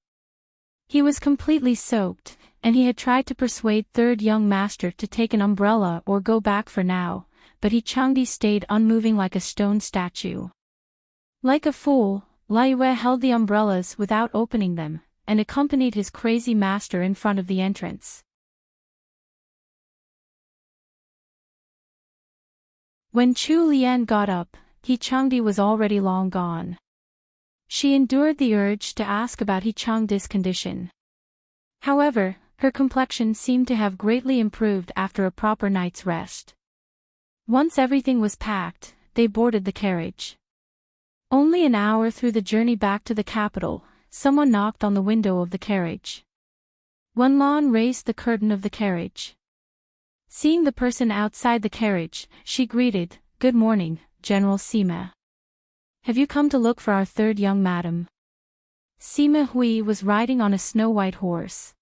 [SPEAKER 1] He was completely soaked, and he had tried to persuade Third Young Master to take an umbrella or go back for now, but He Changdi stayed unmoving like a stone statue. Like a fool, Liyue held the umbrellas without opening them, and accompanied his crazy master in front of the entrance. When Chu Lien got up, He Changdi was already long gone. She endured the urge to ask about He Changdi's condition. However, her complexion seemed to have greatly improved after a proper night's rest. Once everything was packed, they boarded the carriage. Only an hour through the journey back to the capital, someone knocked on the window of the carriage. Wenlan raised the curtain of the carriage. Seeing the person outside the carriage, she greeted, "Good morning, General Sima. Have you come to look for our 3rd young madam?" Sima Hui was riding on a snow-white horse.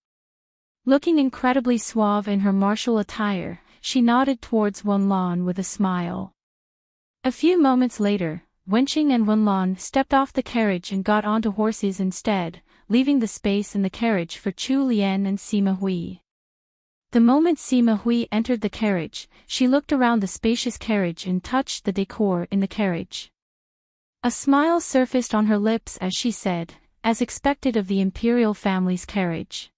[SPEAKER 1] Looking incredibly suave in her martial attire, she nodded towards Wenlan with a smile. A few moments later, Wenqing and Wenlan stepped off the carriage and got onto horses instead, leaving the space in the carriage for Chu Lien and Sima Hui. The moment Sima Hui entered the carriage, she looked around the spacious carriage and touched the decor in the carriage. A smile surfaced on her lips as she said, as expected of the imperial family's carriage.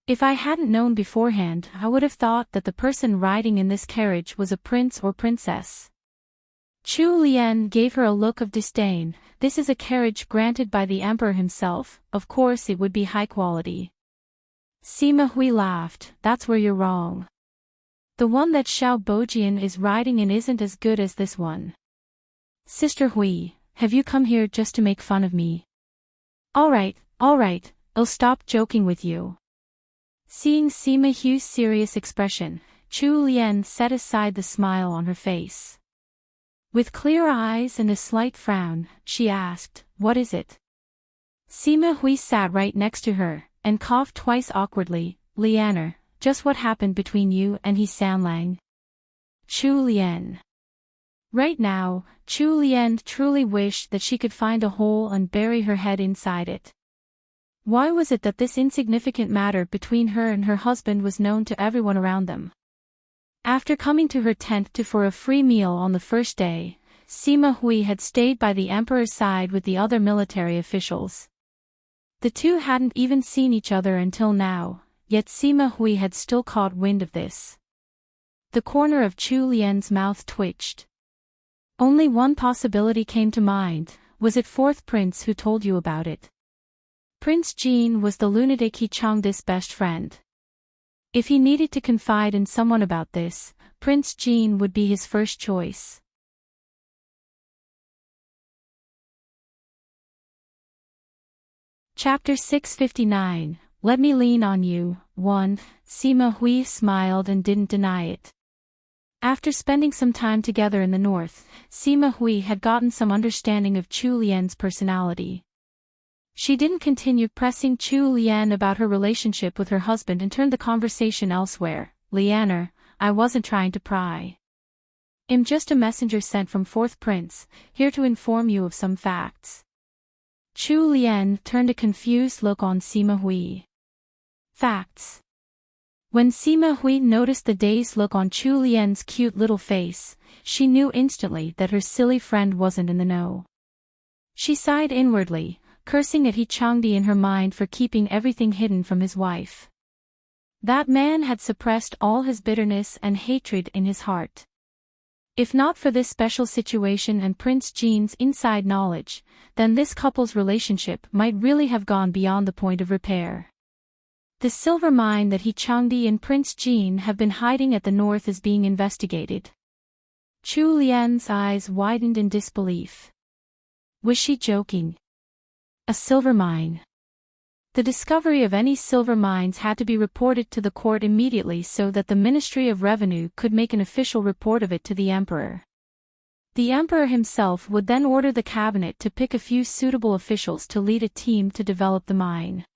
[SPEAKER 1] "If I hadn't known beforehand, I would have thought that the person riding in this carriage was a prince or princess." Chu Lien gave her a look of disdain. "This is a carriage granted by the emperor himself, of course it would be high quality." Sima Hui laughed, "That's where you're wrong. The one that Xiao Bojian is riding in isn't as good as this one." "Sister Hui, have you come here just to make fun of me?" Alright, I'll stop joking with you." Seeing Sima Hui's serious expression, Chu Lien set aside the smile on her face. With clear eyes and a slight frown, she asked, "What is it?" Sima Hui sat right next to her, and coughed twice awkwardly. "Lianer, just what happened between you and He Sanlang?" Chu Lien Right now, Chu Lian truly wished that she could find a hole and bury her head inside it. Why was it that this insignificant matter between her and her husband was known to everyone around them? After coming to her tent for a free meal on the first day, Sima Hui had stayed by the emperor's side with the other military officials. The two hadn't even seen each other until now, yet Sima Hui had still caught wind of this. The corner of Chu Lian's mouth twitched. Only one possibility came to mind. Was it fourth prince who told you about it? Prince Jean was the lunatic He Chang's best friend. If he needed to confide in someone about this, Prince Jean would be his first choice. Chapter 659, Let Me Lean on You. 1. Sima Hui smiled and didn't deny it. After spending some time together in the north, Sima Hui had gotten some understanding of Chu Lian's personality. She didn't continue pressing Chu Lian about her relationship with her husband and turned the conversation elsewhere. Lianer, I wasn't trying to pry. I'm just a messenger sent from fourth prince, here to inform you of some facts. Chu Lian turned a confused look on Sima Hui. Facts. When Sima Hui noticed the dazed look on Chu Lian's cute little face, she knew instantly that her silly friend wasn't in the know. She sighed inwardly, cursing at He Changdi in her mind for keeping everything hidden from his wife. That man had suppressed all his bitterness and hatred in his heart. If not for this special situation and Prince Jean's inside knowledge, then this couple's relationship might really have gone beyond the point of repair. The silver mine that He Changdi and Prince Jean have been hiding at the north is being investigated. Chu Lian's eyes widened in disbelief. Was she joking? A silver mine. The discovery of any silver mines had to be reported to the court immediately so that the Ministry of Revenue could make an official report of it to the emperor. The emperor himself would then order the cabinet to pick a few suitable officials to lead a team to develop the mine.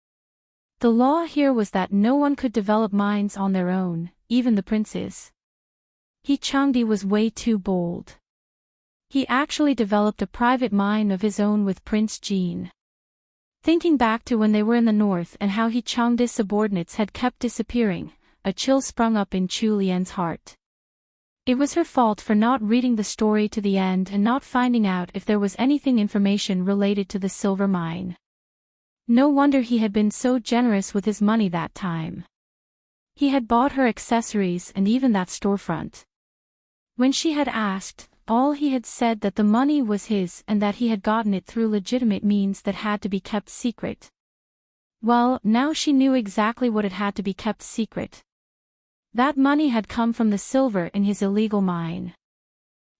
[SPEAKER 1] The law here was that no one could develop mines on their own, even the princes. He Changdi was way too bold. He actually developed a private mine of his own with Prince Jean. Thinking back to when they were in the north and how He Changdi's subordinates had kept disappearing, a chill sprung up in Chu Lian's heart. It was her fault for not reading the story to the end and not finding out if there was anything information related to the silver mine. No wonder he had been so generous with his money that time. He had bought her accessories and even that storefront. When she had asked, all he had said that the money was his and that he had gotten it through legitimate means that had to be kept secret. Well, now she knew exactly what it had to be kept secret. That money had come from the silver in his illegal mine.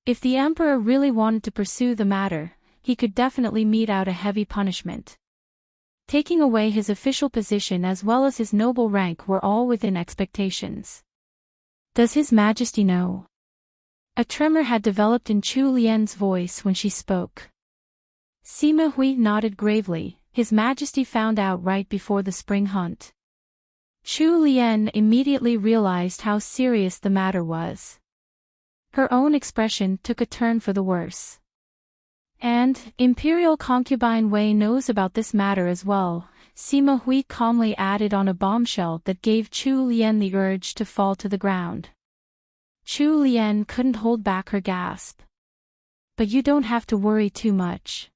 [SPEAKER 1] If the emperor really wanted to pursue the matter, he could definitely mete out a heavy punishment. Taking away his official position as well as his noble rank were all within expectations. Does His Majesty know? A tremor had developed in Chu Lian's voice when she spoke. Sima Hui nodded gravely. His Majesty found out right before the spring hunt. Chu Lian immediately realized how serious the matter was. Her own expression took a turn for the worse. And, Imperial Concubine Wei knows about this matter as well, Sima Hui calmly added on a bombshell that gave Chu Lian the urge to fall to the ground. Chu Lian couldn't hold back her gasp. But you don't have to worry too much.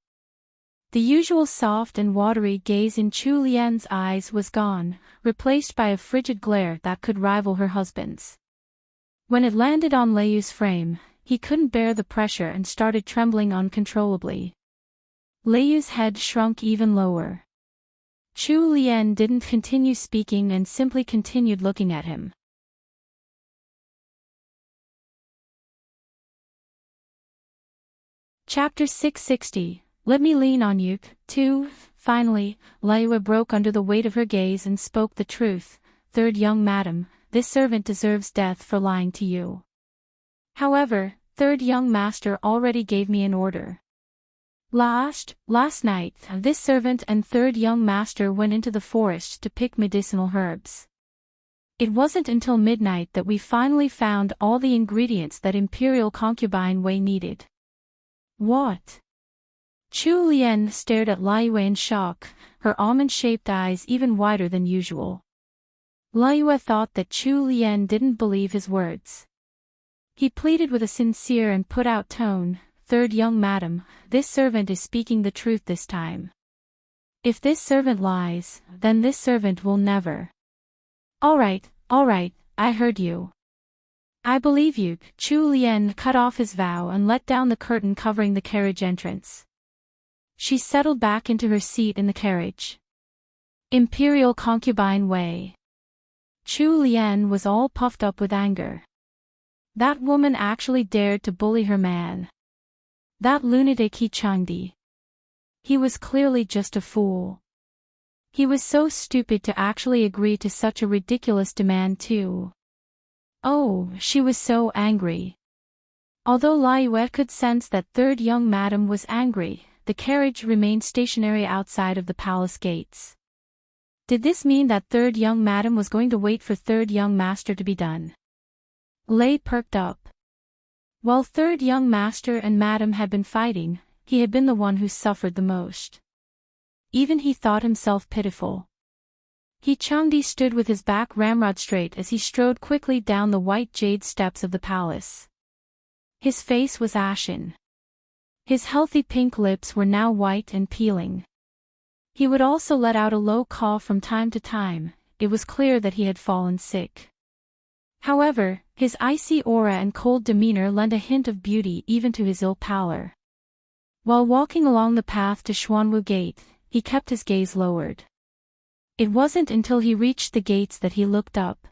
[SPEAKER 1] The usual soft and watery gaze in Chu Lian's eyes was gone, replaced by a frigid glare that could rival her husband's. When it landed on Lei Yu's frame, he couldn't bear the pressure and started trembling uncontrollably. Lei Yu's head shrunk even lower. Chu Lian didn't continue speaking and simply continued looking at him. Chapter 660, Let Me Lean on You. 2. Finally, Lei Yu broke under the weight of her gaze and spoke the truth. Third young madam, this servant deserves death for lying to you. However, third young master already gave me an order. Last night, this servant and third young master went into the forest to pick medicinal herbs. It wasn't until midnight that we finally found all the ingredients that Imperial Concubine Wei needed. What? Chu Lian stared at Liyue in shock, her almond-shaped eyes even wider than usual. Liyue thought that Chu Lian didn't believe his words. He pleaded with a sincere and put-out tone, "Third young madam, this servant is speaking the truth this time. If this servant lies, then this servant will never." All right, I heard you. I believe you." Chu Lian cut off his vow and let down the curtain covering the carriage entrance. She settled back into her seat in the carriage. Imperial Concubine Wei. Chu Lian was all puffed up with anger. That woman actually dared to bully her man. That lunatic He Changdi. He was clearly just a fool. He was so stupid to actually agree to such a ridiculous demand too. Oh, she was so angry. Although Liyue could sense that third young madam was angry, the carriage remained stationary outside of the palace gates. Did this mean that third young madam was going to wait for third young master to be done? Lei perked up. While third young master and madam had been fighting, he had been the one who suffered the most. Even he thought himself pitiful. He Changdi stood with his back ramrod straight as he strode quickly down the white jade steps of the palace. His face was ashen. His healthy pink lips were now white and peeling. He would also let out a low call from time to time. It was clear that he had fallen sick. However, his icy aura and cold demeanor lent a hint of beauty even to his ill pallor. While walking along the path to Xuanwu Gate, he kept his gaze lowered. It wasn't until he reached the gates that he looked up.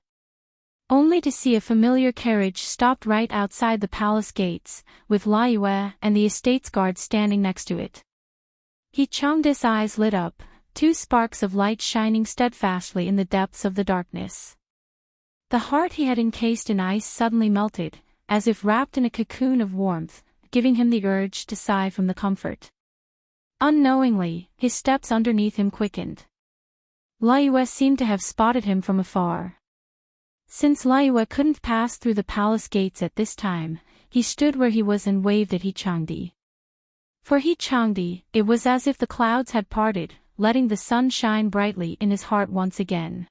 [SPEAKER 1] Only to see a familiar carriage stopped right outside the palace gates, with Liyue and the estate's guard standing next to it. He Changdi's eyes lit up, two sparks of light shining steadfastly in the depths of the darkness. The heart he had encased in ice suddenly melted, as if wrapped in a cocoon of warmth, giving him the urge to sigh from the comfort. Unknowingly, his steps underneath him quickened. Liyue seemed to have spotted him from afar. Since Liyue couldn't pass through the palace gates at this time, he stood where he was and waved at He Changdi. For He Changdi, it was as if the clouds had parted, letting the sun shine brightly in his heart once again.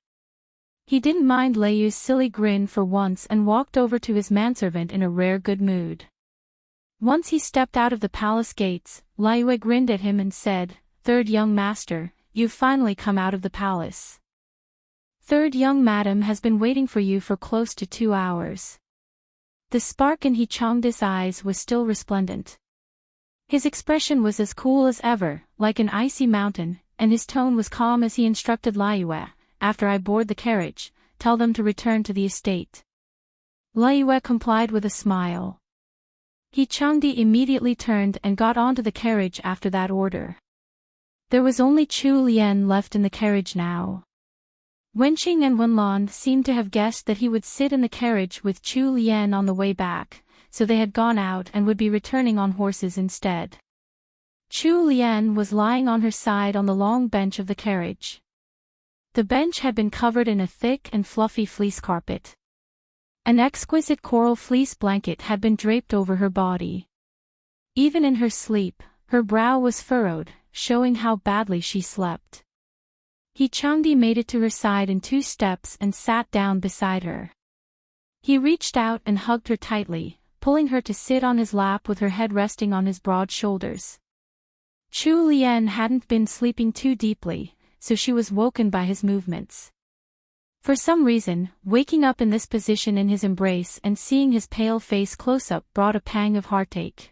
[SPEAKER 1] He didn't mind Leiyu's silly grin for once and walked over to his manservant in a rare good mood. Once he stepped out of the palace gates, Liyue grinned at him and said, "Third young master, you've finally come out of the palace. Third young madam has been waiting for you for close to 2 hours." The spark in He Changdi's eyes was still resplendent. His expression was as cool as ever, like an icy mountain, and his tone was calm as he instructed Liyue, "After I board the carriage, tell them to return to the estate." Liyue complied with a smile. He Changdi immediately turned and got onto the carriage after that order. There was only Chu Lian left in the carriage now. Wenqing and Wenlan seemed to have guessed that he would sit in the carriage with Chu Lian on the way back, so they had gone out and would be returning on horses instead. Chu Lian was lying on her side on the long bench of the carriage. The bench had been covered in a thick and fluffy fleece carpet. An exquisite coral fleece blanket had been draped over her body. Even in her sleep, her brow was furrowed, showing how badly she slept. He Changdi made it to her side in 2 steps and sat down beside her. He reached out and hugged her tightly, pulling her to sit on his lap with her head resting on his broad shoulders. Chu Lian hadn't been sleeping too deeply, so she was woken by his movements. For some reason, waking up in this position in his embrace and seeing his pale face close up brought a pang of heartache.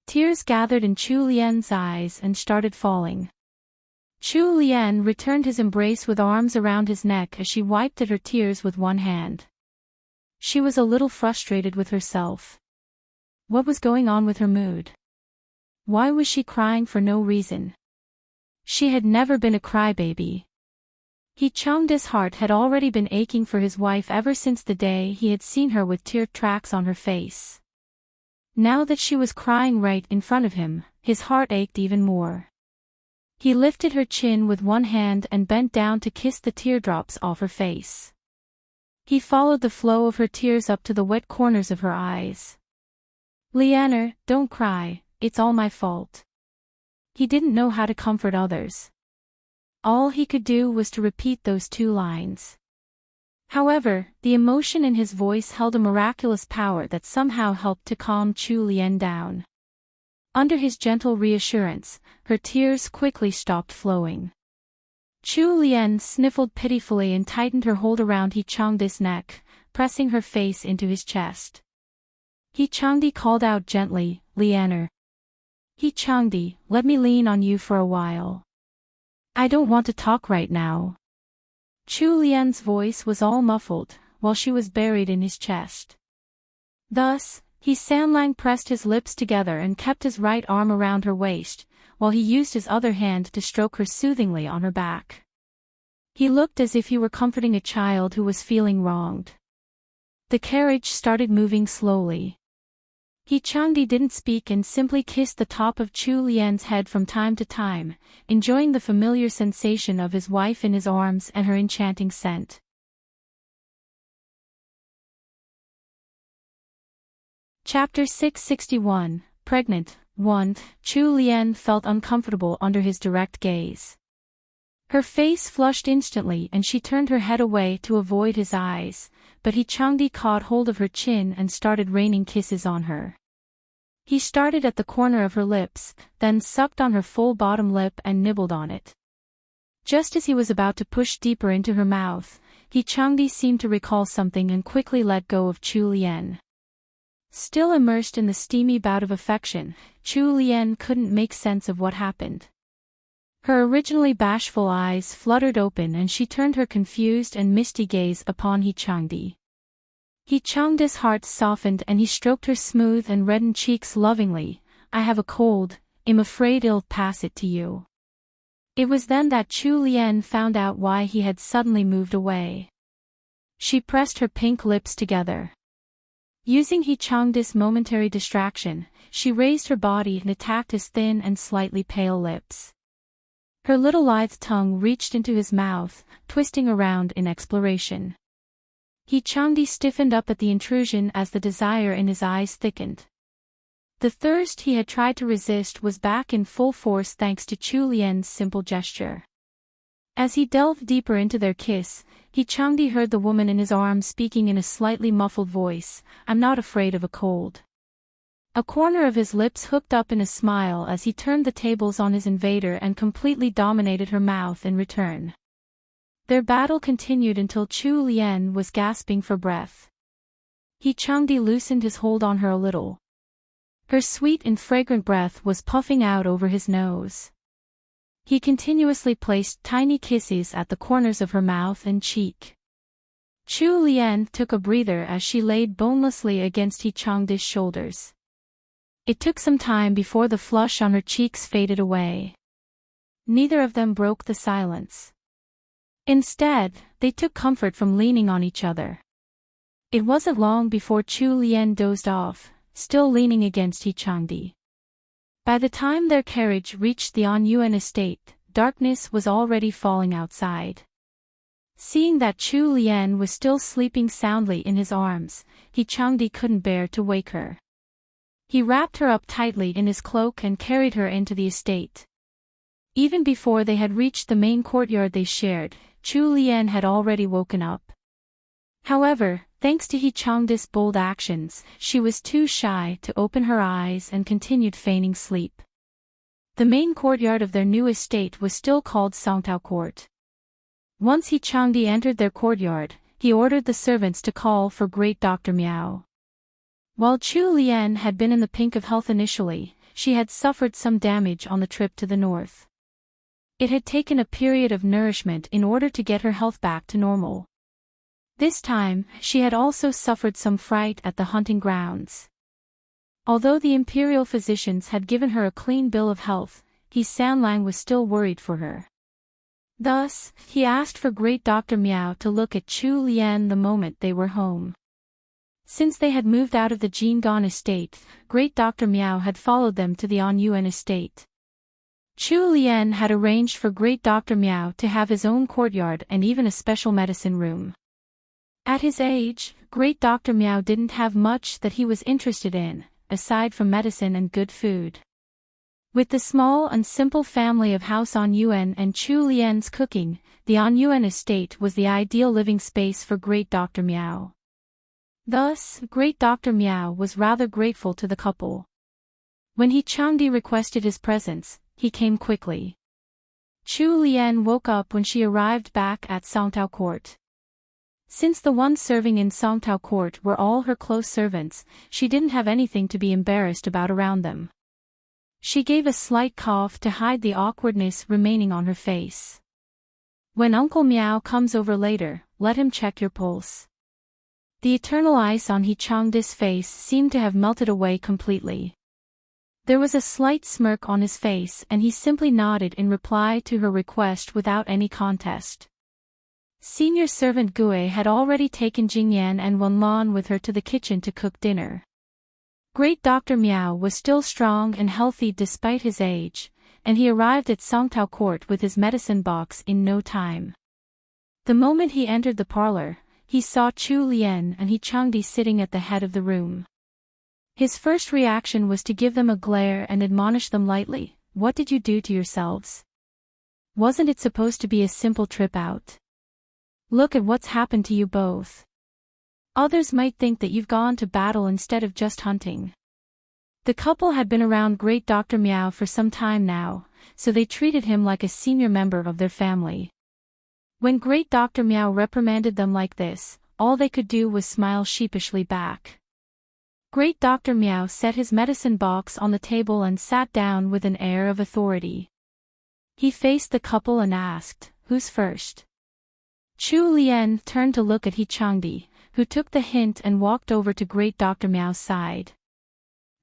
[SPEAKER 1] Tears gathered in Chu Lian's eyes and started falling. Chu Lian returned his embrace with arms around his neck as she wiped at her tears with one hand. She was a little frustrated with herself. What was going on with her mood? Why was she crying for no reason? She had never been a crybaby. He Changdi's heart had already been aching for his wife ever since the day he had seen her with tear tracks on her face. Now that she was crying right in front of him, his heart ached even more. He lifted her chin with one hand and bent down to kiss the teardrops off her face. He followed the flow of her tears up to the wet corners of her eyes. "Leaner, don't cry, it's all my fault." He didn't know how to comfort others. All he could do was to repeat those 2 lines. However, the emotion in his voice held a miraculous power that somehow helped to calm Chu Lien down. Under his gentle reassurance, her tears quickly stopped flowing. Chu Lien sniffled pitifully and tightened her hold around He Changdi's neck, pressing her face into his chest. He Changdi called out gently, "Leaner. He Changdi, let me lean on you for a while. I don't want to talk right now." Chu Lien's voice was all muffled, while she was buried in his chest. Thus, He Sanlang pressed his lips together and kept his right arm around her waist, while he used his other hand to stroke her soothingly on her back. He looked as if he were comforting a child who was feeling wronged. The carriage started moving slowly. He Changdi didn't speak and simply kissed the top of Chu Lien's head from time to time, enjoying the familiar sensation of his wife in his arms and her enchanting scent. Chapter 661, Pregnant, 1. Chu Lien felt uncomfortable under his direct gaze. Her face flushed instantly and she turned her head away to avoid his eyes, but He Changdi caught hold of her chin and started raining kisses on her. He started at the corner of her lips, then sucked on her full bottom lip and nibbled on it. Just as he was about to push deeper into her mouth, He Changdi seemed to recall something and quickly let go of Chu Lien. Still immersed in the steamy bout of affection, Chu Lien couldn't make sense of what happened. Her originally bashful eyes fluttered open and she turned her confused and misty gaze upon He Changdi. He Changdi's heart softened and he stroked her smooth and reddened cheeks lovingly. "I have a cold, I'm afraid I'll pass it to you." It was then that Chu Lien found out why he had suddenly moved away. She pressed her pink lips together. Using He Changdi's momentary distraction, she raised her body and attacked his thin and slightly pale lips. Her little lithe tongue reached into his mouth, twisting around in exploration. He Changdi stiffened up at the intrusion as the desire in his eyes thickened. The thirst he had tried to resist was back in full force thanks to Chu Lien's simple gesture. As he delved deeper into their kiss, He Changdi heard the woman in his arms speaking in a slightly muffled voice, "I'm not afraid of a cold." A corner of his lips hooked up in a smile as he turned the tables on his invader and completely dominated her mouth in return. Their battle continued until Chu Lien was gasping for breath. He Changdi loosened his hold on her a little. Her sweet and fragrant breath was puffing out over his nose. He continuously placed tiny kisses at the corners of her mouth and cheek. Chu Lien took a breather as she laid bonelessly against He Changdi's shoulders. It took some time before the flush on her cheeks faded away. Neither of them broke the silence. Instead, they took comfort from leaning on each other. It wasn't long before Chu Lien dozed off, still leaning against He Changdi. By the time their carriage reached the Anyuan estate, darkness was already falling outside. Seeing that Chu Lien was still sleeping soundly in his arms, He Changdi couldn't bear to wake her. He wrapped her up tightly in his cloak and carried her into the estate. Even before they had reached the main courtyard they shared, Chu Lien had already woken up. However, thanks to He Changdi's bold actions, she was too shy to open her eyes and continued feigning sleep. The main courtyard of their new estate was still called Songtao Court. Once He Changdi entered their courtyard, he ordered the servants to call for Great Dr. Miao. While Chu Lien had been in the pink of health initially, she had suffered some damage on the trip to the north. It had taken a period of nourishment in order to get her health back to normal. This time, she had also suffered some fright at the hunting grounds. Although the imperial physicians had given her a clean bill of health, He Sanlang was still worried for her. Thus, he asked for Great Dr. Miao to look at Chu Lien the moment they were home. Since they had moved out of the Jingan estate, Great Dr. Miao had followed them to the Anyuan estate. Chu Lien had arranged for Great Dr. Miao to have his own courtyard and even a special medicine room. At his age, Great Dr. Meow didn't have much that he was interested in, aside from medicine and good food. With the small and simple family of House On Yuan and Chu Lian's cooking, the On Yuan estate was the ideal living space for Great Dr. Meow. Thus, Great Dr. Meow was rather grateful to the couple. When He Changdi requested his presence, he came quickly. Chu Lian woke up when she arrived back at Songtao Court. Since the ones serving in Songtao Court were all her close servants, she didn't have anything to be embarrassed about around them. She gave a slight cough to hide the awkwardness remaining on her face. When Uncle Meow comes over later, let him check your pulse. The eternal ice on He Changdi's face seemed to have melted away completely. There was a slight smirk on his face and he simply nodded in reply to her request without any contest. Senior servant Gue had already taken Jingyan and Wenlan with her to the kitchen to cook dinner. Great Dr. Meow was still strong and healthy despite his age, and he arrived at Songtao Court with his medicine box in no time. The moment he entered the parlor, he saw Chu Lian and He Changdi sitting at the head of the room. His first reaction was to give them a glare and admonish them lightly, "What did you do to yourselves? Wasn't it supposed to be a simple trip out? Look at what's happened to you both. Others might think that you've gone to battle instead of just hunting." The couple had been around Great Dr. Meow for some time now, so they treated him like a senior member of their family. When Great Dr. Meow reprimanded them like this, all they could do was smile sheepishly back. Great Dr. Meow set his medicine box on the table and sat down with an air of authority. He faced the couple and asked, "Who's first?" Chu Lian turned to look at He Changdi, who took the hint and walked over to Great Dr. Meow's side.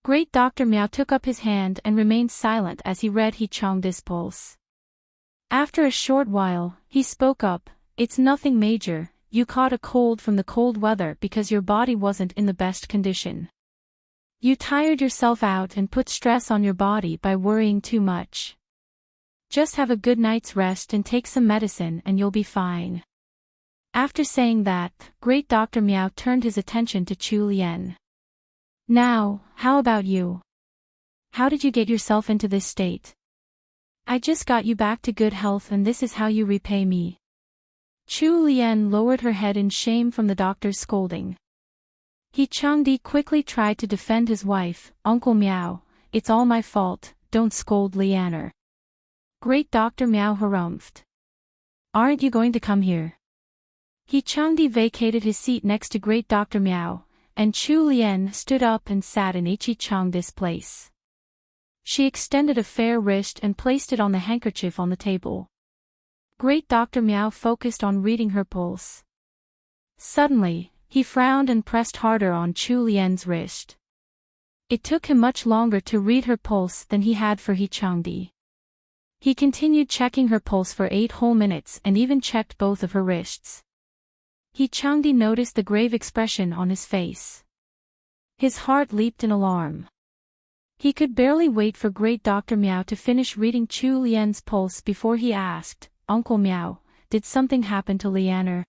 [SPEAKER 1] Great Dr. Meow took up his hand and remained silent as he read He Changdi's pulse. After a short while, he spoke up, "It's nothing major, you caught a cold from the cold weather because your body wasn't in the best condition. You tired yourself out and put stress on your body by worrying too much. Just have a good night's rest and take some medicine and you'll be fine." After saying that, Great Dr. Meow turned his attention to Chu Lian. "Now, how about you? How did you get yourself into this state? I just got you back to good health and this is how you repay me." Chu Lian lowered her head in shame from the doctor's scolding. He Changdi quickly tried to defend his wife, "Uncle Meow, it's all my fault, don't scold Lianer." Great Dr. Meow harumphed. "Aren't you going to come here?" He Changdi vacated his seat next to Great Dr. Meow, and Chu Lian stood up and sat in He Changdi's place. She extended a fair wrist and placed it on the handkerchief on the table. Great Dr. Meow focused on reading her pulse. Suddenly, he frowned and pressed harder on Chu Lian's wrist. It took him much longer to read her pulse than he had for He Changdi. He continued checking her pulse for 8 whole minutes and even checked both of her wrists. He Changdi noticed the grave expression on his face. His heart leaped in alarm. He could barely wait for Great Dr. Meow to finish reading Chu Lian's pulse before he asked, "Uncle Meow, did something happen to Lianer?"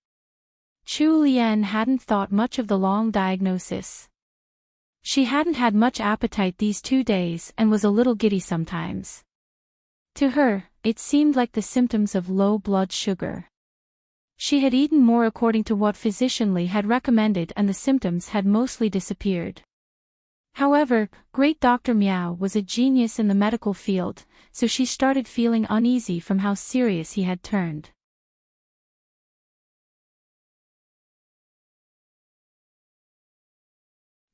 [SPEAKER 1] Chu Lian hadn't thought much of the long diagnosis. She hadn't had much appetite these 2 days and was a little giddy sometimes. To her, it seemed like the symptoms of low blood sugar. She had eaten more according to what physician Li had recommended and the symptoms had mostly disappeared. However, Great Dr. Meow was a genius in the medical field, so she started feeling uneasy from how serious he had turned.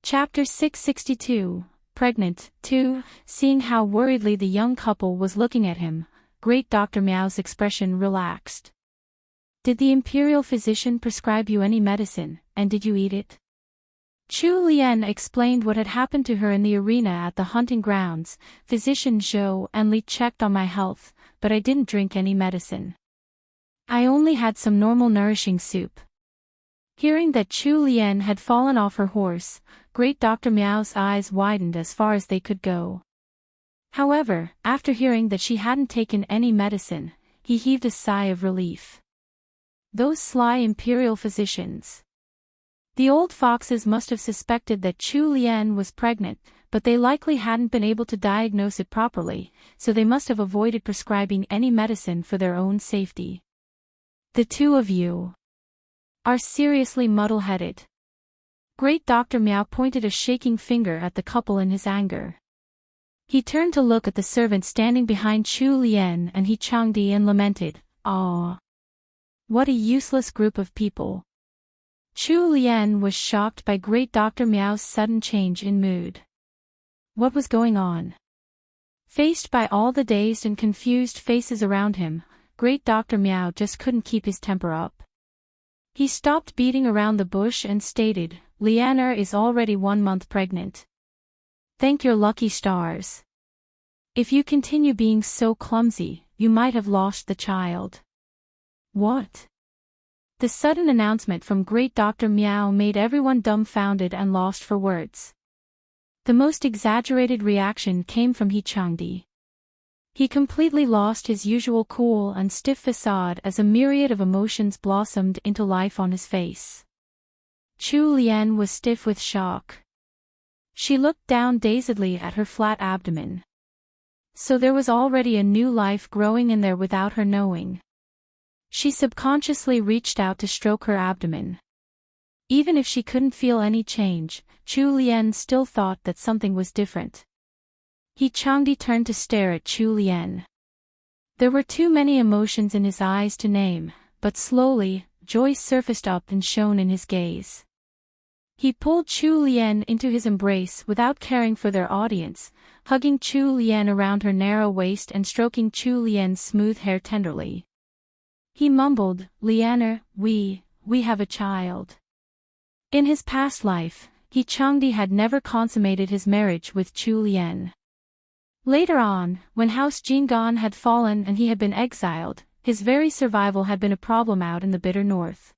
[SPEAKER 1] Chapter 662, Pregnant, 2. Seeing how worriedly the young couple was looking at him, Great Dr. Meow's expression relaxed. "Did the imperial physician prescribe you any medicine, and did you eat it?" Chu Lian explained what had happened to her in the arena at the hunting grounds. "Physician Zhou and Li checked on my health, but I didn't drink any medicine. I only had some normal nourishing soup." Hearing that Chu Lian had fallen off her horse, Great Dr. Meow's eyes widened as far as they could go. However, after hearing that she hadn't taken any medicine, he heaved a sigh of relief. Those sly imperial physicians. The old foxes must have suspected that Chu Lian was pregnant, but they likely hadn't been able to diagnose it properly, so they must have avoided prescribing any medicine for their own safety. The two of you are seriously muddle-headed. Great Dr. Miao pointed a shaking finger at the couple in his anger. He turned to look at the servant standing behind Chu Lian and he Changdi and lamented, "Ah, what a useless group of people." Chu Lian was shocked by Great Dr. Miao's sudden change in mood. What was going on? Faced by all the dazed and confused faces around him, Great Dr. Miao just couldn't keep his temper up. He stopped beating around the bush and stated, "Lianer is already 1 month pregnant. Thank your lucky stars. If you continue being so clumsy, you might have lost the child." What? The sudden announcement from Great Dr. Miao made everyone dumbfounded and lost for words. The most exaggerated reaction came from He Changdi. He completely lost his usual cool and stiff facade as a myriad of emotions blossomed into life on his face. Chu Lian was stiff with shock. She looked down dazedly at her flat abdomen. So there was already a new life growing in there without her knowing. She subconsciously reached out to stroke her abdomen. Even if she couldn't feel any change, Chu Lian still thought that something was different. He Changdi turned to stare at Chu Lian. There were too many emotions in his eyes to name, but slowly, joy surfaced up and shone in his gaze. He pulled Chu Lian into his embrace without caring for their audience, hugging Chu Lian around her narrow waist and stroking Chu Lian's smooth hair tenderly. He mumbled, "Lianer, we have a child." In his past life, He Changdi had never consummated his marriage with Chu Lian. Later on, when House Jingan had fallen and he had been exiled, his very survival had been a problem out in the bitter north.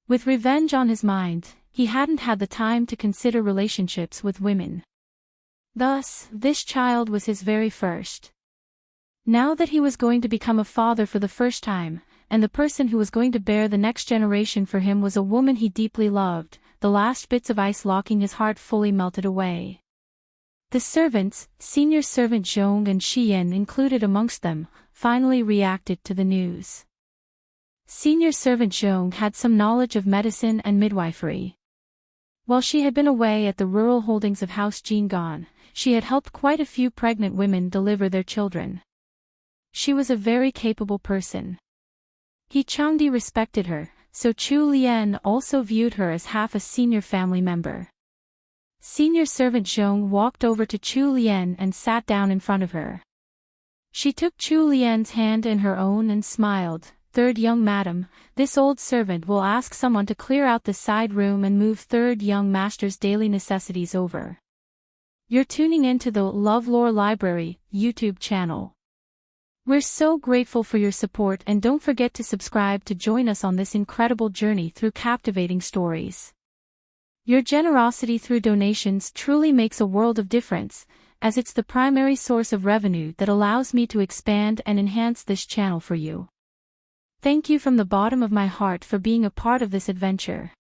[SPEAKER 1] With revenge on his mind, he hadn't had the time to consider relationships with women. Thus, this child was his very first. Now that he was going to become a father for the first time, and the person who was going to bear the next generation for him was a woman he deeply loved, the last bits of ice locking his heart fully melted away. The servants, Senior Servant Zhong and Xian included amongst them, finally reacted to the news. Senior Servant Zhong had some knowledge of medicine and midwifery. While she had been away at the rural holdings of House Jingan, she had helped quite a few pregnant women deliver their children. She was a very capable person. He Changdi respected her, so Chu Lian also viewed her as half a senior family member. Senior Servant Zhong walked over to Chu Lian and sat down in front of her. She took Chu Lian's hand in her own and smiled. "Third young madam, this old servant will ask someone to clear out the side room and move third young master's daily necessities over." You're tuning in to the LoveLore Library YouTube channel. We're so grateful for your support and don't forget to subscribe to join us on this incredible journey through captivating stories. Your generosity through donations truly makes a world of difference, as it's the primary source of revenue that allows me to expand and enhance this channel for you. Thank you from the bottom of my heart for being a part of this adventure.